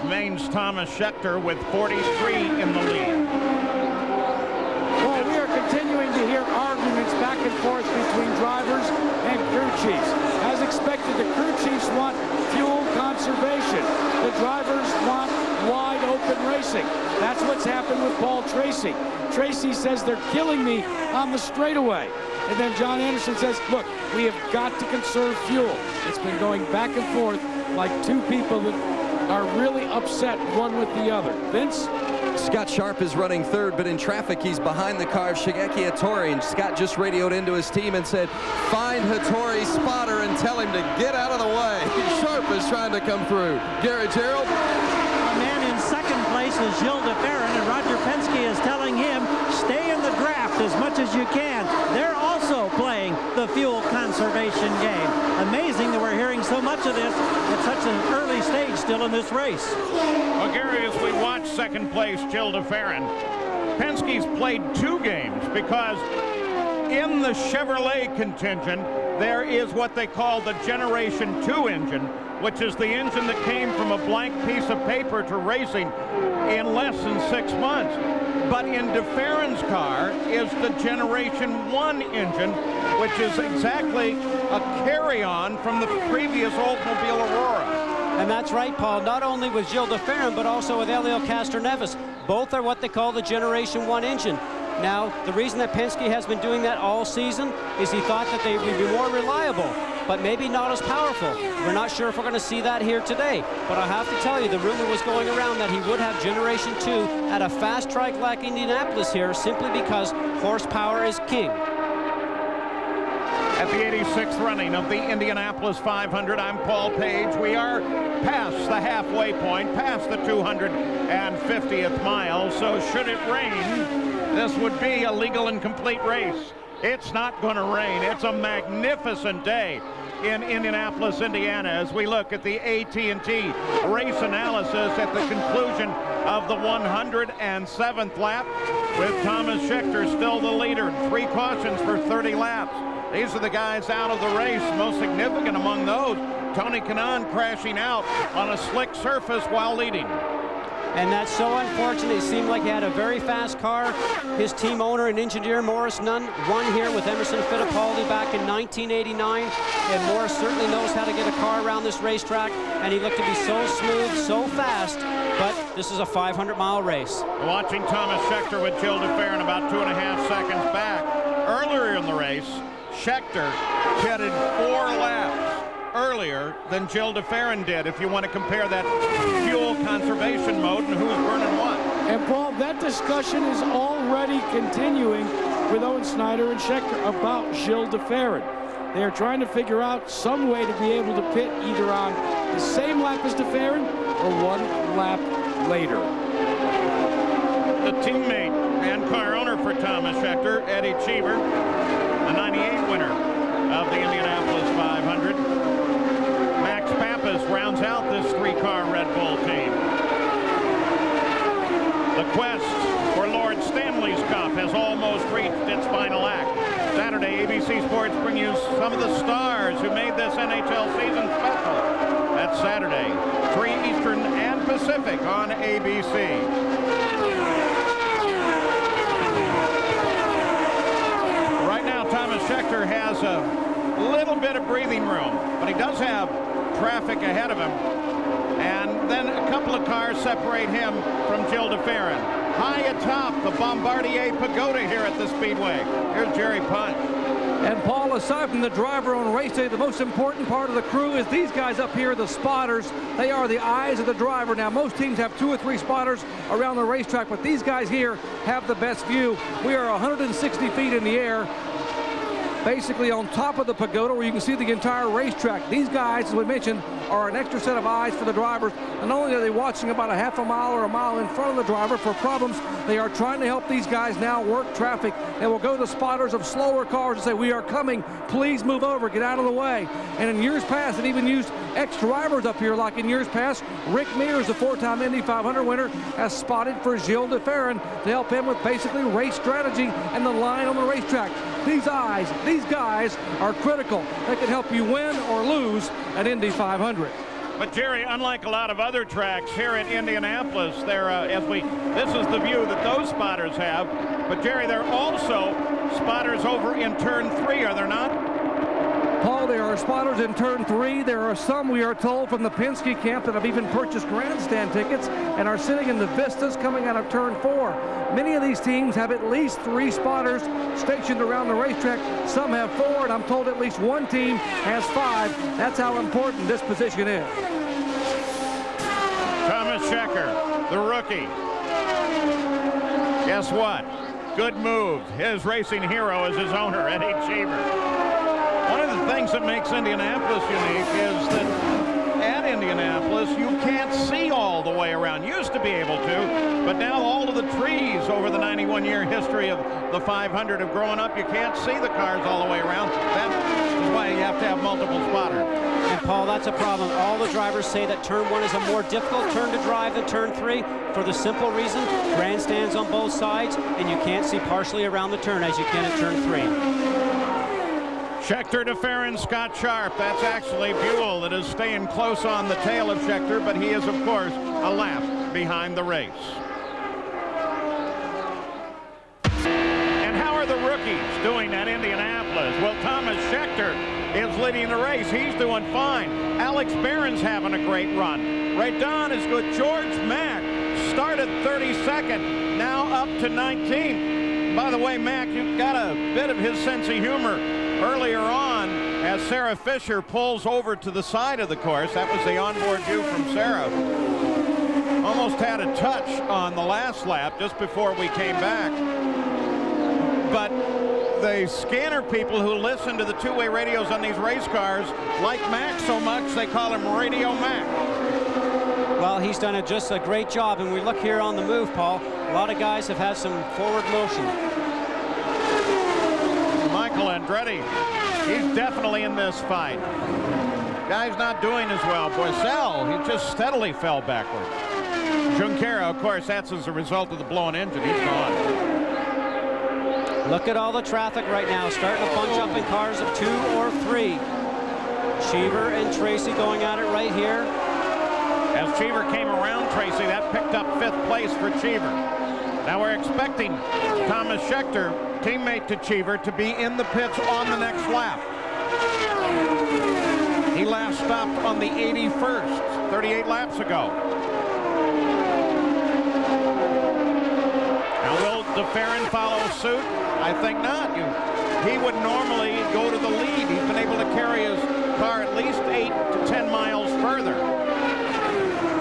remains Thomas Schechter with 43 in the lead. Well, we are continuing to hear arguments back and forth between drivers and crew chiefs. As expected, the crew chiefs want fuel conservation. The drivers want wide open racing. That's what's happened with Paul Tracy. Tracy says they're killing me on the straightaway. And then John Anderson says, look, we have got to conserve fuel. It's been going back and forth like two people that are really upset one with the other. Vince? Scott Sharp is running 3rd, but in traffic he's behind the car of Shigeki Hattori, and Scott just radioed into his team and said, find Hattori's spotter and tell him to get out of the way. Sharp is trying to come through. Gary Gerald? A man in 2nd place is Gilles de Ferran, and Roger Penske is telling him, stay in the draft as much as you can. They're also playing the fuel conservation game. Amazing that we're hearing so much of this at such an early stage still in this race. Well, Gary, as we watch 2nd place Gilles de Ferran, Penske's played 2 games because in the Chevrolet contingent, there is what they call the Generation 2 engine, which is the engine that came from a blank piece of paper to racing in less than 6 months. But in de Ferran's car is the Generation 1 engine which is exactly a carry-on from the previous Oldsmobile Aurora. And that's right, Paul. Not only with Gilles de Ferran, but also with Helio Castroneves. Both are what they call the Generation 1 engine. Now, the reason that Penske has been doing that all season is he thought that they would be more reliable, but maybe not as powerful. We're not sure if we're going to see that here today. But I have to tell you, the rumor was going around that he would have Generation 2 at a fast track like Indianapolis here, simply because horsepower is king. At the 86th running of the Indianapolis 500, I'm Paul Page. We are past the halfway point, past the 250th mile, so should it rain, this would be a legal and complete race. It's not going to rain. It's a magnificent day in Indianapolis, Indiana, as we look at the AT&T race analysis at the conclusion of the 107th lap, with Thomas Scheckter still the leader, 3 cautions for 30 laps. These are the guys out of the race, most significant among those. Tony Kanaan crashing out on a slick surface while leading. And that's so unfortunate. It seemed like he had a very fast car. His team owner and engineer, Morris Nunn, won here with Emerson Fittipaldi back in 1989. And Morris certainly knows how to get a car around this racetrack. And he looked to be so smooth, so fast. But this is a 500-mile race. Watching Thomas Scheckter with Gilles de Ferran about 2.5 seconds back. Earlier in the race, Scheckter pitted 4 laps earlier than Gilles de Ferran did, if you want to compare that fuel conservation mode and who's burning what. And Paul, that discussion is already continuing with Owen Snyder and Scheckter about Gilles de Ferran. They are trying to figure out some way to be able to pit either on the same lap as de Ferran or 1 lap later. The teammate and car owner for Thomas Scheckter, Eddie Cheever, the 98 winner of the Indianapolis 500. Max Pappas rounds out this 3-car Red Bull team. The quest for Lord Stanley's Cup has almost reached its final act. Saturday, ABC Sports bring you some of the stars who made this NHL season special. That's Saturday, 3 Eastern and Pacific on ABC. Thomas Scheckter has a little bit of breathing room, but he does have traffic ahead of him. And then a couple of cars separate him from Gilles de Ferran. High atop the Bombardier Pagoda here at the Speedway. Here's Jerry Punt. And Paul, aside from the driver on race day, the most important part of the crew is these guys up here, the spotters. They are the eyes of the driver. Now, most teams have 2 or 3 spotters around the racetrack, but these guys here have the best view. We are 160 feet in the air, basically on top of the pagoda where you can see the entire racetrack. These guys, as we mentioned, are an extra set of eyes for the drivers. And not only are they watching about a half a mile or a mile in front of the driver for problems, they are trying to help these guys now work traffic. They will go to the spotters of slower cars and say, "We are coming, please move over, get out of the way." And in years past, it even used ex-drivers up here, like in years past, Rick Mears, the 4-time Indy 500 winner, has spotted for Gilles de Ferran to help him with basically race strategy and the line on the racetrack. These eyes, these guys are critical. They can help you win or lose at Indy 500. But Jerry, unlike a lot of other tracks here at Indianapolis, this is the view that those spotters have. But Jerry, there are also spotters over in turn 3, are there not? Paul, there are spotters in turn 3. There are some, we are told, from the Penske camp that have even purchased grandstand tickets and are sitting in the vistas coming out of turn 4. Many of these teams have at least 3 spotters stationed around the racetrack. Some have 4, and I'm told at least one team has 5. That's how important this position is. Thomas Scheckter, the rookie. Guess what? Good move. His racing hero is his owner, Eddie Cheever. One of the things that makes Indianapolis unique is that at Indianapolis, you can't see all the way around. Used to be able to, but now all of the trees over the 91-year history of the 500 have grown up. You can't see the cars all the way around. That is why you have to have multiple spotters. And Paul, that's a problem. All the drivers say that turn 1 is a more difficult turn to drive than turn 3 for the simple reason grandstands on both sides, and you can't see partially around the turn as you can at turn 3. Scheckter, de Ferran, Scott Sharp. That's actually Buell that is staying close on the tail of Scheckter, but he is, of course, a lap behind the race. And how are the rookies doing at Indianapolis? Well, Thomas Schechter is leading the race. He's doing fine. Alex Barron's having a great run. Right down is good. George Mack started 32nd, now up to 19th. By the way, Mack, you got a bit of his sense of humor earlier on as Sarah Fisher pulls over to the side of the course. That was the onboard view from Sarah. Almost had a touch on the last lap just before we came back. But the scanner people who listen to the two-way radios on these race cars like Mack so much they call him Radio Mack. Well, he's done just a great job, and we look here on the move, Paul. A lot of guys have had some forward motion. Michael Andretti, he's definitely in this fight. Guy's not doing as well. Boiselle, he just steadily fell backward. Junqueira, of course, that's as a result of the blown engine. He's gone. Look at all the traffic right now, starting to bunch up in cars of 2 or 3. Cheever and Tracy going at it right here. As Cheever came around Tracy, that picked up 5th place for Cheever. Now we're expecting Thomas Schechter, teammate to Cheever, to be in the pits on the next lap. He last stopped on the 81st, 38 laps ago. Now will DeFerrin follow suit? I think not. He would normally go to the lead. He's been able to carry his car at least 8 to 10 miles further.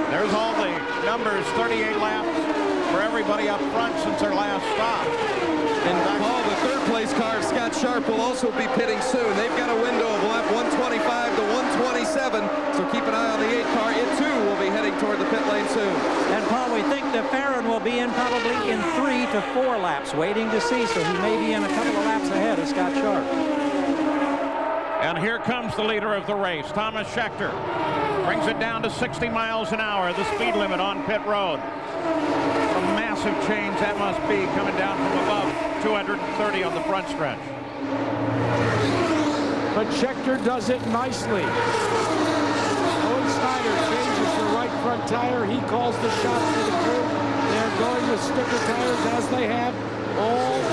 There's all the numbers, 38 laps for everybody up front since their last stop. And Paul, the third-place car, Scott Sharp, will also be pitting soon. They've got a window of lap 125 to 127, so keep an eye on the 8 car. It, too, will be heading toward the pit lane soon. And, Paul, we think that Farron will be in probably in 3 to 4 laps, waiting to see, so he may be in a couple of laps ahead of Scott Sharp. And here comes the leader of the race, Thomas Schechter. Brings it down to 60 miles an hour, the speed limit on pit road. A massive change that must be coming down from above 230 on the front stretch. But Schechter does it nicely. Owen Snyder changes the right front tire. He calls the shots for the crew. They're going with sticker tires as they have all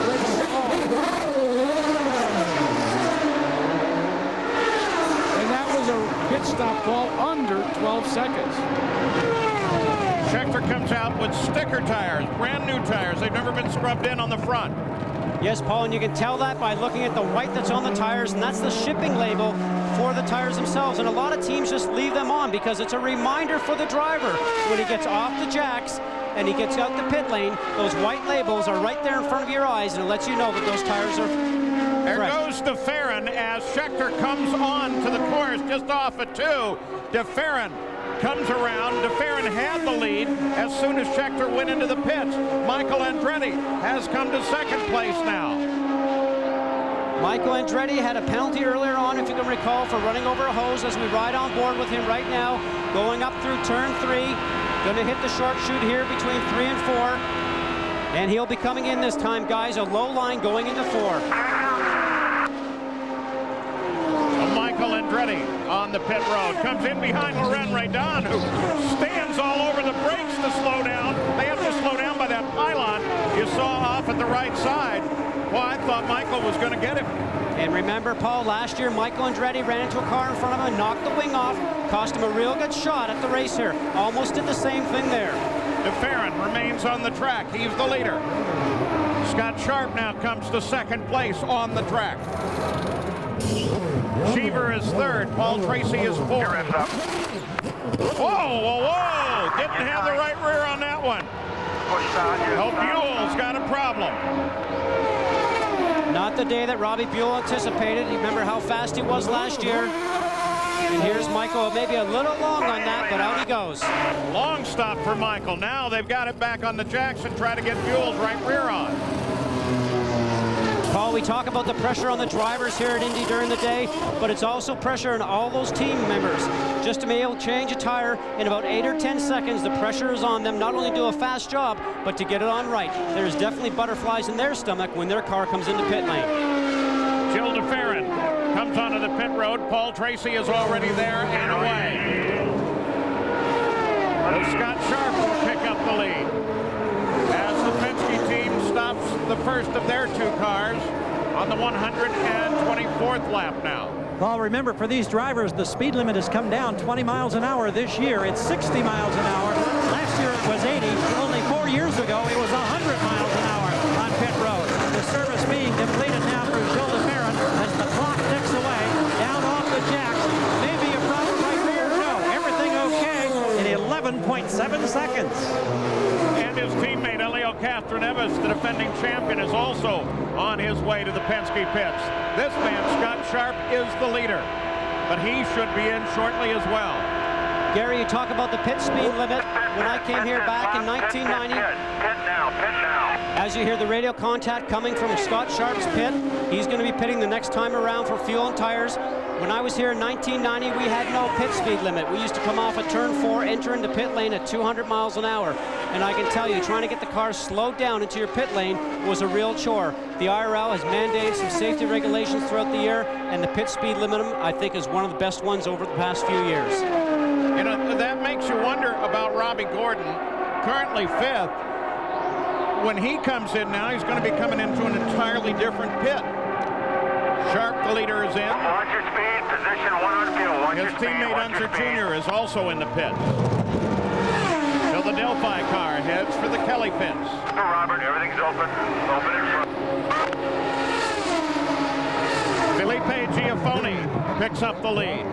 race long. And that was a pit stop, Paul, under 12 seconds. Schechter comes out with sticker tires, brand new tires. They've never been scrubbed in on the front. Yes, Paul, and you can tell that by looking at the white that's on the tires, and that's the shipping label for the tires themselves. And a lot of teams just leave them on because it's a reminder for the driver when he gets off the jacks and he gets out the pit lane, those white labels are right there in front of your eyes, and it lets you know that those tires are There fresh. goes DeFerrin as Schechter comes on to the course just off at 2. DeFerrin comes around. DeFerrin had the lead as soon as Schechter went into the pits. Michael Andretti has come to 2nd place now. Michael Andretti had a penalty earlier on, if you can recall, for running over a hose as we ride on board with him right now, going up through turn 3. Going to hit the short chute here between 3 and 4. And he'll be coming in this time, guys, a low line going into 4. Michael Andretti on the pit road. Comes in behind Laurent Redon, who stands all over the brakes to slow down. They have to slow down by that pylon you saw off at the right side. Well, I thought Michael was going to get him. And remember, Paul, last year Michael Andretti ran into a car in front of him, knocked the wing off, cost him a real good shot at the race here. Almost did the same thing there. DeFerrin remains on the track. He's the leader. Scott Sharp now comes to 2nd place on the track. Cheever is 3rd. Paul Tracy is 4th. Whoa! Didn't have the right rear on that one. Hope Buell's got a problem. Not the day that Robbie Buell anticipated. You remember how fast he was last year. And here's Michael, maybe a little long on that, but out he goes. Long stop for Michael. Now they've got it back on the jacks and try to get Buell's right rear on. Paul, we talk about the pressure on the drivers here at Indy during the day, but it's also pressure on all those team members. Just to be able to change a tire in about 8 or 10 seconds, the pressure is on them not only to do a fast job, but to get it on right. There's definitely butterflies in their stomach when their car comes into pit lane. Jill DeFerrin comes onto the pit road. Paul Tracy is already there and away. So Scott Sharp will pick up the lead as the Penske team stops the first of their two cars on the 124th lap now. Well, remember, for these drivers, the speed limit has come down 20 miles an hour this year. It's 60 miles an hour. Last year it was 80. Only 4 years ago, it was 100 miles an hour on pit road. The service being depleted now for Gilles de Ferran as the clock ticks away. Down off the jacks. Maybe a problem right there. No, everything okay in 11.7 seconds. And his teammate Helio Castroneves, the defending champion, is also on his way to the Penske pits. This man, Scott Sharp, is the leader, but he should be in shortly as well. Gary, you talk about the pit speed limit. When I came here back in 1990, Pit now. as you hear the radio contact coming from Scott Sharp's pit, he's going to be pitting the next time around for fuel and tires. When I was here in 1990, we had no pit speed limit. We used to come off at turn 4, enter into pit lane at 200 miles an hour. And I can tell you, trying to get the car slowed down into your pit lane was a real chore. The IRL has mandated some safety regulations throughout the year, and the pit speed limit, I think, is one of the best ones over the past few years. You know, that makes you wonder about Robbie Gordon, currently 5th. When he comes in now, he's going to be coming into an entirely different pit. Sharp, the leader, is in. Watch your speed, position 1 on fuel. Watch His your speed, teammate watch your Unser speed. Jr. is also in the pit. So the Delphi car heads for the Kelly pits. Robert, everything's open. Open in front. Felipe Giafoni picks up the lead.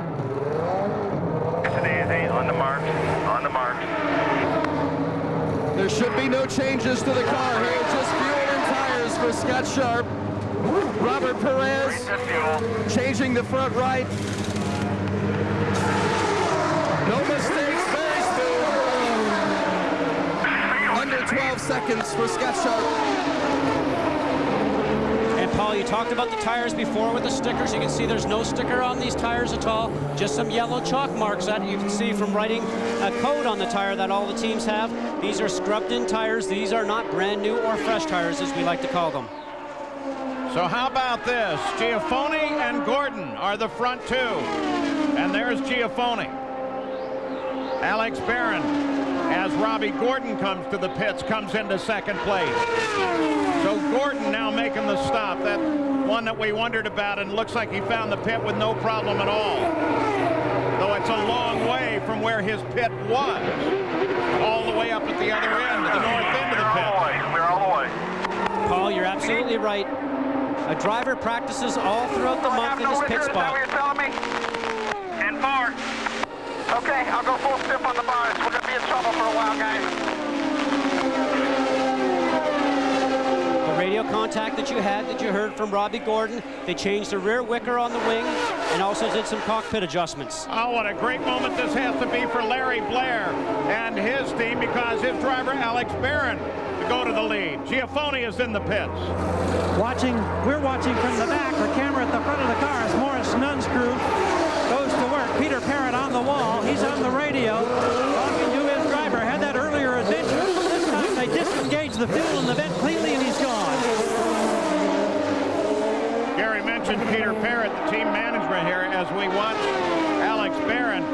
It's an easy, on the marks, on the marks. There should be no changes to the car here, just fuel and tires for Scott Sharp. Robert Perez changing the front right. No mistakes, very smooth. Under 12 seconds for Scott Sharp. And Paul, you talked about the tires before with the stickers. You can see there's no sticker on these tires at all, just some yellow chalk marks that you can see from writing a code on the tire that all the teams have. These are scrubbed in tires. These are not brand new or fresh tires, as we like to call them. So how about this? Giafoni and Gordon are the front two. And there's Giafoni. Alex Barron, as Robbie Gordon comes to the pits, comes into second place. So Gordon now making the stop. That one that we wondered about, and looks like he found the pit with no problem at all. Though it's a long way from where his pit was. All the way up at the other end, to the north end of the pit. We're all the way. Paul, you're absolutely right. A driver practices all throughout the month in his pit spot. Is that what you're telling me? And 4. Okay, I'll go full stiff on the bars. We're going to be in trouble for a while, guys. The radio contact that you heard from Robbie Gordon, they changed the rear wicker on the wing and also did some cockpit adjustments. Oh, what a great moment this has to be for Larry Blair and his team, because his driver, Alex Barron, to go to the lead. Giafoni is in the pits. We're watching from the back. The camera at the front of the car as Morris Nunn's crew goes to work. Peter Parrott on the wall. He's on the radio talking to his driver. Had that earlier adventure. This time they disengaged the fuel in the vent completely and he's gone. Gary mentioned Peter Parrott, the team management here, as we watch Alex Barron.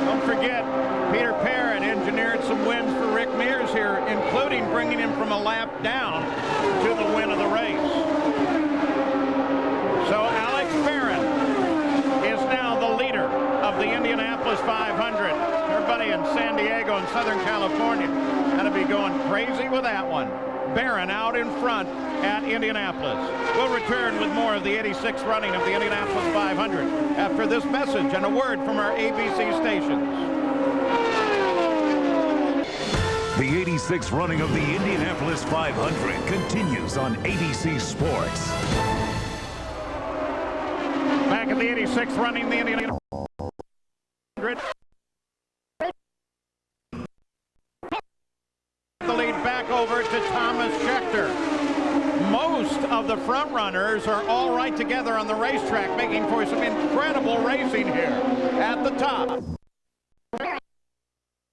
Don't forget, Peter Parrott engineered some wins for Rick Mears here, including bringing him from a lap down to the win of the race. So Alex Barron is now the leader of the Indianapolis 500. Everybody in San Diego and Southern California going to be going crazy with that one. Barron out in front at Indianapolis. We'll return with more of the 86th running of the Indianapolis 500 after this message and a word from our ABC stations. The 86th running of the Indianapolis 500 continues on ABC Sports. Back at the 86th running, the Indianapolis 500. The lead back over to Thomas Schechter. Most of the front runners are all right together on the racetrack, making for some incredible racing here at the top.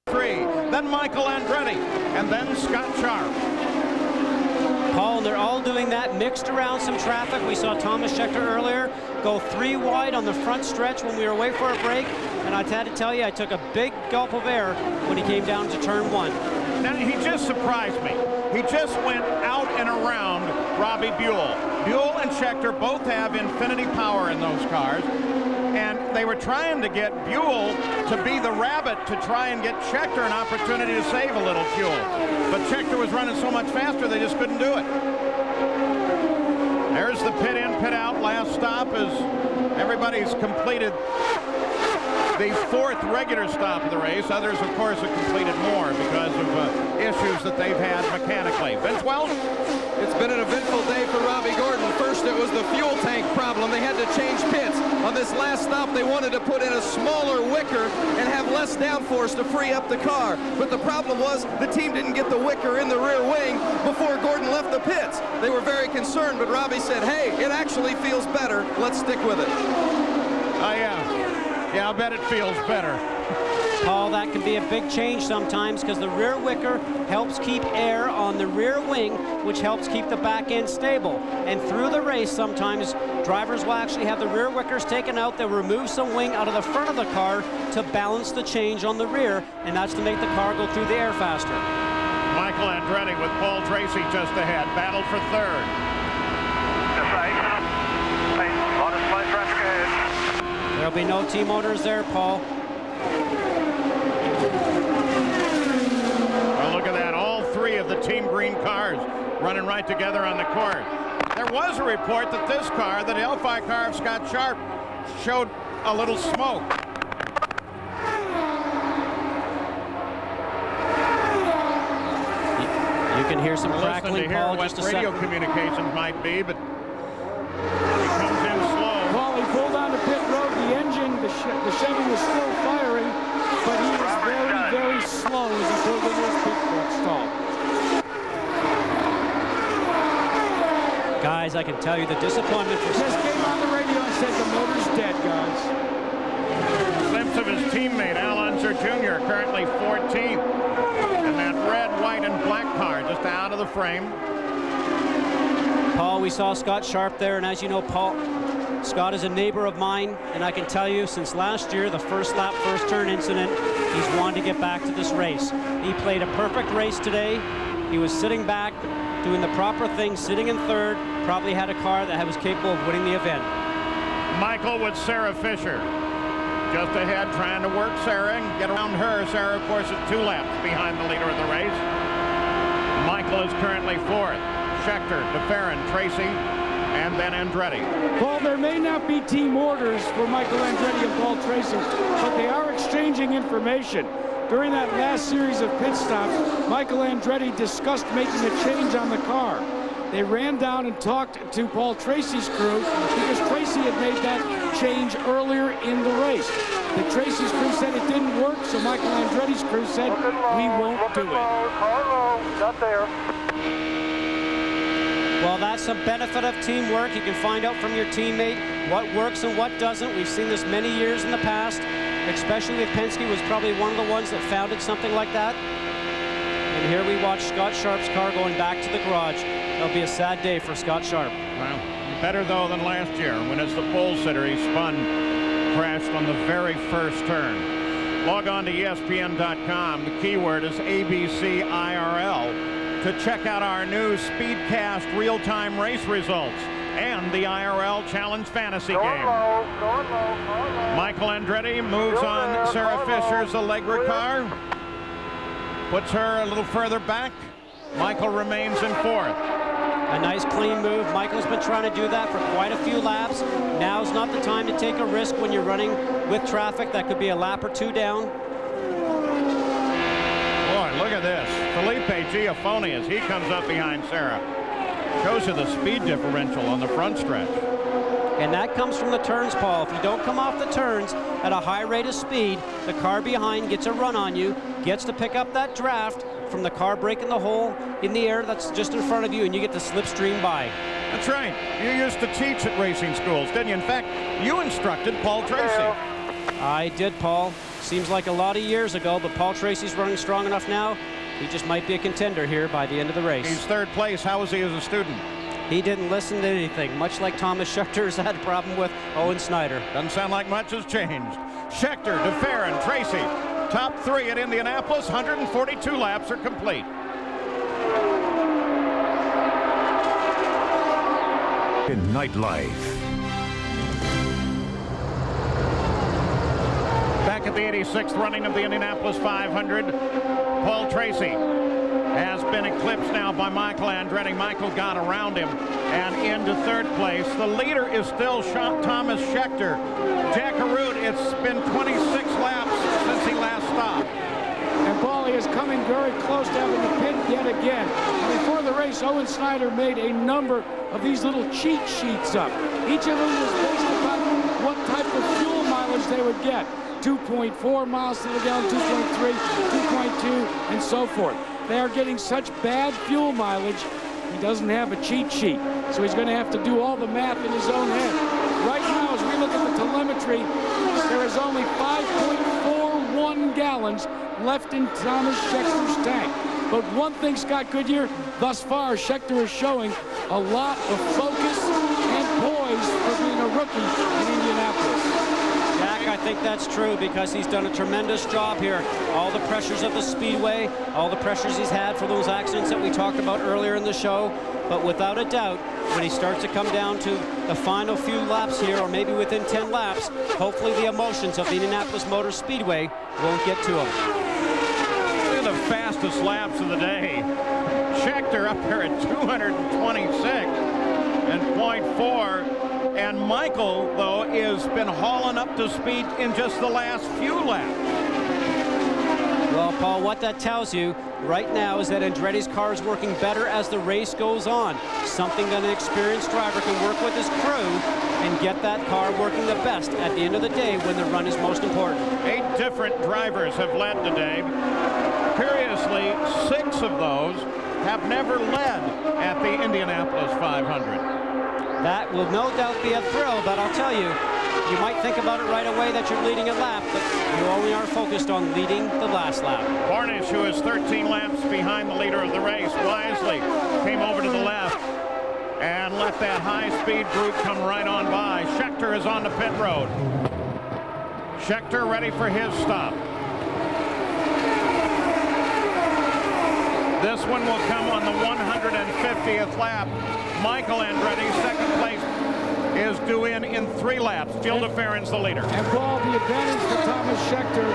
3, then Michael Andretti, and then Scott Sharp. Paul, and they're all doing that mixed around some traffic. We saw Thomas Schechter earlier go 3 wide on the front stretch when we were away for a break, and I had to tell you, I took a big gulp of air when he came down to turn 1. Now, he just surprised me. He just went out and around Robbie Buell. Buell and Schechter both have infinity power in those cars. And they were trying to get Buell to be the rabbit to try and get Schechter an opportunity to save a little fuel. But Schechter was running so much faster, they just couldn't do it. There's the pit in, pit out. Last stop as everybody's completed the 4th regular stop of the race. Others, of course, have completed more because of issues that they've had mechanically. Vince Welch? It's been an eventful day for Robbie Gordon. First, it was the fuel tank problem. They had to change pits. On this last stop, they wanted to put in a smaller wicker and have less downforce to free up the car. But the problem was the team didn't get the wicker in the rear wing before Gordon left the pits. They were very concerned, but Robbie said, hey, it actually feels better. Let's stick with it. Yeah, I bet it feels better. Paul, that can be a big change sometimes because the rear wicker helps keep air on the rear wing, which helps keep the back end stable. And through the race, sometimes drivers will actually have the rear wickers taken out. They'll remove some wing out of the front of the car to balance the change on the rear, and that's to make the car go through the air faster. Michael Andretti with Paul Tracy just ahead. Battle for 3rd. There'll be no team owners there, Paul. Well, look at that. All 3 of the Team Green cars running right together on the course. There was a report that this car, the Delphi car of Scott Sharp, showed a little smoke. You can hear some crackling, Paul, just a second. Radio communications might be, but he comes in slow. Paul, he pulled onto pit road. The engine, the Chevy was still firing, but he was very, very slow as he pulled into his pit stall. Guys, I can tell you the disappointment for... Just came on the radio and said the motor's dead, guys. Glimpse of his teammate, Al Unser Jr., currently 14th. And that red, white, and black car just out of the frame. Paul, we saw Scott Sharp there, and as you know, Paul, Scott is a neighbor of mine, and I can tell you since last year, the first lap, first turn incident, he's wanted to get back to this race. He played a perfect race today. He was sitting back, doing the proper thing, sitting in 3rd, probably had a car that was capable of winning the event. Michael with Sarah Fisher. Just ahead, trying to work Sarah and get around her. Sarah, of course, is 2 laps behind the leader of the race. Michael is currently 4th. Schechter, DeFerrin, Tracy, and then Andretti. Paul, there may not be team orders for Michael Andretti and Paul Tracy, but they are exchanging information. During that last series of pit stops, Michael Andretti discussed making a change on the car. They ran down and talked to Paul Tracy's crew because Tracy had made that change earlier in the race. The Tracy's crew said it didn't work, so Michael Andretti's crew said, we won't do it. Not there. Well, that's the benefit of teamwork. You can find out from your teammate what works and what doesn't. We've seen this many years in the past, especially with Penske was probably one of the ones that founded something like that. And here we watch Scott Sharp's car going back to the garage. It'll be a sad day for Scott Sharp. Well, better though than last year when as the pole sitter he spun, crashed on the very first turn. Log on to ESPN.com. The keyword is ABCIRL to check out our new Speedcast real-time race results and the IRL Challenge Fantasy game. Michael Andretti moves on Sarah Fisher's Allegra car, puts her a little further back. Michael remains in 4th. A nice clean move. Michael's been trying to do that for quite a few laps. Now's not the time to take a risk when you're running with traffic. That could be a lap or 2 down. Boy, look at this. Felipe Giafone as he comes up behind Sarah. Shows you the speed differential on the front stretch. And that comes from the turns, Paul. If you don't come off the turns at a high rate of speed, the car behind gets a run on you, gets to pick up that draft from the car breaking the hole in the air that's just in front of you, and you get to slipstream by. That's right. You used to teach at racing schools, didn't you? In fact, you instructed Paul Tracy. I did, Paul. Seems like a lot of years ago, but Paul Tracy's running strong enough now. He just might be a contender here by the end of the race. He's 3rd place. How was he as a student? He didn't listen to anything, much like Thomas Schechter's had a problem with Owen Snyder. Doesn't sound like much has changed. Schechter, DeFerrin, Tracy. Top 3 at Indianapolis. 142 laps are complete. American nightlife. Back at the 86th running of the Indianapolis 500, Paul Tracy has been eclipsed now by Michael Andretti. Michael got around him and into third place. The leader is still Thomas Scheckter. Jack Arute, it's been 26 laps since he last stopped. And Paulie is coming very close to having the pit yet again. Before the race, Owen Snyder made a number of these little cheat sheets up. Each of them was based upon what type of fuel mileage they would get. 2.4 miles to the gallon, 2.3, 2.2, and so forth. They are getting such bad fuel mileage, he doesn't have a cheat sheet. So he's going to have to do all the math in his own head. Right now, as we look at the telemetry, there is only 5.41 gallons left in Thomas Schechter's tank. But one thing, Scott Goodyear, thus far, Scheckter is showing a lot of focus and poise for being a rookie in Indianapolis. Jack, I think that's true because he's done a tremendous job here. All the pressures of the speedway, all the pressures he's had for those accidents that we talked about earlier in the show. But without a doubt, when he starts to come down to the final few laps here, or maybe within 10 laps, hopefully the emotions of the Indianapolis Motor Speedway won't get to him. Look at the fastest laps of the day. Scheckter up here at 226.4. And Michael, though, has been hauling up to speed in just the last few laps. Well, Paul, what that tells you right now is that Andretti's car is working better as the race goes on. Something that an experienced driver can work with his crew and get that car working the best at the end of the day when the run is most important. 8 different drivers have led today. Curiously, 6 of those have never led at the Indianapolis 500. That will no doubt be a thrill, but I'll tell you, you might think about it right away that you're leading a lap, but you only are focused on leading the last lap. Cornish, who is 13 laps behind the leader of the race, wisely came over to the left and let that high-speed group come right on by. Scheckter is on the pit road. Scheckter ready for his stop. This one will come on the 150th lap. Michael Andretti, second place, is due in 3 laps. Jill DeFerrin's the leader. And Paul, the advantage for Thomas Scheckter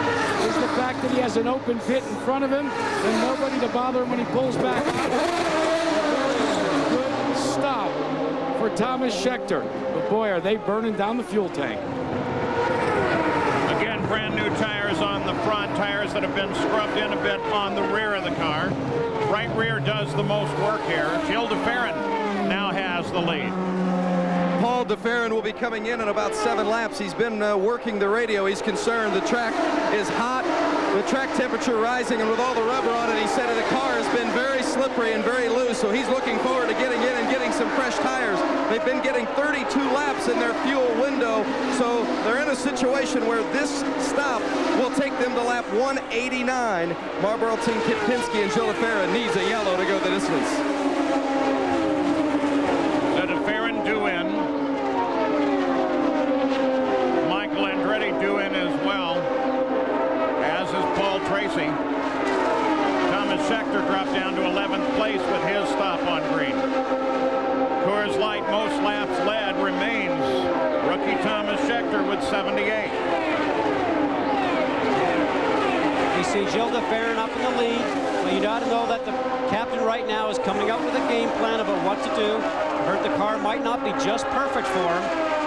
is the fact that he has an open pit in front of him and nobody to bother him when he pulls back. Good stop for Thomas Scheckter. But boy, are they burning down the fuel tank. Again, brand new tires on the front, tires that have been scrubbed in a bit on the rear of the car. Right rear does the most work here. Jill DeFerrin now has the lead. Paul DeFerrin will be coming in about 7 laps. He's been working the radio. He's concerned the track is hot, the track temperature rising, and with all the rubber on it, he said the car has been very slippery and very loose, so he's looking forward to getting in and getting some fresh tires. They've been getting 32 laps in their fuel window, so they're in a situation where this stop will take them to lap 189. Marlboro Team Kipinski and Jill DeFerrin needs a yellow to go the distance. So DeFerrin due in. Michael Andretti due in as well, as is Paul Tracy. Thomas Scheckter dropped down to 11th place with his stop on green. Coors Light, most laps led, remains rookie Thomas Scheckter with 78. You see Jill DeFerrin up in the lead, but you got to know that the captain right now is coming up with a game plan about what to do. Heard the car might not be just perfect for him,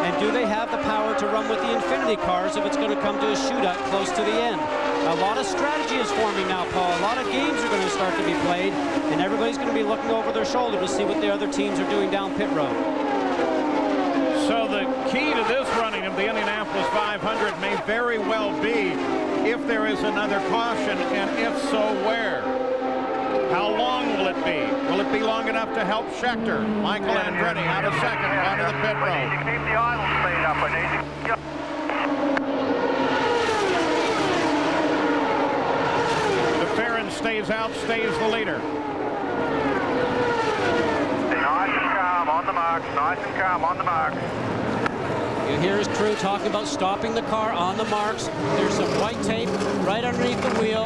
and do they have the power to run with the Infinity cars if it's going to come to a shootout close to the end? A lot of strategy is forming now, Paul. A lot of games are going to start to be played, and everybody's going to be looking over their shoulder to see what the other teams are doing down pit road. So the key to this running of the Indianapolis 500 may very well be if there is another caution, and if so, where? How long will it be? Will it be long enough to help Scheckter? Michael Andretti out of second, onto the pit road. Keep the idle speed up. DeFerrin stays out, stays the leader. Nice and calm on the marks. Nice and calm on the marks. You hear his crew talking about stopping the car on the marks. There's some white tape right underneath the wheel,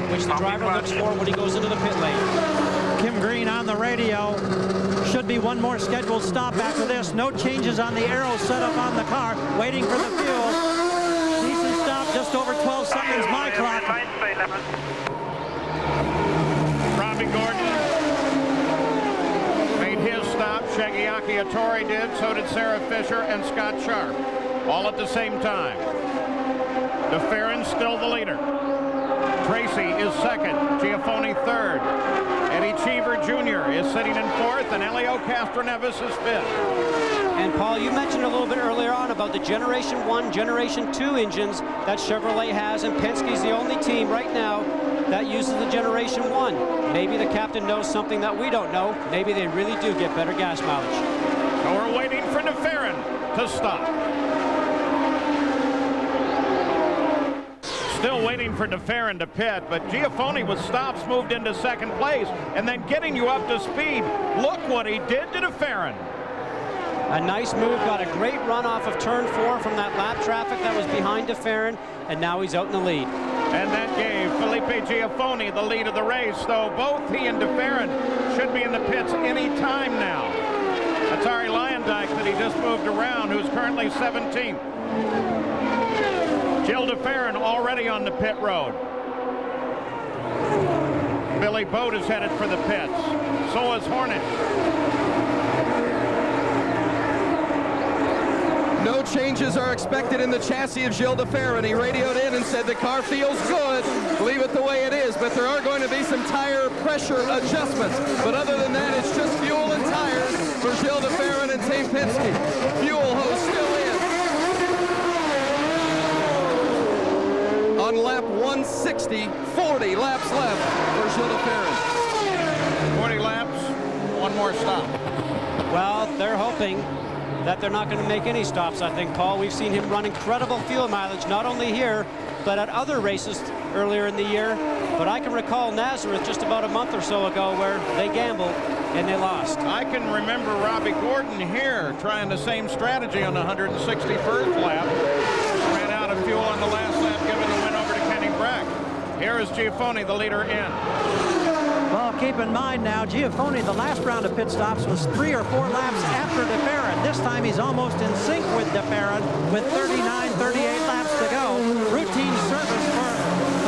which the driver looks for when he goes into the pit lane. Kim Green on the radio. Should be one more scheduled stop after this. No changes on the arrow set up on the car. Waiting for the fuel. Decent stop, just over 12 seconds, my clock. Robbie Gordon made his stop. Shaggy Akiatori did. So did Sarah Fisher and Scott Sharp. All at the same time. DeFerrin still the leader. Tracy is second. Giafone third. Eddie Cheever Jr. is sitting in fourth, and Helio Castroneves is fifth. And Paul, you mentioned a little bit earlier on about the Generation 1, Generation 2 engines that Chevrolet has, and Penske's the only team right now that uses the Generation 1. Maybe the captain knows something that we don't know. Maybe they really do get better gas mileage. So we're waiting for DeFerrin to stop. Still waiting for DeFerrin to pit, but Giafone with stops moved into second place, and then getting you up to speed. Look what he did to DeFerrin. A nice move, got a great run off of turn 4 from that lap traffic that was behind DeFerrin, and now he's out in the lead. And that gave Felipe Giafone the lead of the race, though both he and DeFerrin should be in the pits any time now. That's Ari Lyondike that he just moved around, who's currently 17th. Jill DeFerrin already on the pit road. Billy Boat is headed for the pits. So is Hornet. No changes are expected in the chassis of Gilles DeFerrin. He radioed in and said the car feels good. Leave it the way it is, but there are going to be some tire pressure adjustments. But other than that, it's just fuel and tires for Gilles DeFerrin and Team Penske. Fuel hose still in. On lap 160, 40 laps left for Gilles DeFerrin. 40 laps, one more stop. Well, they're hoping that they're not going to make any stops, I think, Paul. We've seen him run incredible fuel mileage, not only here, but at other races earlier in the year. But I can recall Nazareth just about a month or so ago where they gambled and they lost. I can remember Robbie Gordon here trying the same strategy on the 161st lap. Ran out of fuel on the last lap, giving the win over to Kenny Brack. Here is Giafone, the leader, in. Well, keep in mind now, Giafone, the last round of pit stops was 3 or 4 laps after DeFerrin. This time he's almost in sync with DeFerrin with 39, 38 laps to go. Routine service for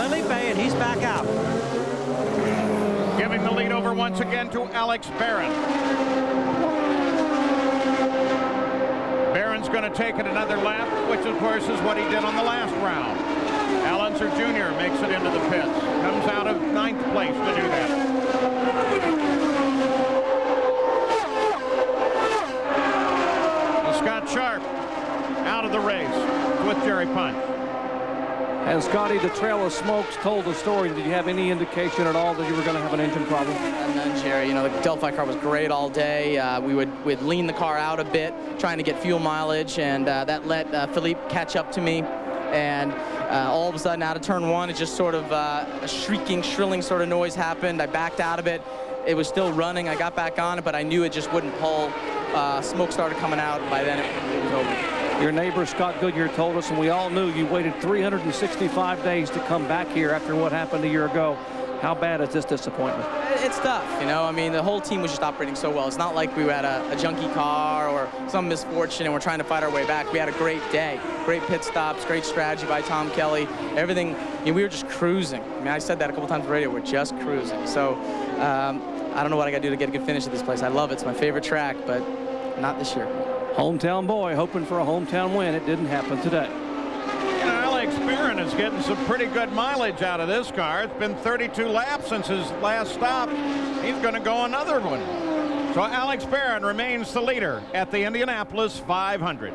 Felipe, and he's back out. Giving the lead over once again to Alex Barron. Barron's going to take it another lap, which of course is what he did on the last round. Al Unser Jr. makes it into the pits. Comes out of 9th place to do that. Scott Sharp out of the race with Jerry Punch. And Scotty, the trail of smokes told the story. Did you have any indication at all that you were going to have an engine problem? None, Jerry. You know, the Delphi car was great all day. We'd lean the car out a bit, trying to get fuel mileage, and that let Philippe catch up to me. And all of a sudden, out of turn 1, it just sort of a shrieking, shrilling sort of noise happened. I backed out of it. It was still running. I got back on it, but I knew it just wouldn't pull. Smoke started coming out. By then, it was over. Your neighbor, Scott Goodyear, told us, and we all knew you waited 365 days to come back here after what happened a year ago. How bad is this disappointment? It's tough, you know. I mean, the whole team was just operating so well. It's not like we had a junky car or some misfortune and we're trying to fight our way back. We had a great day. Great pit stops, great strategy by Tom Kelly. Everything, you know, we were just cruising. I mean, I said that a couple times on the radio. We're just cruising. So I don't know what I got to do to get a good finish at this place. I love it. It's my favorite track, but not this year. Hometown boy hoping for a hometown win. It didn't happen today. You know, Alex Barron is getting some pretty good mileage out of this car. It's been 32 laps since his last stop. He's going to go another one. So Alex Barron remains the leader at the Indianapolis 500.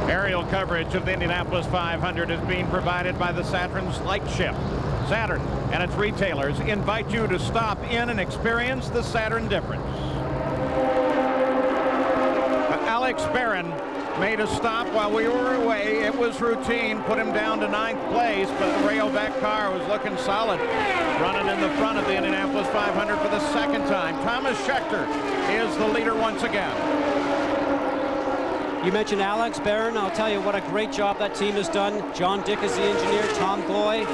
Aerial coverage of the Indianapolis 500 is being provided by the Saturn's Light Ship. Saturn and its retailers invite you to stop in and experience the Saturn difference. Alex Barron made a stop while we were away. It was routine, put him down to 9th place, but the Rayovac car was looking solid, running in the front of the Indianapolis 500 for the second time. Thomas Schechter is the leader once again. You mentioned Alex Barron. I'll tell you what a great job that team has done. John Dick is the engineer, Tom Gloy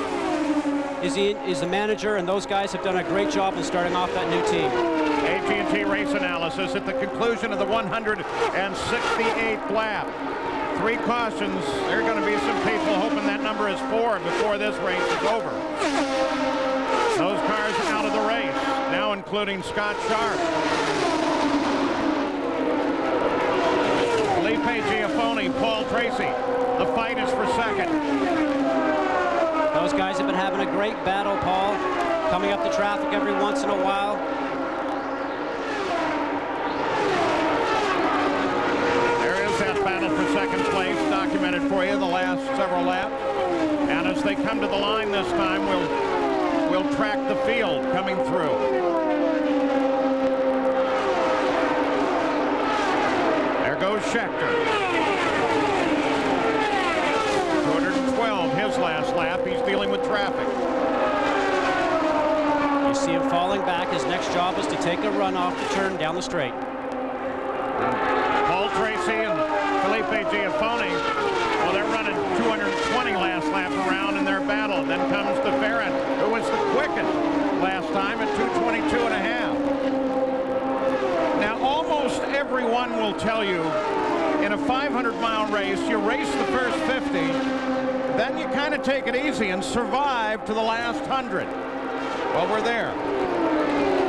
is the manager, and those guys have done a great job in starting off that new team. AT&T race analysis at the conclusion of the 168th lap. 3 cautions. There are going to be some people hoping that number is 4 before this race is over. Those cars out of the race, now including Scott Sharp. Felipe Giafone, Paul Tracy. The fight is for second. Those guys have been having a great battle, Paul, coming up the traffic every once in a while. There is that battle for second place documented for you the last several laps. And as they come to the line this time, we'll track the field coming through. There goes Scheckter. 212 his last lap. He's dealing with traffic. You see him falling back. His next job is to take a run off the turn down the straight. Paul Tracy and Felipe Giafone, well, they're running 220 last lap around in their battle. Then comes the Ferret, who was the quickest last time at 222.5. Now, almost everyone will tell you in a 500-mile race, you race the first 50, then you kind of take it easy and survive to the last 100. Well, we're there.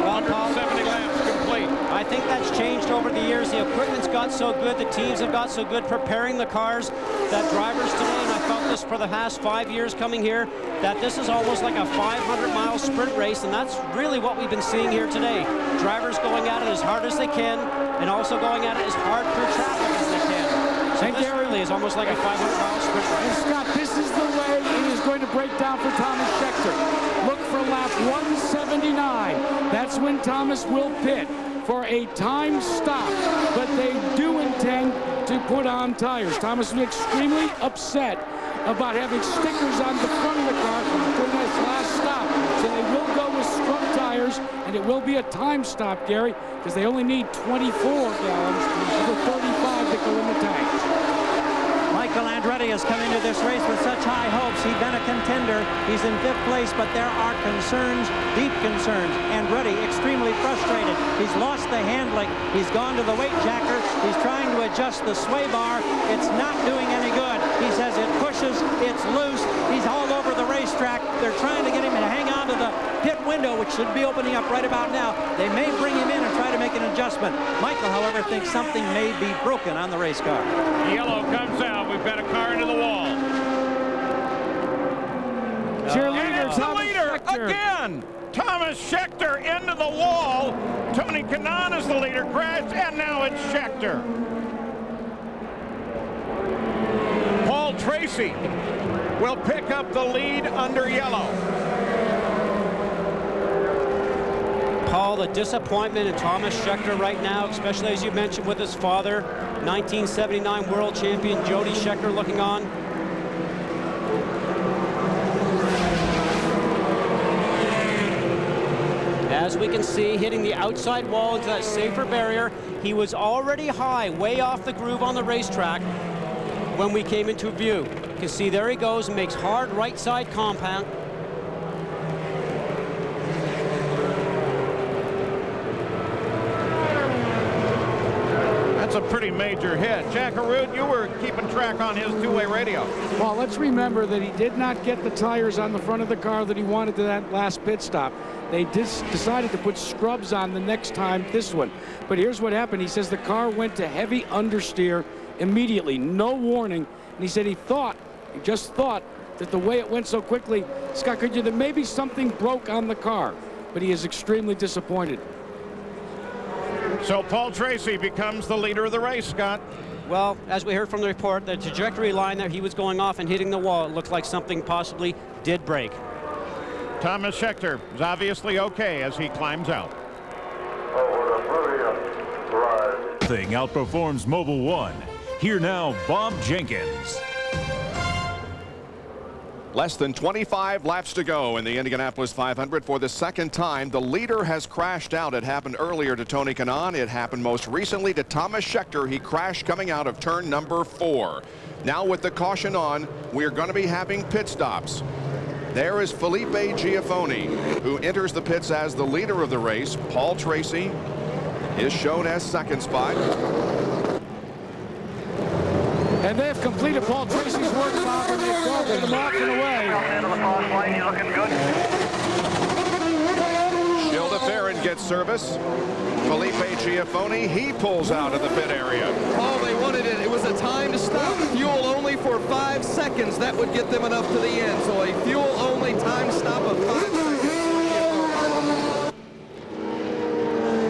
170 laps complete. I think that's changed over the years. The equipment's got so good, the teams have got so good preparing the cars that drivers today, and I felt this for the past 5 years coming here, that this is almost like a 500-mile sprint race, and that's really what we've been seeing here today. Drivers going at it as hard as they can, and also going at it as hard through traffic as they can. So this really is almost like a 500-mile sprint race. And Scott, this is the way it is going to break down for Thomas Scheckter. Look for lap 179. That's when Thomas will pit for a time stop, but they do intend to put on tires. Thomas will be extremely upset about having stickers on the front of the car during this last stop. So they will go with scrub tires, and it will be a time stop, Gary, because they only need 24 gallons of the 35 that go in the tank. Michael Andretti has come into this race with such high hopes. He's been a contender. He's in 5th place, but there are concerns, deep concerns. Andretti extremely frustrated. He's lost the handling. He's gone to the weight jacker. He's trying to adjust the sway bar. It's not doing any good. He says it pushes, it's loose. He's all over the racetrack. They're trying to get him to hang on to the pit window, which should be opening up right about now. They may bring him in and try to make an adjustment. Michael, however, thinks something may be broken on the race car. Yellow comes out. We've got a car into the wall. Cheerleader, It's the leader again. Thomas Scheckter into the wall. Tony Kanaan is the leader, crashed, and now it's Scheckter. Paul Tracy will pick up the lead under yellow. Paul, the disappointment in Thomas Scheckter right now, especially as you mentioned with his father, 1979 world champion Jody Scheckter looking on. As we can see, hitting the outside wall into that safer barrier. He was already high, way off the groove on the racetrack when we came into view. You can see there he goes and makes hard right side compound. That's a pretty major hit. Jack Arute, you were keeping track on his two-way radio. Well, let's remember that he did not get the tires on the front of the car that he wanted to that last pit stop. They decided to put scrubs on the next time, this one. But here's what happened. He says the car went to heavy understeer immediately, no warning. And he said he just thought that the way it went so quickly, Scott, could you, that maybe something broke on the car. But he is extremely disappointed. So Paul Tracy becomes the leader of the race, Scott. Well, as we heard from the report, the trajectory line that he was going off and hitting the wall, it looked like something possibly did break. Thomas Scheckter is obviously okay as he climbs out. Thing outperforms Mobil 1. Here now, Bob Jenkins. Less than 25 laps to go in the Indianapolis 500 for the second time. The leader has crashed out. It happened earlier to Tony Kanaan. It happened most recently to Thomas Scheckter. He crashed coming out of turn number 4. Now with the caution on, we are going to be having pit stops. There is Felipe Giafoni, who enters the pits as the leader of the race. Paul Tracy is shown as second spot. And they've completed Paul Tracy's work, Bob, and they've broken him off and away. Looking good. Gilles de Ferran gets service. Felipe Giafoni, he pulls out of the pit area. Oh, they wanted it. It was a time to stop. Fuel only for 5 seconds. That would get them enough to the end. So a fuel only time stop of 5 seconds.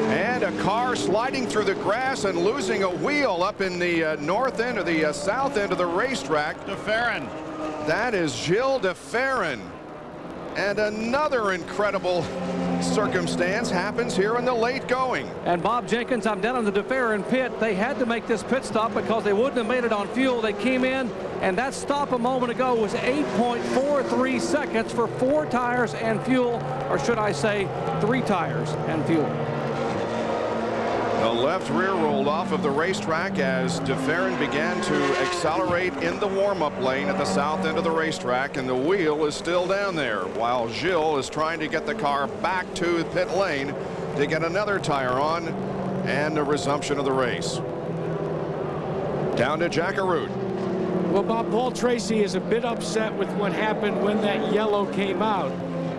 And a car sliding through the grass and losing a wheel up in the north end or the south end of the racetrack. De Ferran. That is Gilles de Ferran. And another incredible circumstance happens here in the late going. And Bob Jenkins, I'm down in the de Ferran pit. They had to make this pit stop because they wouldn't have made it on fuel. They came in, and that stop a moment ago was 8.43 seconds for 4 tires and fuel, or should I say 3 tires and fuel. The left rear rolled off of the racetrack as de Ferran began to accelerate in the warm-up lane at the south end of the racetrack, and the wheel is still down there while Gilles is trying to get the car back to pit lane to get another tire on and a resumption of the race. Down to Jack Arute. Well, Bob, Paul Tracy is a bit upset with what happened when that yellow came out.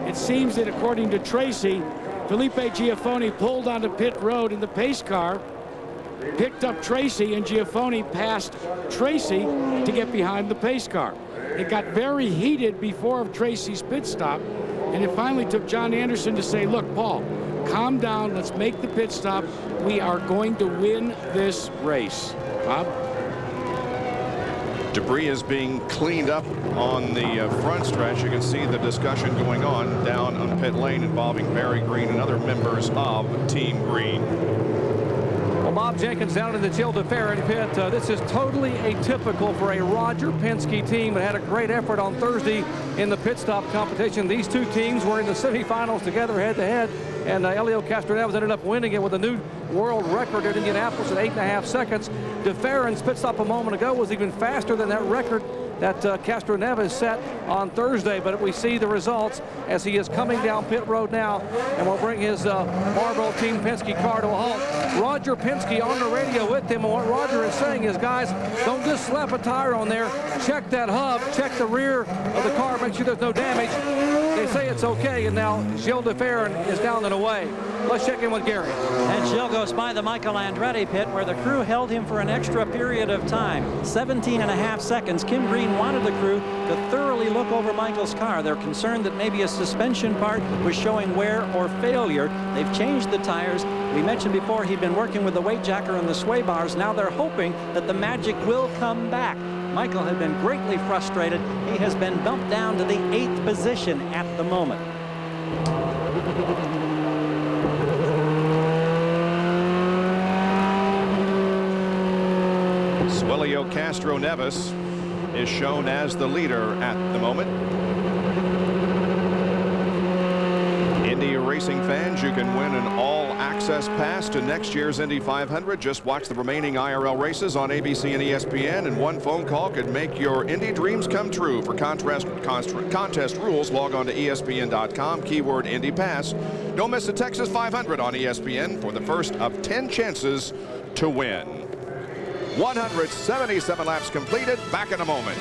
It seems that according to Tracy, Felipe Giafoni pulled onto pit road in the pace car, picked up Tracy, and Giafoni passed Tracy to get behind the pace car. It got very heated before Tracy's pit stop, and it finally took John Anderson to say, look, Paul, calm down, let's make the pit stop. We are going to win this race. Bob? Debris is being cleaned up on the front stretch. You can see the discussion going on down on pit lane involving Barry Green and other members of Team Green. Well, Bob Jenkins down in the Gilles de Ferran pit. This is totally atypical for a Roger Penske team that had a great effort on Thursday in the pit stop competition. These two teams were in the semifinals together head-to-head, and Helio Castroneves ended up winning it with a new world record at Indianapolis at 8.5 seconds. De Ferran's pit stop a moment ago was even faster than that record that Castroneves set on Thursday, but we see the results as he is coming down pit road now, and will bring his Marlboro Team Penske car to a halt. Roger Penske on the radio with him, and what Roger is saying is, guys, don't just slap a tire on there. Check that hub, check the rear of the car, make sure there's no damage. They say it's okay, and now Gilles de Ferran is down and away. Let's check in with Gary. And Gilles goes by the Michael Andretti pit, where the crew held him for an extra period of time. 17.5 seconds. Kim Green wanted the crew to thoroughly look over Michael's car. They're concerned that maybe a suspension part was showing wear or failure. They've changed the tires. We mentioned before he'd been working with the weight jacker and the sway bars. Now they're hoping that the magic will come back. Michael had been greatly frustrated. He has been bumped down to the 8th position at the moment. Helio Castroneves is shown as the leader at the moment. Indy racing fans, you can win an all-access pass to next year's Indy 500. Just watch the remaining IRL races on ABC and ESPN, and one phone call could make your Indy dreams come true. For contest rules, log on to ESPN.com, keyword Indy Pass. Don't miss the Texas 500 on ESPN for the first of 10 chances to win. 177 laps completed. Back in a moment.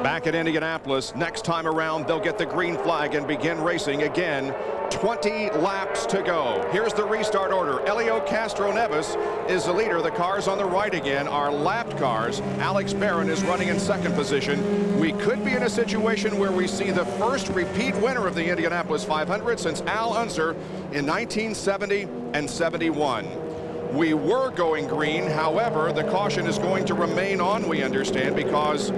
Back at Indianapolis, next time around, they'll get the green flag and begin racing again. 20 laps to go. Here's the restart order. Helio Castroneves is the leader. The cars on the right again are lapped cars. Alex Barron is running in second position. We could be in a situation where we see the first repeat winner of the Indianapolis 500 since Al Unser in 1970 and 71. We were going green. However, the caution is going to remain on, we understand, because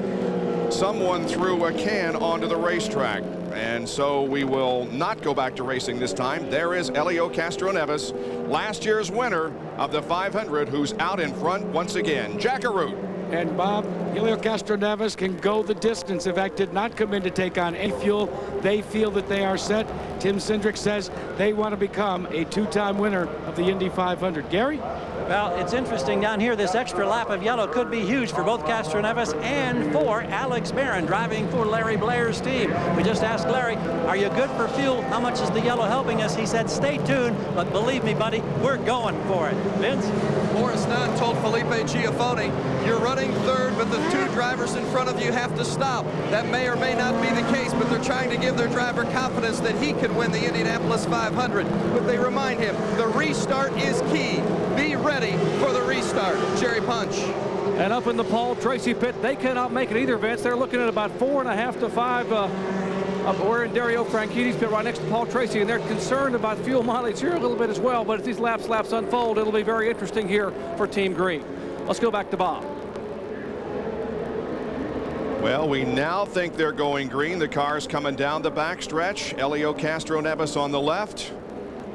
someone threw a can onto the racetrack. And so we will not go back to racing this time. There is Helio Castroneves, last year's winner of the 500, who's out in front once again. Jack Arute. And Bob, Helio Castroneves can go the distance. In fact, did not come in to take on any fuel. They feel that they are set. Tim Cindric says they want to become a two-time winner of the Indy 500. Gary? Well, it's interesting down here. This extra lap of yellow could be huge for both Castroneves and for Alex Barron driving for Larry Blair's team. We just asked Larry, are you good for fuel? How much is the yellow helping us? He said, stay tuned, but believe me, buddy, we're going for it. Vince? Morris Nunn told Felipe Giafone, you're running third, but the two drivers in front of you have to stop. That may or may not be the case, but they're trying to give their driver confidence that he could win the Indianapolis 500. But they remind him, the restart is key. Be ready for the restart. Jerry Punch. And up in the Paul Tracy pit, they cannot make it either, Vince. They're looking at about 4.5 to 5. We're in Dario Franchitti's pit right next to Paul Tracy, and they're concerned about fuel mileage here a little bit as well. But as these laps unfold, it'll be very interesting here for Team Green. Let's go back to Bob. Well, we now think they're going green. The car's coming down the backstretch. Helio Castroneves on the left.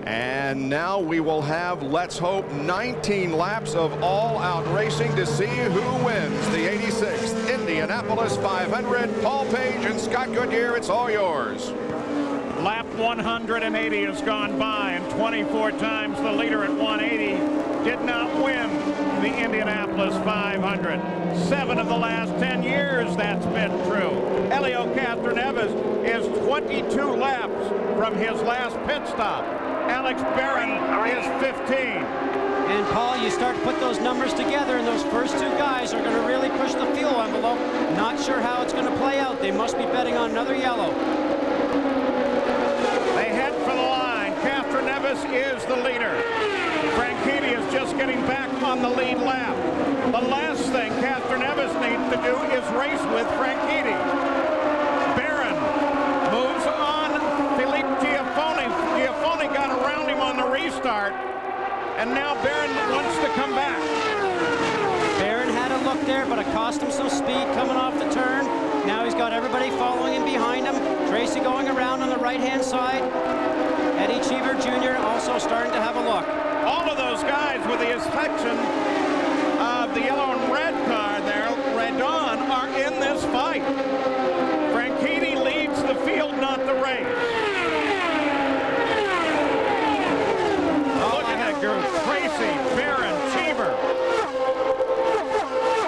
And now we will have, let's hope, 19 laps of all-out racing to see who wins the 86th Indianapolis 500. Paul Page and Scott Goodyear, it's all yours. Lap 180 has gone by, and 24 times the leader at 180 did not win the Indianapolis 500. 7 of the last 10 years that's been true. Helio Castroneves is 22 laps from his last pit stop. Alex Barron is 15. And Paul, you start to put those numbers together, and those first two guys are going to really push the fuel envelope. Not sure how it's going to play out. They must be betting on another yellow. They head for the line. Castroneves is the leader. Franchitti is just getting back on the lead lap. The last thing Castroneves needs to do is race with Franchitti. Barron moves on Felipe Giafone. Giafone got around him on the restart, and now Barron wants to come back. Barron had a look there, but it cost him some speed coming off the turn. Now he's got everybody following him behind him. Tracy going around on the right-hand side. Eddie Cheever Jr. also starting to have a look. All of those guys, with the exception of the yellow and red car there, Red Dawn, are in this fight. Franchitti leads the field, not the race. Look at that group. Tracy, Barron, Cheever.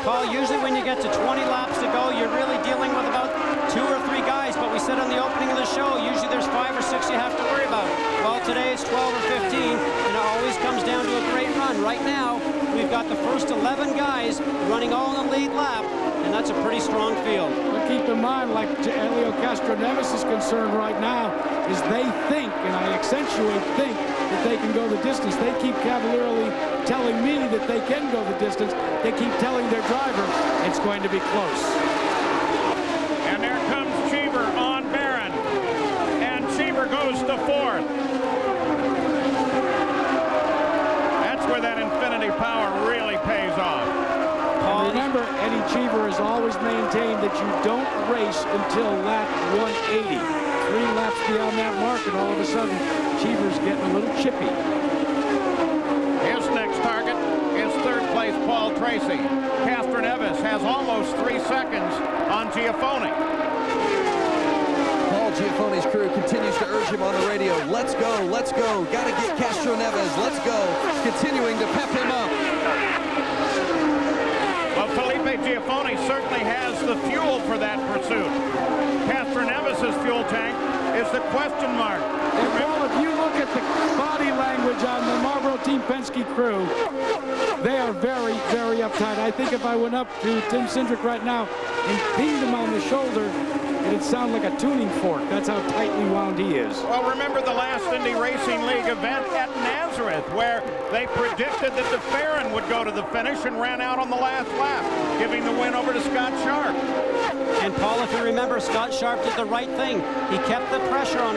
Paul, usually when you get to 20 laps to go, you're really dealing with about 2 or 3 guys, but we said on the opening of the show, usually there's 5 or 6 you have to worry about. Well, today it's 12 or 15, and it always comes down to a great run. Right now, we've got the first 11 guys running all in the lead lap, and that's a pretty strong field. But keep in mind, like Helio Castroneves is concerned right now, is they think, and I accentuate think, that they can go the distance. They keep cavalierly telling me that they can go the distance. They keep telling their driver it's going to be close. And there comes Cheever on Barron. And Cheever goes to 4th. That's where that infinity power really pays off. And remember, Eddie Cheever has always maintained that you don't race until lap 180. 3 laps beyond that mark, and all of a sudden, Cheever's getting a little chippy. His next target is 3rd place Paul Tracy. Castroneves has almost 3 seconds on Giafone. Paul Giafone's crew continues to urge him on the radio. Let's go, let's go. Got to get Castroneves, let's go. Continuing to pep him up. Well, Felipe Giafone certainly has the fuel for that pursuit. Castroneves' fuel tank is the question mark. And Paul, if you look at the body language on the Marlboro Team Penske crew, they are very, very uptight. I think if I went up to Tim Cindric right now and pinged him on the shoulder, it'd sound like a tuning fork. That's how tightly wound he is. Well, remember the last Indy Racing League event at Nazareth, where they predicted that DeFerrin would go to the finish and ran out on the last lap, giving the win over to Scott Sharp. And Paul, if you remember, Scott Sharp did the right thing. He kept the pressure on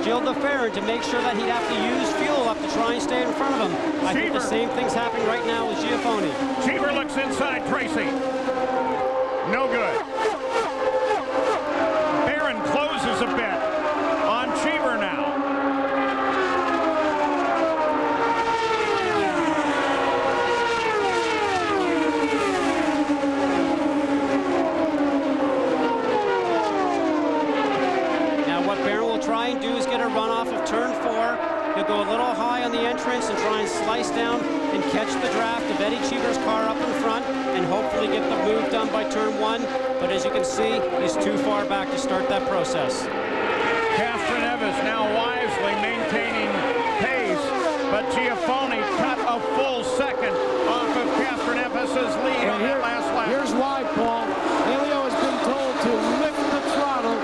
Gilles DeFerrin to make sure that he'd have to use fuel up to try and stay in front of him. I think the same thing's happening right now with Giafone. Cheever looks inside Tracy. No good. Barron closes a bit on Cheever now. Try and do is get a runoff of turn 4. He'll go a little high on the entrance and try and slice down and catch the draft of Eddie Cheever's car up in front and hopefully get the move done by turn 1. But as you can see, he's too far back to start that process. Castroneves now wisely maintaining pace, but Giafone cut a full second off of Castroneves' lead on that last lap. Here's why, Paul. Helio has been told to lift the throttle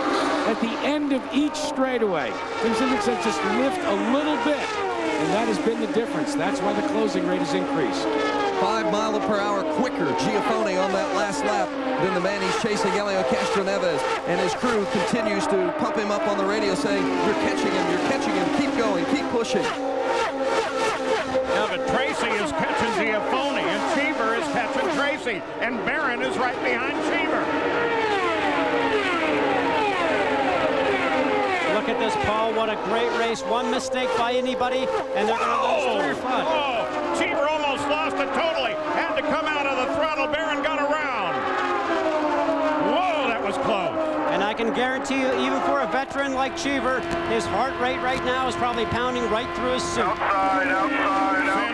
at the end of each straightaway. Tim Cindric said just lift a little bit, and that has been the difference. That's why the closing rate has increased. 5 mph quicker Giafone on that last lap than the man he's chasing, Helio Castroneves, and his crew continues to pump him up on the radio saying, you're catching him, keep going, keep pushing. Now, but Tracy is catching Giafone, and Cheever is catching Tracy, and Barron is right behind Cheever. Look at this, Paul. What a great race. One mistake by anybody, and they're going to lose clear front. Oh, Cheever almost lost it totally. Had to come out of the throttle. Barron got around. Whoa, that was close. And I can guarantee you, even for a veteran like Cheever, his heart rate right now is probably pounding right through his suit. Sam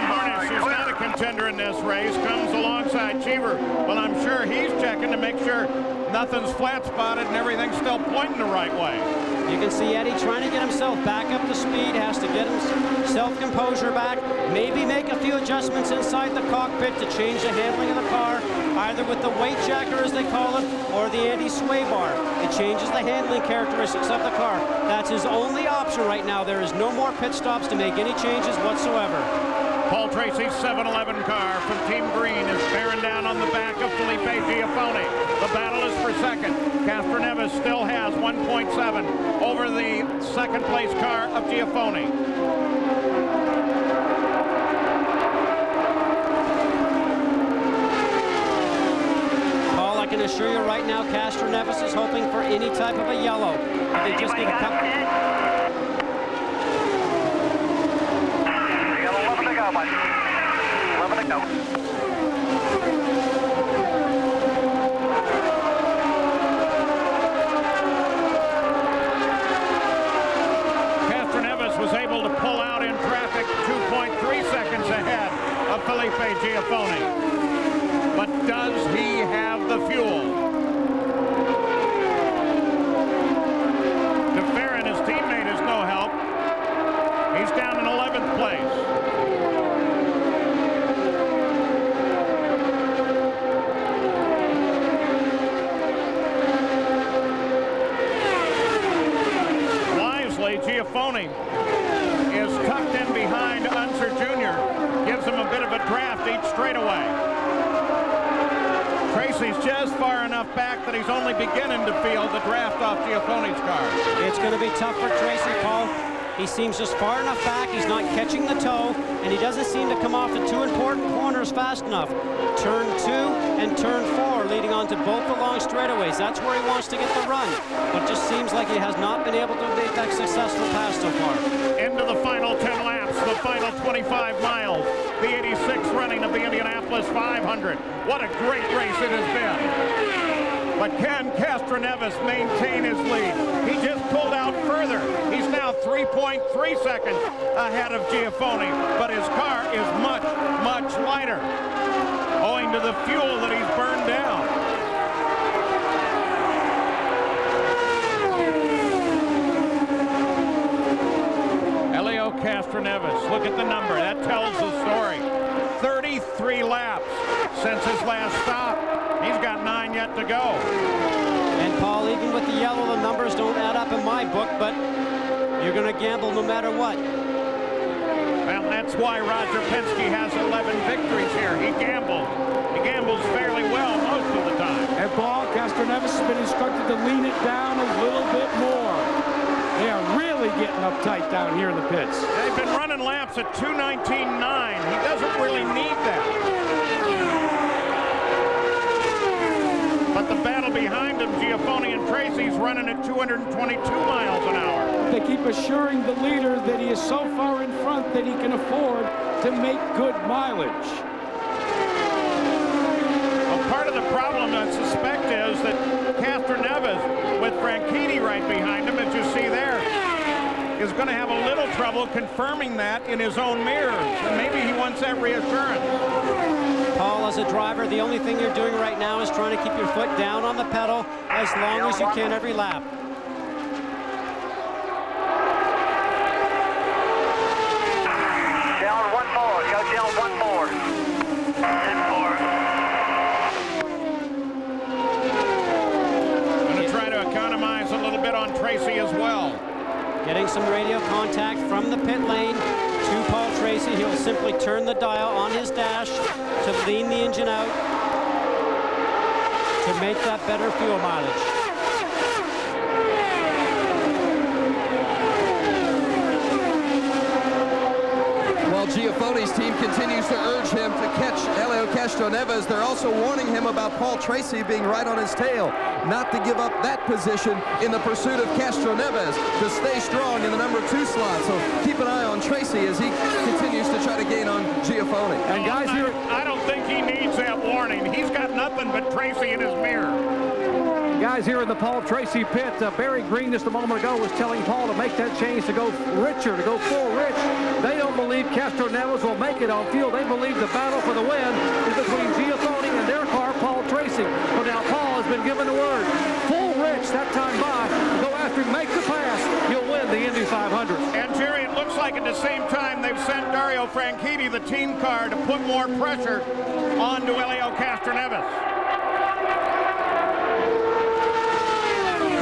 Harness, who's not a contender in this race, comes alongside Cheever. Well, I'm sure he's checking to make sure nothing's flat spotted and everything's still pointing the right way. You can see Eddie trying to get himself back up to speed, has to get his self-composure back, maybe make a few adjustments inside the cockpit to change the handling of the car, either with the weight jacker, as they call it, or the anti-sway bar. It changes the handling characteristics of the car. That's his only option right now. There is no more pit stops to make any changes whatsoever. Paul Tracy's 7-Eleven car from Team Green is bearing down on the back of Felipe Giafone. The battle is for second. Castroneves still has 1.7 over the second place car of Giafone. Paul, I can assure you right now, Castroneves is hoping for any type of a yellow. If they just get a couple. You got 11 to go, buddy. 11 to go. Castroneves was able to pull out in traffic 2.3 seconds ahead of Felipe Giafone. But does he have the fuel? DeFerrin, his teammate, is no help. He's down in 11th place. Wisely, Giafone is tucked in behind Unser Jr., gives him a bit of a draft each straightaway. Tracy's just far enough back that he's only beginning to feel the draft off Giafone's car. It's going to be tough for Tracy, Paul. He seems just far enough back. He's not catching the toe, and he doesn't seem to come off the two important corners fast enough. Turn 2 and turn 4 leading on to both the long straightaways. That's where he wants to get the run, but just seems like he has not been able to make that successful pass so far. Into the final 10 laps, the final 25 miles, the 86th running of the Indianapolis 500. What a great race it has been. But can Castroneves maintain his lead? He just pulled out further. He's now 3.3 seconds ahead of Giafone, but his car is much, much lighter, owing to the fuel that he's burned down. Helio Castroneves, look at the number. That tells the story. 33 laps since his last stop. He's got 9 yet to go. And Paul, even with the yellow, the numbers don't add up in my book, but you're going to gamble no matter what. Well, that's why Roger Penske has 11 victories here. He gambles. He gambles fairly well most of the time. And Paul, Castroneves has been instructed to lean it down a little bit more. They are really getting uptight down here in the pits. They've been running laps at 2:19.9. He doesn't really need that. But the battle behind him, Giafone and Tracy's running at 222 miles an hour. They keep assuring the leader that he is so far in front that he can afford to make good mileage. Well, part of the problem, I suspect, is that Castroneves, with Franchitti right behind him, as you see there, is going to have a little trouble confirming that in his own mirrors. And maybe he wants that reassurance. as a driver, the only thing you're doing right now is trying to keep your foot down on the pedal as long as you can every lap. Down one more. Go down one more. 10-4. Going to try to economize a little bit on Tracy as well. Getting some radio contact from the pit lane to Paul Tracy. He'll simply turn the dial on his dash to lean the engine out to make that better fuel mileage. While Giaffone's team continues to urge him to catch Helio Castroneves, they're also warning him about Paul Tracy being right on his tail, not to give up that position in the pursuit of Castroneves, to stay strong in the number 2 slot. So keep an eye on Tracy as he continues to try to gain on Giaffone. And guys, I don't think he needs that warning. He's got nothing but Tracy in his mirror. Guys here in the Paul Tracy pit, Barry Green just a moment ago was telling Paul to make that change to go richer, to go full rich. They don't believe Castroneves will make it on field. They believe the battle for the win is between Giaffone and their car, Paul Tracy. So now Paul has been given the word, full rich that time by, go after him, make the pass, you'll win the Indy 500. And Jerry, it looks like at the same time they've sent Dario Franchitti, the team car, to put more pressure onto Helio Castroneves.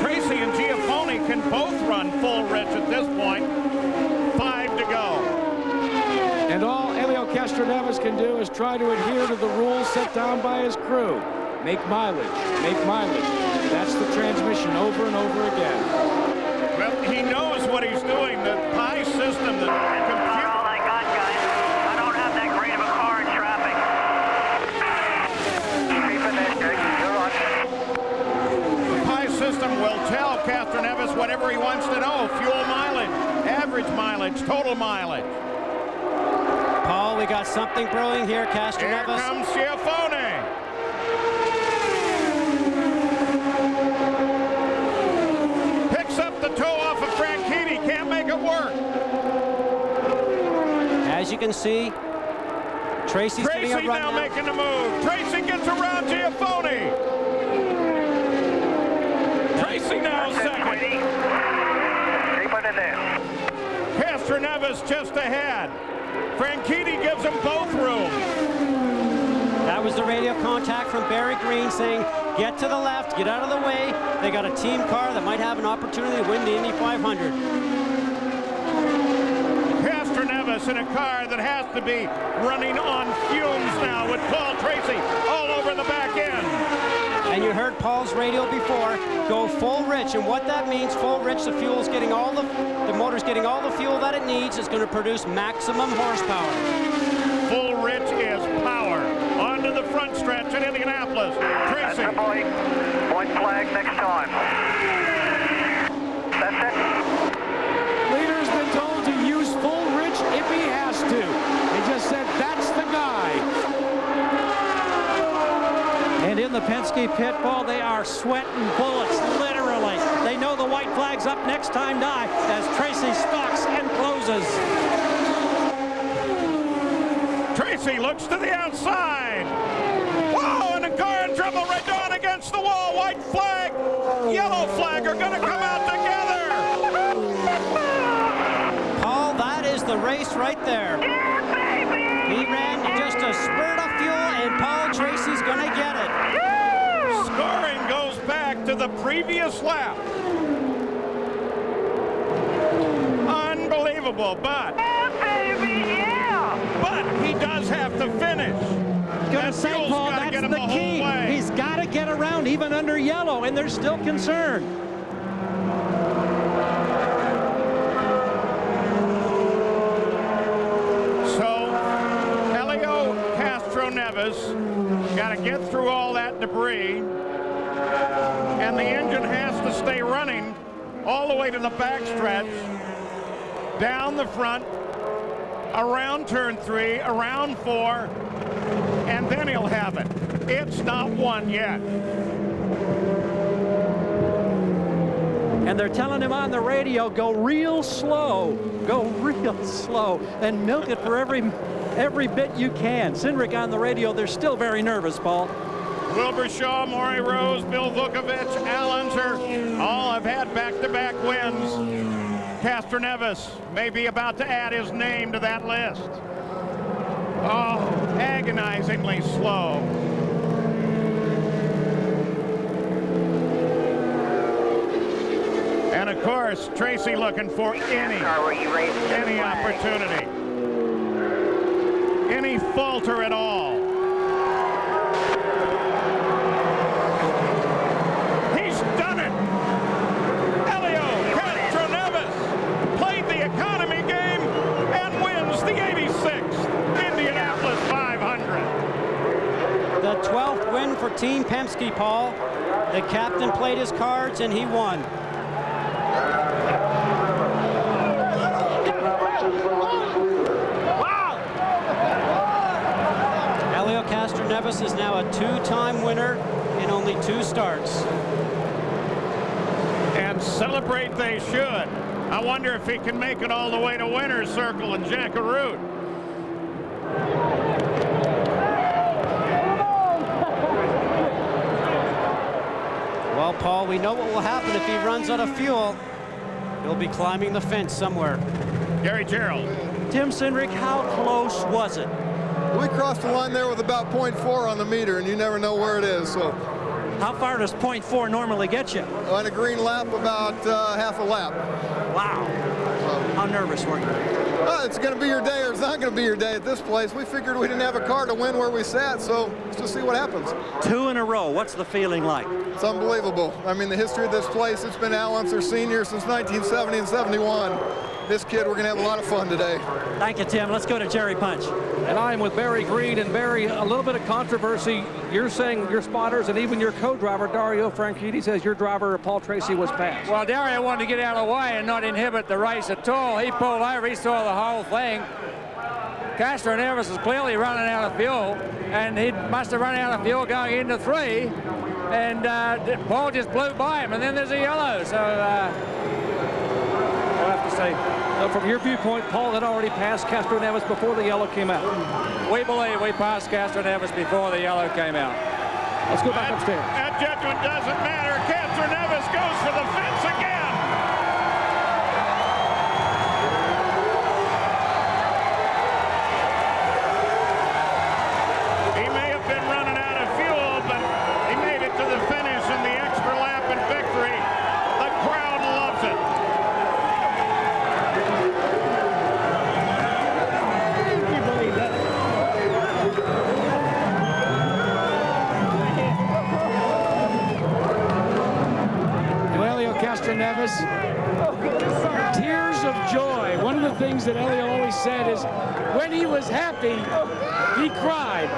Tracy and Giaffone can both run full rich at this point. 5 to go. And all Helio Castroneves can do is try to adhere to the rules set down by his crew. Make mileage, make mileage. That's the transmission over and over again. Well, he knows what he's doing. The PI system, the computer. All I got, guys. I don't have that great of a car in traffic. Keep it there, Jake. You're on. The PI system will tell Castroneves whatever he wants to know. Fuel mileage, average mileage, total mileage. Paul, we got something brewing here, Castroneves. Here comes Giaffone. Picks up the toe off of Franchitti. Can't make it work. As you can see, Tracy's getting a run now making the move. Tracy gets around Giaffone. Tracy now second. Keep it in there. Castroneves just ahead. Franchitti gives them both room. That was the radio contact from Barry Green saying, get to the left, get out of the way. They got a team car that might have an opportunity to win the Indy 500. Castroneves in a car that has to be running on fumes now with Paul Tracy all over the back end. And you heard Paul's radio before, go full rich, and what that means, full rich, the fuel's getting all the motor's getting all the fuel that it needs. It's going to produce maximum horsepower. Full rich is power. Onto the front stretch at Indianapolis. Tracy. That's a point. Point flag next time. That's it. Leader's been told to use full rich if he has to. He just said, that's the guy. And in the Penske pit, Paul, they are sweating bullets, literally. They know the white flag's up next time die as Tracy stalks and closes. Tracy looks to the outside. Whoa, and the car in trouble right on against the wall. White flag, yellow flag are going to come out together. Paul, that is the race right there. Yeah, baby! He ran just a spurt of fuel, and Paul Tracy's going to get it. Scoring goes back to the previous lap. Unbelievable, but he does have to finish. Gonna say, Paul, that's the key. He's got to get around even under yellow, and they're still concerned. So, Helio Castroneves got to get through all that debris, and the engine has to stay running all the way to the backstretch, down the front, around turn 3, around 4, and then he'll have it. It's not won yet. And they're telling him on the radio, go real slow, and milk it for every every bit you can. Cindric on the radio, they're still very nervous, Paul. Wilbur Shaw, Maury Rose, Bill Vukovich, Al Unser, all have had back-to-back wins. Castroneves may be about to add his name to that list. Oh, agonizingly slow. And of course, Tracy looking for any opportunity, any falter at all. He's done it. Helio Castroneves played the economy game and wins the 86th Indianapolis 500. The 12th win for Team Penske, Paul. The captain played his cards and he won. Helio Castroneves is now a 2-time winner in only 2 starts. And celebrate they should. I wonder if he can make it all the way to winner's circle in Jackaroo. Well, Paul, we know what will happen if he runs out of fuel. He'll be climbing the fence somewhere. Gary Gerald. Tim Cindric, how close was it? We crossed the line there with about 0.4 on the meter, and you never know where it is. So, how far does 0.4 normally get you? On a green lap, about half a lap. Wow. How nervous were you? It's going to be your day, or it's not going to be your day at this place. We figured we didn't have a car to win where we sat, so let's just see what happens. 2 in a row. What's the feeling like? It's unbelievable. I mean, the history of this place, it's been Al Unser Sr. since 1970 and 71. This kid, we're going to have a lot of fun today. Thank you, Tim. Let's go to Jerry Punch. And I'm with Barry Green. And Barry, a little bit of controversy. You're saying your spotters and even your co-driver, Dario Franchitti, says your driver, Paul Tracy, was fast. Well, Dario wanted to get out of the way and not inhibit the race at all. He pulled over. He saw the whole thing. Castroneves is clearly running out of fuel, and he must have run out of fuel going into 3. And Paul just blew by him, and then there's a yellow. So we'll have to see. From your viewpoint, Paul had already passed Castroneves before the yellow came out. We believe we passed Castroneves before the yellow came out. Let's go back upstairs. That judgment doesn't matter. Castroneves goes for the fence again. He may have been running out of fuel, but he made it to the finish in the extra lap and victory. The crowd loves it. Castroneves, tears of joy. One of the things that Helio always said is when he was happy, he cried.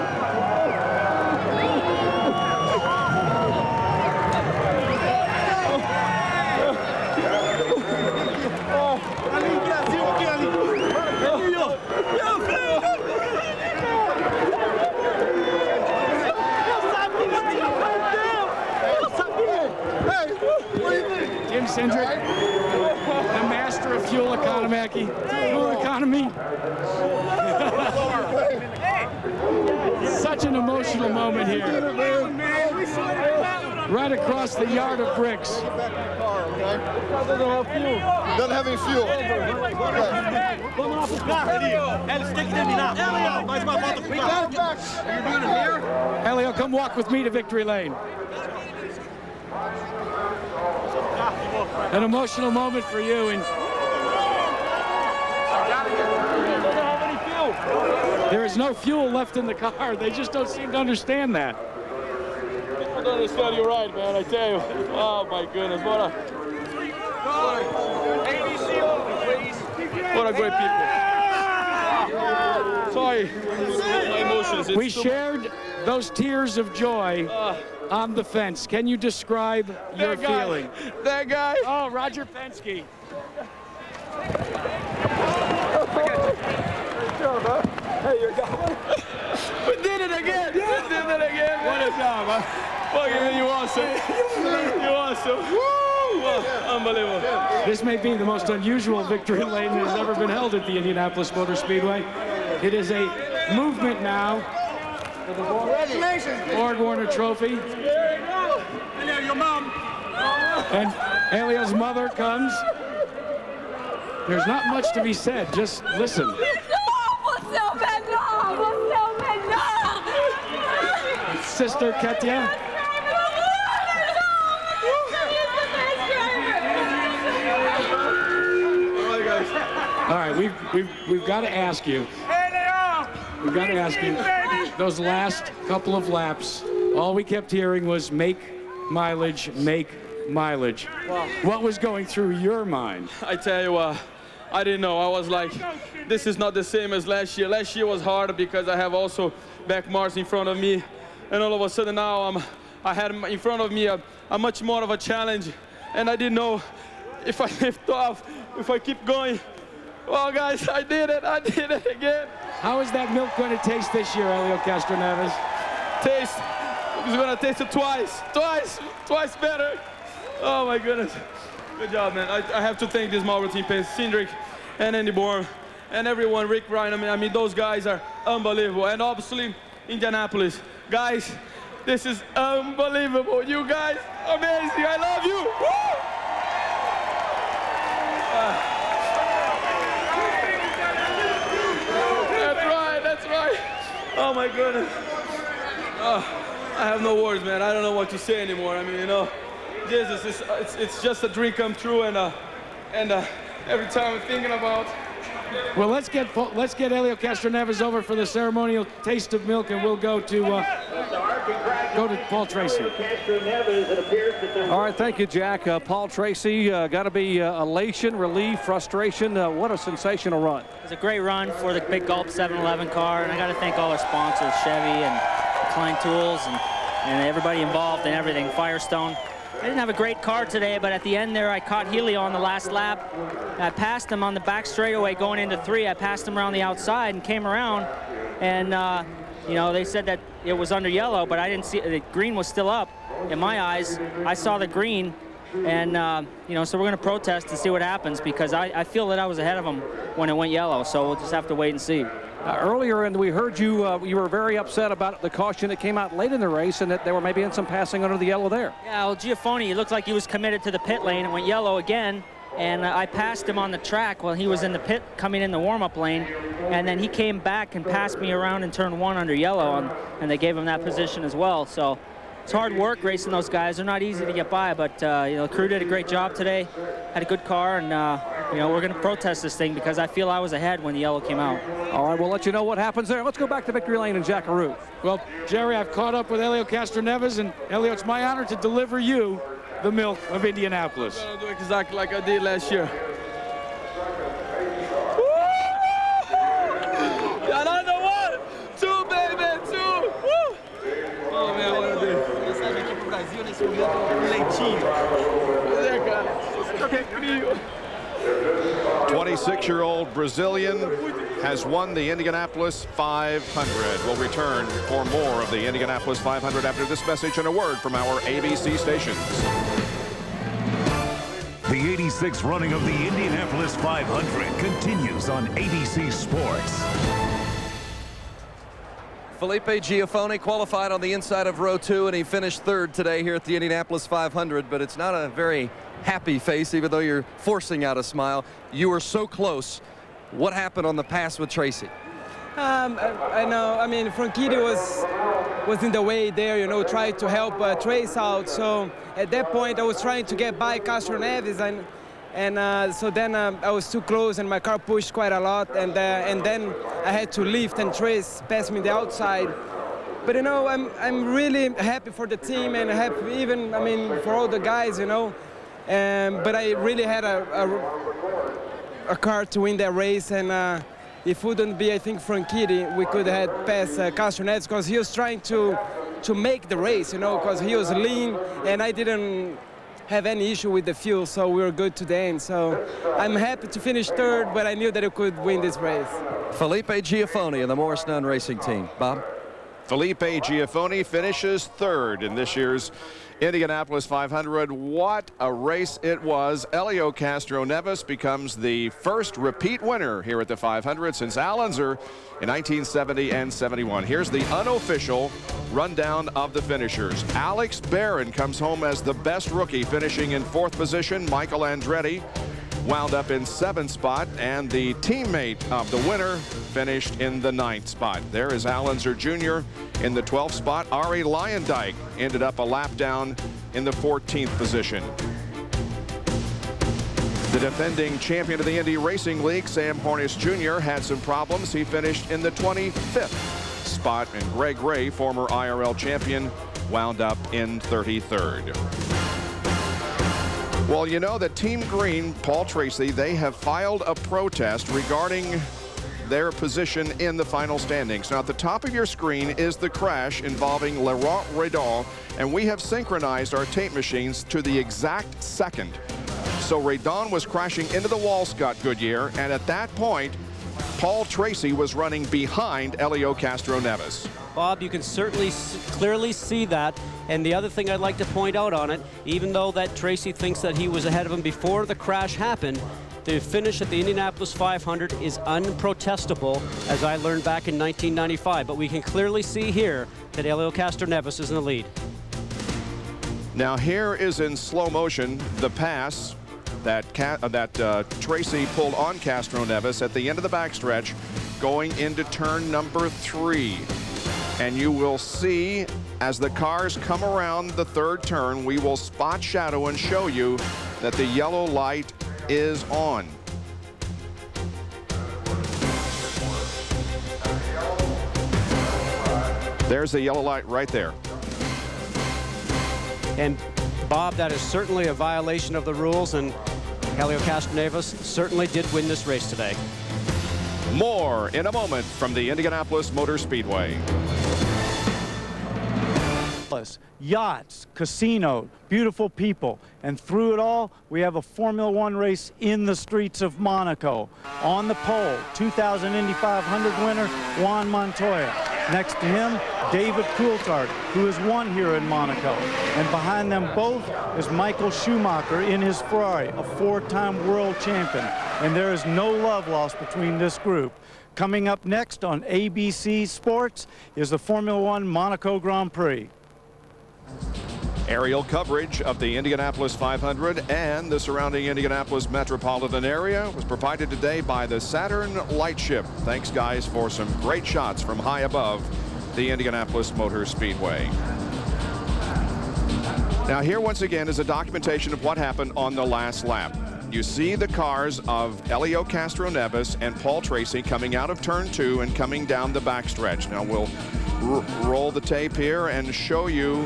Tim Cindric, the master of fuel economy. Such an emotional moment here. Right across the yard of bricks. Doesn't have any fuel. Helio, come walk with me to victory lane. An emotional moment for you. And there is no fuel left in the car. They just don't seem to understand that. People don't understand you right, man, I tell you. Oh, my goodness. What a great people. Sorry. My emotions. We shared those tears of joy on the fence. Can you describe your feeling? That guy. Oh, Roger Penske. Hey, you go. We did it again. We did it again. What a job, man. Fucking you awesome. You awesome. Woo! Unbelievable. This may be the most unusual victory lane that has ever been held at the Indianapolis Motor Speedway. It is a movement now for the Borg Warner Trophy. Helio, your mom. And Helio's mother comes. There's not much to be said. Just listen. Sister Katya. All right, we've got to ask you. We've got to ask you. Those last couple of laps, all we kept hearing was make mileage, make mileage. Wow. What was going through your mind? I tell you what, I didn't know. I was like, this is not the same as last year. Last year was harder because I have also back marks in front of me. And all of a sudden now I had in front of me a much more of a challenge. And I didn't know if I lift off, if I keep going. Well, guys, I did it again. How is that milk going to taste this year, Helio Castroneves? Taste, it's going to taste it twice better. Oh my goodness. Good job, man. I have to thank this Marlboro team, Cindric and Andy Bourne and everyone, Rick Ryan. I mean, those guys are unbelievable. And obviously, Indianapolis. Guys, this is unbelievable. You guys, amazing. I love you. Woo! That's right. Oh my goodness. I have no words, man. I don't know what to say anymore. I mean, you know, Jesus, it's just a dream come true, and every time I'm thinking about. Well, let's get Helio Castroneves over for the ceremonial taste of milk, and we'll go to Paul Tracy. All right, thank you, Jack. Paul Tracy, got to be elation, relief, frustration. What a sensational run. It was a great run for the Big Gulp 711 car, and I got to thank all our sponsors, Chevy and Klein Tools, and everybody involved in everything, Firestone. I didn't have a great car today, but at the end there, I caught Helio on the last lap. I passed him on the back straightaway going into 3. I passed him around the outside and came around, and you know, they said that it was under yellow, but I didn't see the green was still up. In my eyes, I saw the green, and you know, so we're going to protest to see what happens, because I feel that I was ahead of him when it went yellow. So we'll just have to wait and see. Earlier, and we heard you were very upset about the caution that came out late in the race, and that there were maybe in some passing under the yellow there. Yeah, well, Giafoni, it looked like he was committed to the pit lane. It went yellow again, and I passed him on the track while he was in the pit coming in the warm-up lane, and then he came back and passed me around in turn 1 under yellow, and they gave him that position as well. So it's hard work racing those guys. They're not easy to get by, but you know, the crew did a great job today, had a good car, and you know, we're going to protest this thing because I feel I was ahead when the yellow came out. All right, we'll let you know what happens there. Let's go back to Victory Lane and Jackaroo. Well, Jerry, I've caught up with Helio Castroneves, and Helio, it's my honor to deliver you the milk of Indianapolis. I'm going to do exactly like I did last year. Another 1, 2, baby, 2. Woo! Oh, man, what a day. 26-year-old Brazilian has won the Indianapolis 500. We'll return for more of the Indianapolis 500 after this message and a word from our ABC stations. The 86th running of the Indianapolis 500 continues on ABC Sports. Felipe Giafoni qualified on the inside of row 2, and he finished 3rd today here at the Indianapolis 500, but it's not a very happy face, even though you're forcing out a smile. You were so close. What happened on the pass with Tracy? I know. I mean, Franchitti was in the way there, you know, trying to help Trace out. So at that point, I was trying to get by Castroneves, and so then I was too close, and my car pushed quite a lot, and then I had to lift, and Trace passed me the outside. But you know, I'm really happy for the team, and happy even, I mean, for all the guys, you know. But I really had a car to win that race, and if it wouldn't be, I think, Franchitti, we could have passed Castroneves, because he was trying to make the race, you know, because he was lean, and I didn't have any issue with the fuel, so we were good to the end. So I'm happy to finish 3rd, but I knew that I could win this race. Felipe Giafoni and the Morris Nunn Racing Team. Bob? Felipe Giafoni finishes third in this year's Indianapolis 500. What a race it was. Helio Castroneves becomes the first repeat winner here at the 500 since Alonso in 1970 and 71. Here's the unofficial rundown of the finishers. Alex Barron comes home as the best rookie, finishing in 4th position. Michael Andretti wound up in 7th spot, and the teammate of the winner finished in the 9th spot. There is Alonso Jr. in the 12th spot. Ari Leyendijk ended up a lap down in the 14th position. The defending champion of the Indy Racing League, Sam Hornish Jr., had some problems. He finished in the 25th spot, and Greg Ray, former IRL champion, wound up in 33rd. Well, you know that Team Green, Paul Tracy, they have filed a protest regarding their position in the final standings. Now, at the top of your screen is the crash involving Laurent Redon, and we have synchronized our tape machines to the exact second. So Redon was crashing into the wall, Scott Goodyear, and at that point, Paul Tracy was running behind Helio Castroneves. Bob, you can certainly clearly see that. And the other thing I'd like to point out on it, even though that Tracy thinks that he was ahead of him before the crash happened, the finish at the Indianapolis 500 is unprotestable, as I learned back in 1995. But we can clearly see here that Helio Castroneves is in the lead. Now here is in slow motion the pass that Tracy pulled on Castroneves at the end of the backstretch going into turn number 3. And you will see as the cars come around the 3rd turn, we will spot shadow and show you that the yellow light is on. There's the yellow light right there. And Bob, that is certainly a violation of the rules, and Helio Castroneves certainly did win this race today. More in a moment from the Indianapolis Motor Speedway. Yachts, casino, beautiful people, and through it all, we have a Formula One race in the streets of Monaco. On the pole, 2000 Indy 500 winner Juan Montoya. Next to him, David Coulthard, who has won here in Monaco. And behind them both is Michael Schumacher in his Ferrari, a 4-time world champion. And there is no love lost between this group. Coming up next on ABC Sports is the Formula One Monaco Grand Prix. Aerial coverage of the Indianapolis 500 and the surrounding Indianapolis metropolitan area was provided today by the Saturn Lightship. Thanks, guys, for some great shots from high above the Indianapolis Motor Speedway. Now, here once again is a documentation of what happened on the last lap. You see the cars of Helio Castroneves and Paul Tracy coming out of turn 2 and coming down the backstretch. Now, we'll roll the tape here and show you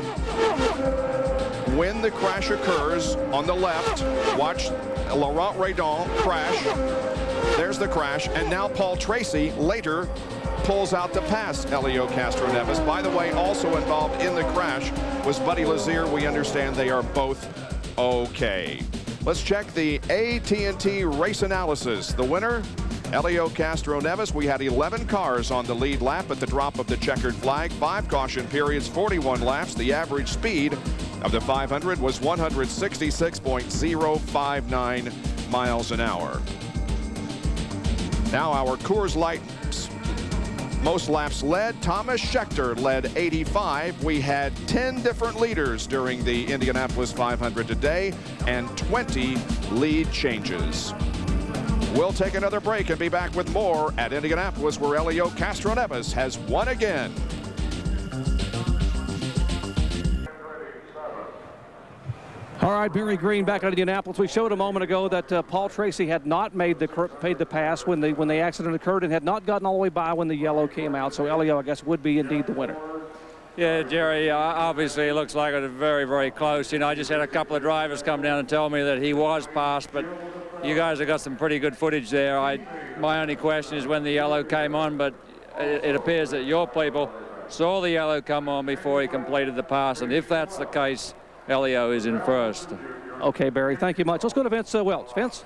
when the crash occurs. On the left, watch Laurent Redon crash. There's the crash, and now Paul Tracy later pulls out to pass Helio Castroneves. By the way, also involved in the crash was Buddy Lazier. We understand they are both okay. Let's check the AT&T race analysis. The winner, Helio Castroneves. We had 11 cars on the lead lap at the drop of the checkered flag, 5 caution periods, 41 laps. The average speed of the 500 was 166.059 miles an hour. Now our Coors Light most laps led. Thomas Scheckter led 85. We had 10 different leaders during the Indianapolis 500 today and 20 lead changes. We'll take another break and be back with more at Indianapolis, where Helio Castroneves has won again. All right, Barry Green back at Indianapolis. We showed a moment ago that Paul Tracy had not paid the pass when the accident occurred and had not gotten all the way by when the yellow came out. So Helio, I guess, would be indeed the winner. Yeah, Jerry, obviously it looks like it was very, very close. You know, I just had a couple of drivers come down and tell me that he was passed, but you guys have got some pretty good footage there. My only question is when the yellow came on, but it appears that your people saw the yellow come on before he completed the pass, and if that's the case, Helio is in first. Okay, Barry, thank you much. Let's go to Vince Welch. Vince?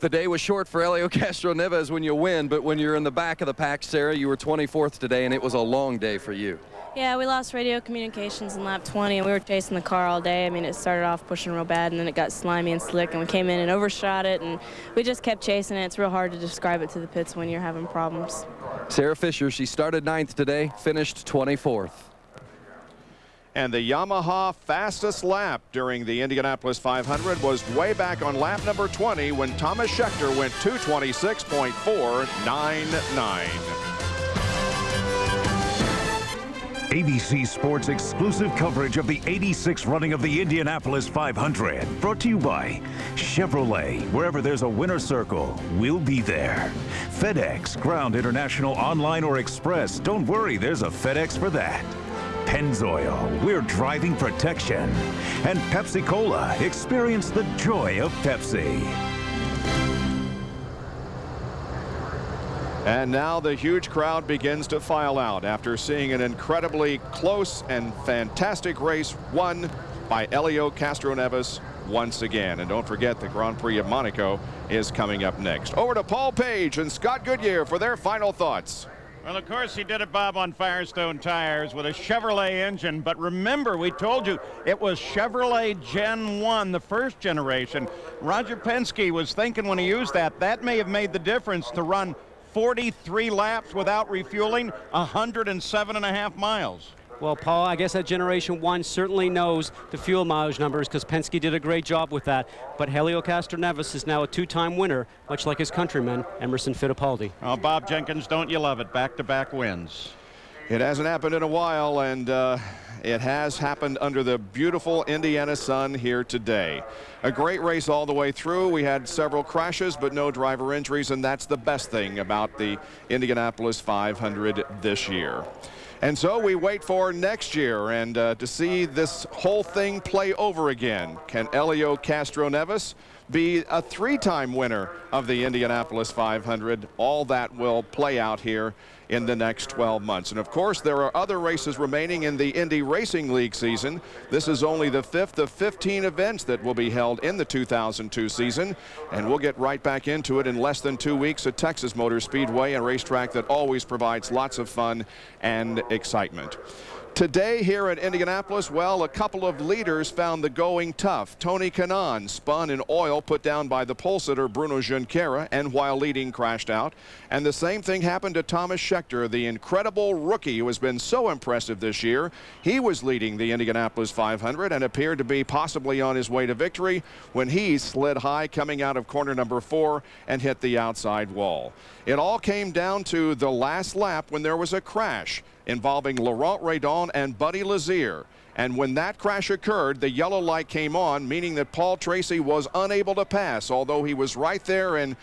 The day was short for Helio Castroneves when you win, but when you're in the back of the pack, Sarah, you were 24th today, and it was a long day for you. Yeah, we lost radio communications in lap 20, and we were chasing the car all day. I mean, it started off pushing real bad, and then it got slimy and slick, and we came in and overshot it, and we just kept chasing it. It's real hard to describe it to the pits when you're having problems. Sarah Fisher, she started 9th today, finished 24th. And the Yamaha fastest lap during the Indianapolis 500 was way back on lap number 20 when Thomas Schechter went 226.499. ABC Sports exclusive coverage of the 86th running of the Indianapolis 500. Brought to you by Chevrolet. Wherever there's a winner circle, we'll be there. FedEx, Ground, International, Online, or Express. Don't worry, there's a FedEx for that. Pennzoil, we're driving protection. And Pepsi Cola, experience the joy of Pepsi. And now the huge crowd begins to file out after seeing an incredibly close and fantastic race won by Helio Castroneves once again. And don't forget, the Grand Prix of Monaco is coming up next. Over to Paul Page and Scott Goodyear for their final thoughts. Well, of course, he did it, Bob, on Firestone tires with a Chevrolet engine. But remember, we told you it was Chevrolet Gen 1, the first generation. Roger Penske was thinking when he used that, that may have made the difference to run 43 laps without refueling, 107.5 miles. Well, Paul, I guess that Generation 1 certainly knows the fuel mileage numbers because Penske did a great job with that. But Helio Castroneves is now a two-time winner, much like his countryman, Emerson Fittipaldi. Oh, Bob Jenkins, don't you love it? Back-to-back wins. It hasn't happened in a while, and it has happened under the beautiful Indiana sun here today. A great race all the way through. We had several crashes, but no driver injuries, and that's the best thing about the Indianapolis 500 this year. And so we wait for next year and to see this whole thing play over again. Can Helio Castroneves be a three-time winner of the Indianapolis 500? All that will play out here in the next 12 months. And of course, there are other races remaining in the Indy Racing League season. This is only the 5th of 15 events that will be held in the 2002 season. And we'll get right back into it in less than 2 weeks at Texas Motor Speedway, a racetrack that always provides lots of fun and excitement. Today here at Indianapolis, well, a couple of leaders found the going tough. Tony Kanaan spun in oil put down by the pole sitter Bruno Junqueira, and while leading crashed out. And the same thing happened to Thomas Schechter, the incredible rookie who has been so impressive this year. He was leading the Indianapolis 500 and appeared to be possibly on his way to victory when he slid high coming out of corner number 4 and hit the outside wall. It all came down to the last lap when there was a crash involving Laurent Redon and Buddy Lazier. And when that crash occurred, the yellow light came on, meaning that Paul Tracy was unable to pass, although he was right there and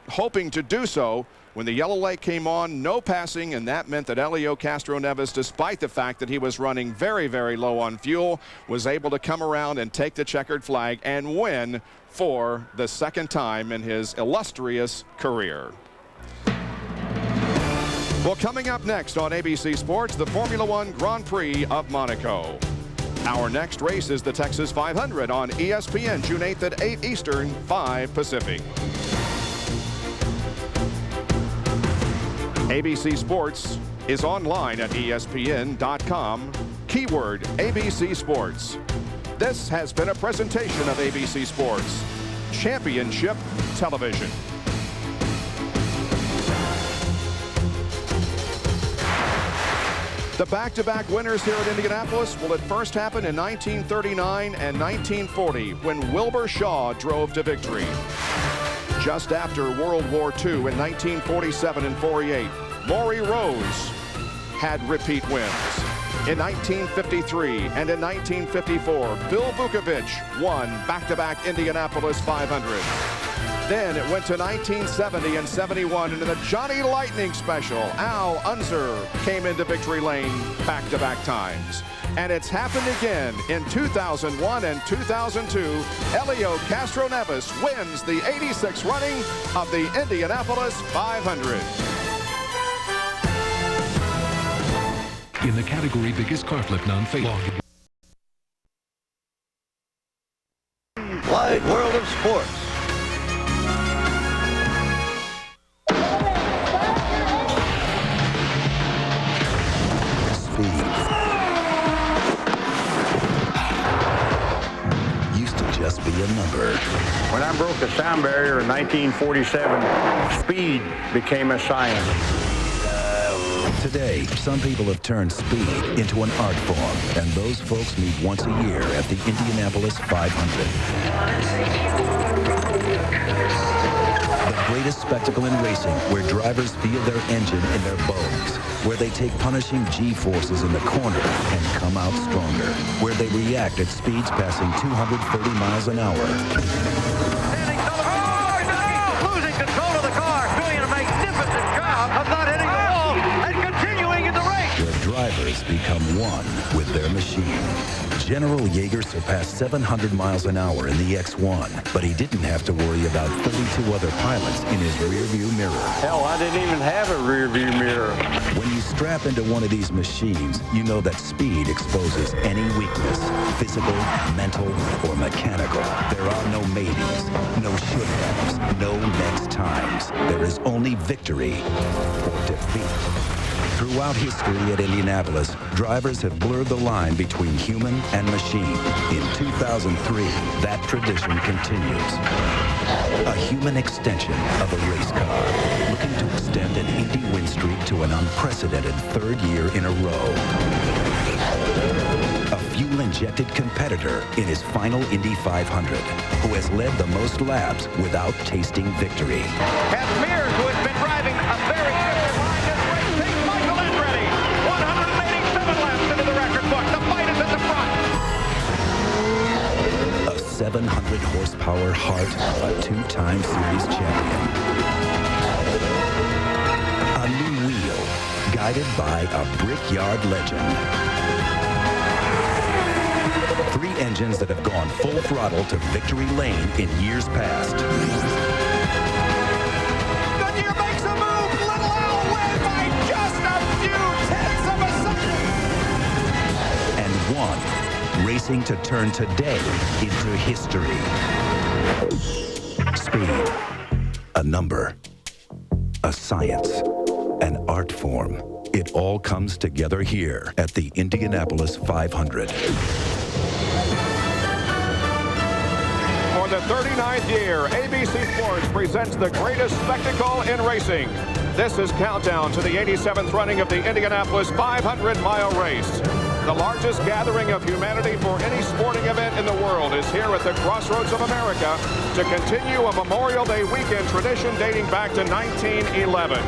hoping to do so. When the yellow light came on, no passing, and that meant that Helio Castroneves, despite the fact that he was running very, very low on fuel, was able to come around and take the checkered flag and win for the second time in his illustrious career. Well, coming up next on ABC Sports, the Formula One Grand Prix of Monaco. Our next race is the Texas 500 on ESPN, June 8th at 8 Eastern, 5 Pacific. ABC Sports is online at ESPN.com. Keyword ABC Sports. This has been a presentation of ABC Sports Championship Television. The back-to-back winners here at Indianapolis will at first happen in 1939 and 1940 when Wilbur Shaw drove to victory. Just after World War II in 1947 and 48, Maury Rose had repeat wins. In 1953 and in 1954, Bill Vukovich won back-to-back Indianapolis 500. Then it went to 1970 and 71, and in the Johnny Lightning Special, Al Unser came into victory lane back-to-back times. And it's happened again in 2001 and 2002. Helio Castroneves wins the 86th running of the Indianapolis 500. In the category biggest car flip non-fatal. Wide world of sports. a number. When I broke the sound barrier in 1947, speed became a science. Today, some people have turned speed into an art form, and those folks meet once a year at the Indianapolis 500. The greatest spectacle in racing, where drivers feel their engine in their bones, where they take punishing G-forces in the corner and come out stronger, where they react at speeds passing 230 miles an hour. Losing control of the car, doing a magnificent job of not hitting the wall and continuing in the race. Where drivers become one with their machine. General Yeager surpassed 700 miles an hour in the X1, but he didn't have to worry about 32 other pilots in his rearview mirror. Hell, I didn't even have a rearview mirror. When you strap into one of these machines, you know that speed exposes any weakness, physical, mental, or mechanical. There are no maybes, no should-haves, no next times. There is only victory or defeat. Throughout history at Indianapolis, drivers have blurred the line between human and machine. In 2003, that tradition continues. A human extension of a race car, looking to extend an Indy win streak to an unprecedented third year in a row. A fuel-injected competitor in his final Indy 500, who has led the most laps without tasting victory. And Mears, who has been driving a very good line this race, takes Michael Andretti. 187 laps into the record book. The fight is at the front. A 700 horsepower Hart, a two-time series champion. A new wheel, guided by a Brickyard legend. 3 engines that have gone full throttle to victory lane in years past. Goodyear makes a move. Little Al wins by just a few tenths of a second. And one racing to turn today into history. Speed, a number, a science, an art form. It all comes together here at the Indianapolis 500. For the 39th year, ABC Sports presents the greatest spectacle in racing. This is Countdown to the 87th running of the Indianapolis 500-mile race. The largest gathering of humanity for any sporting event in the world is here at the Crossroads of America to continue a Memorial Day weekend tradition dating back to 1911.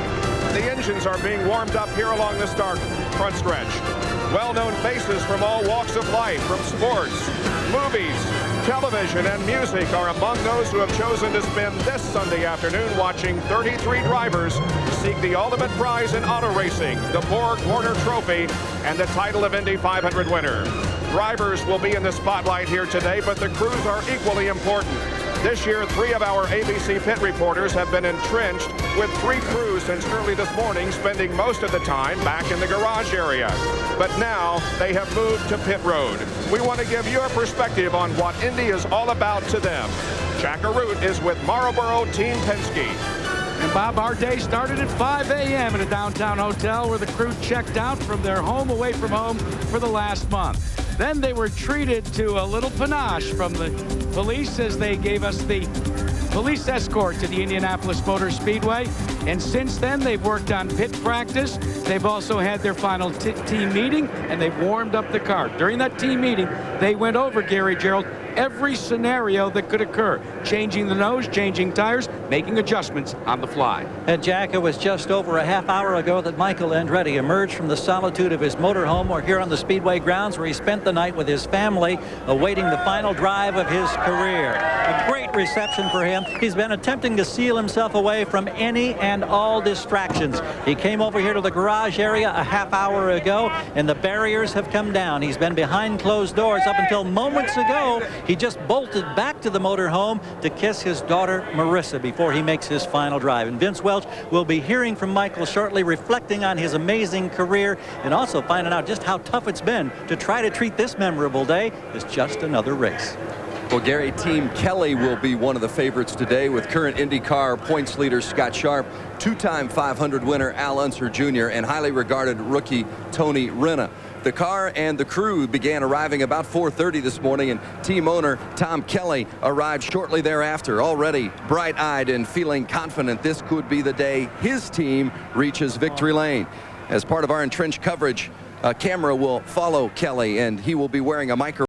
The engines are being warmed up here along the front stretch. Well-known faces from all walks of life, from sports, movies, television, and music are among those who have chosen to spend this Sunday afternoon watching 33 drivers seek the ultimate prize in auto racing, the Borg Warner Trophy, and the title of Indy 500 winner. Drivers will be in the spotlight here today, but the crews are equally important. This year, 3 of our ABC pit reporters have been entrenched with 3 crews since early this morning, spending most of the time back in the garage area. But now they have moved to pit road. We want to give your perspective on what Indy is all about to them. Jack Arute is with Marlboro Team Penske. And Bob, our day started at 5 a.m. at a downtown hotel where the crew checked out from their home away from home for the last month. Then they were treated to a little panache from the police as they gave us the police escort to the Indianapolis Motor Speedway. And since then, they've worked on pit practice. They've also had their final team meeting, and they've warmed up the car. During that team meeting, they went over, Gary Gerald, every scenario that could occur, changing the nose, changing tires, making adjustments on the fly. And Jack, it was just over a half hour ago that Michael Andretti emerged from the solitude of his motorhome or here on the Speedway grounds, where he spent the night with his family awaiting the final drive of his career. A great reception for him. He's been attempting to seal himself away from any and all distractions. He came over here to the garage area a half hour ago, and the barriers have come down. He's been behind closed doors up until moments ago. He just bolted back to the motorhome to kiss his daughter Marissa before he makes his final drive. And Vince Welch will be hearing from Michael shortly, reflecting on his amazing career and also finding out just how tough it's been to try to treat this memorable day as just another race. Well, Gary, Team Kelly will be one of the favorites today with current IndyCar points leader Scott Sharp, 2-time 500 winner Al Unser Jr., and highly regarded rookie Tony Renna. The car and the crew began arriving about 4:30 this morning, and team owner Tom Kelly arrived shortly thereafter, already bright-eyed and feeling confident this could be the day his team reaches victory lane. As part of our entrenched coverage, a camera will follow Kelly, and he will be wearing a microphone.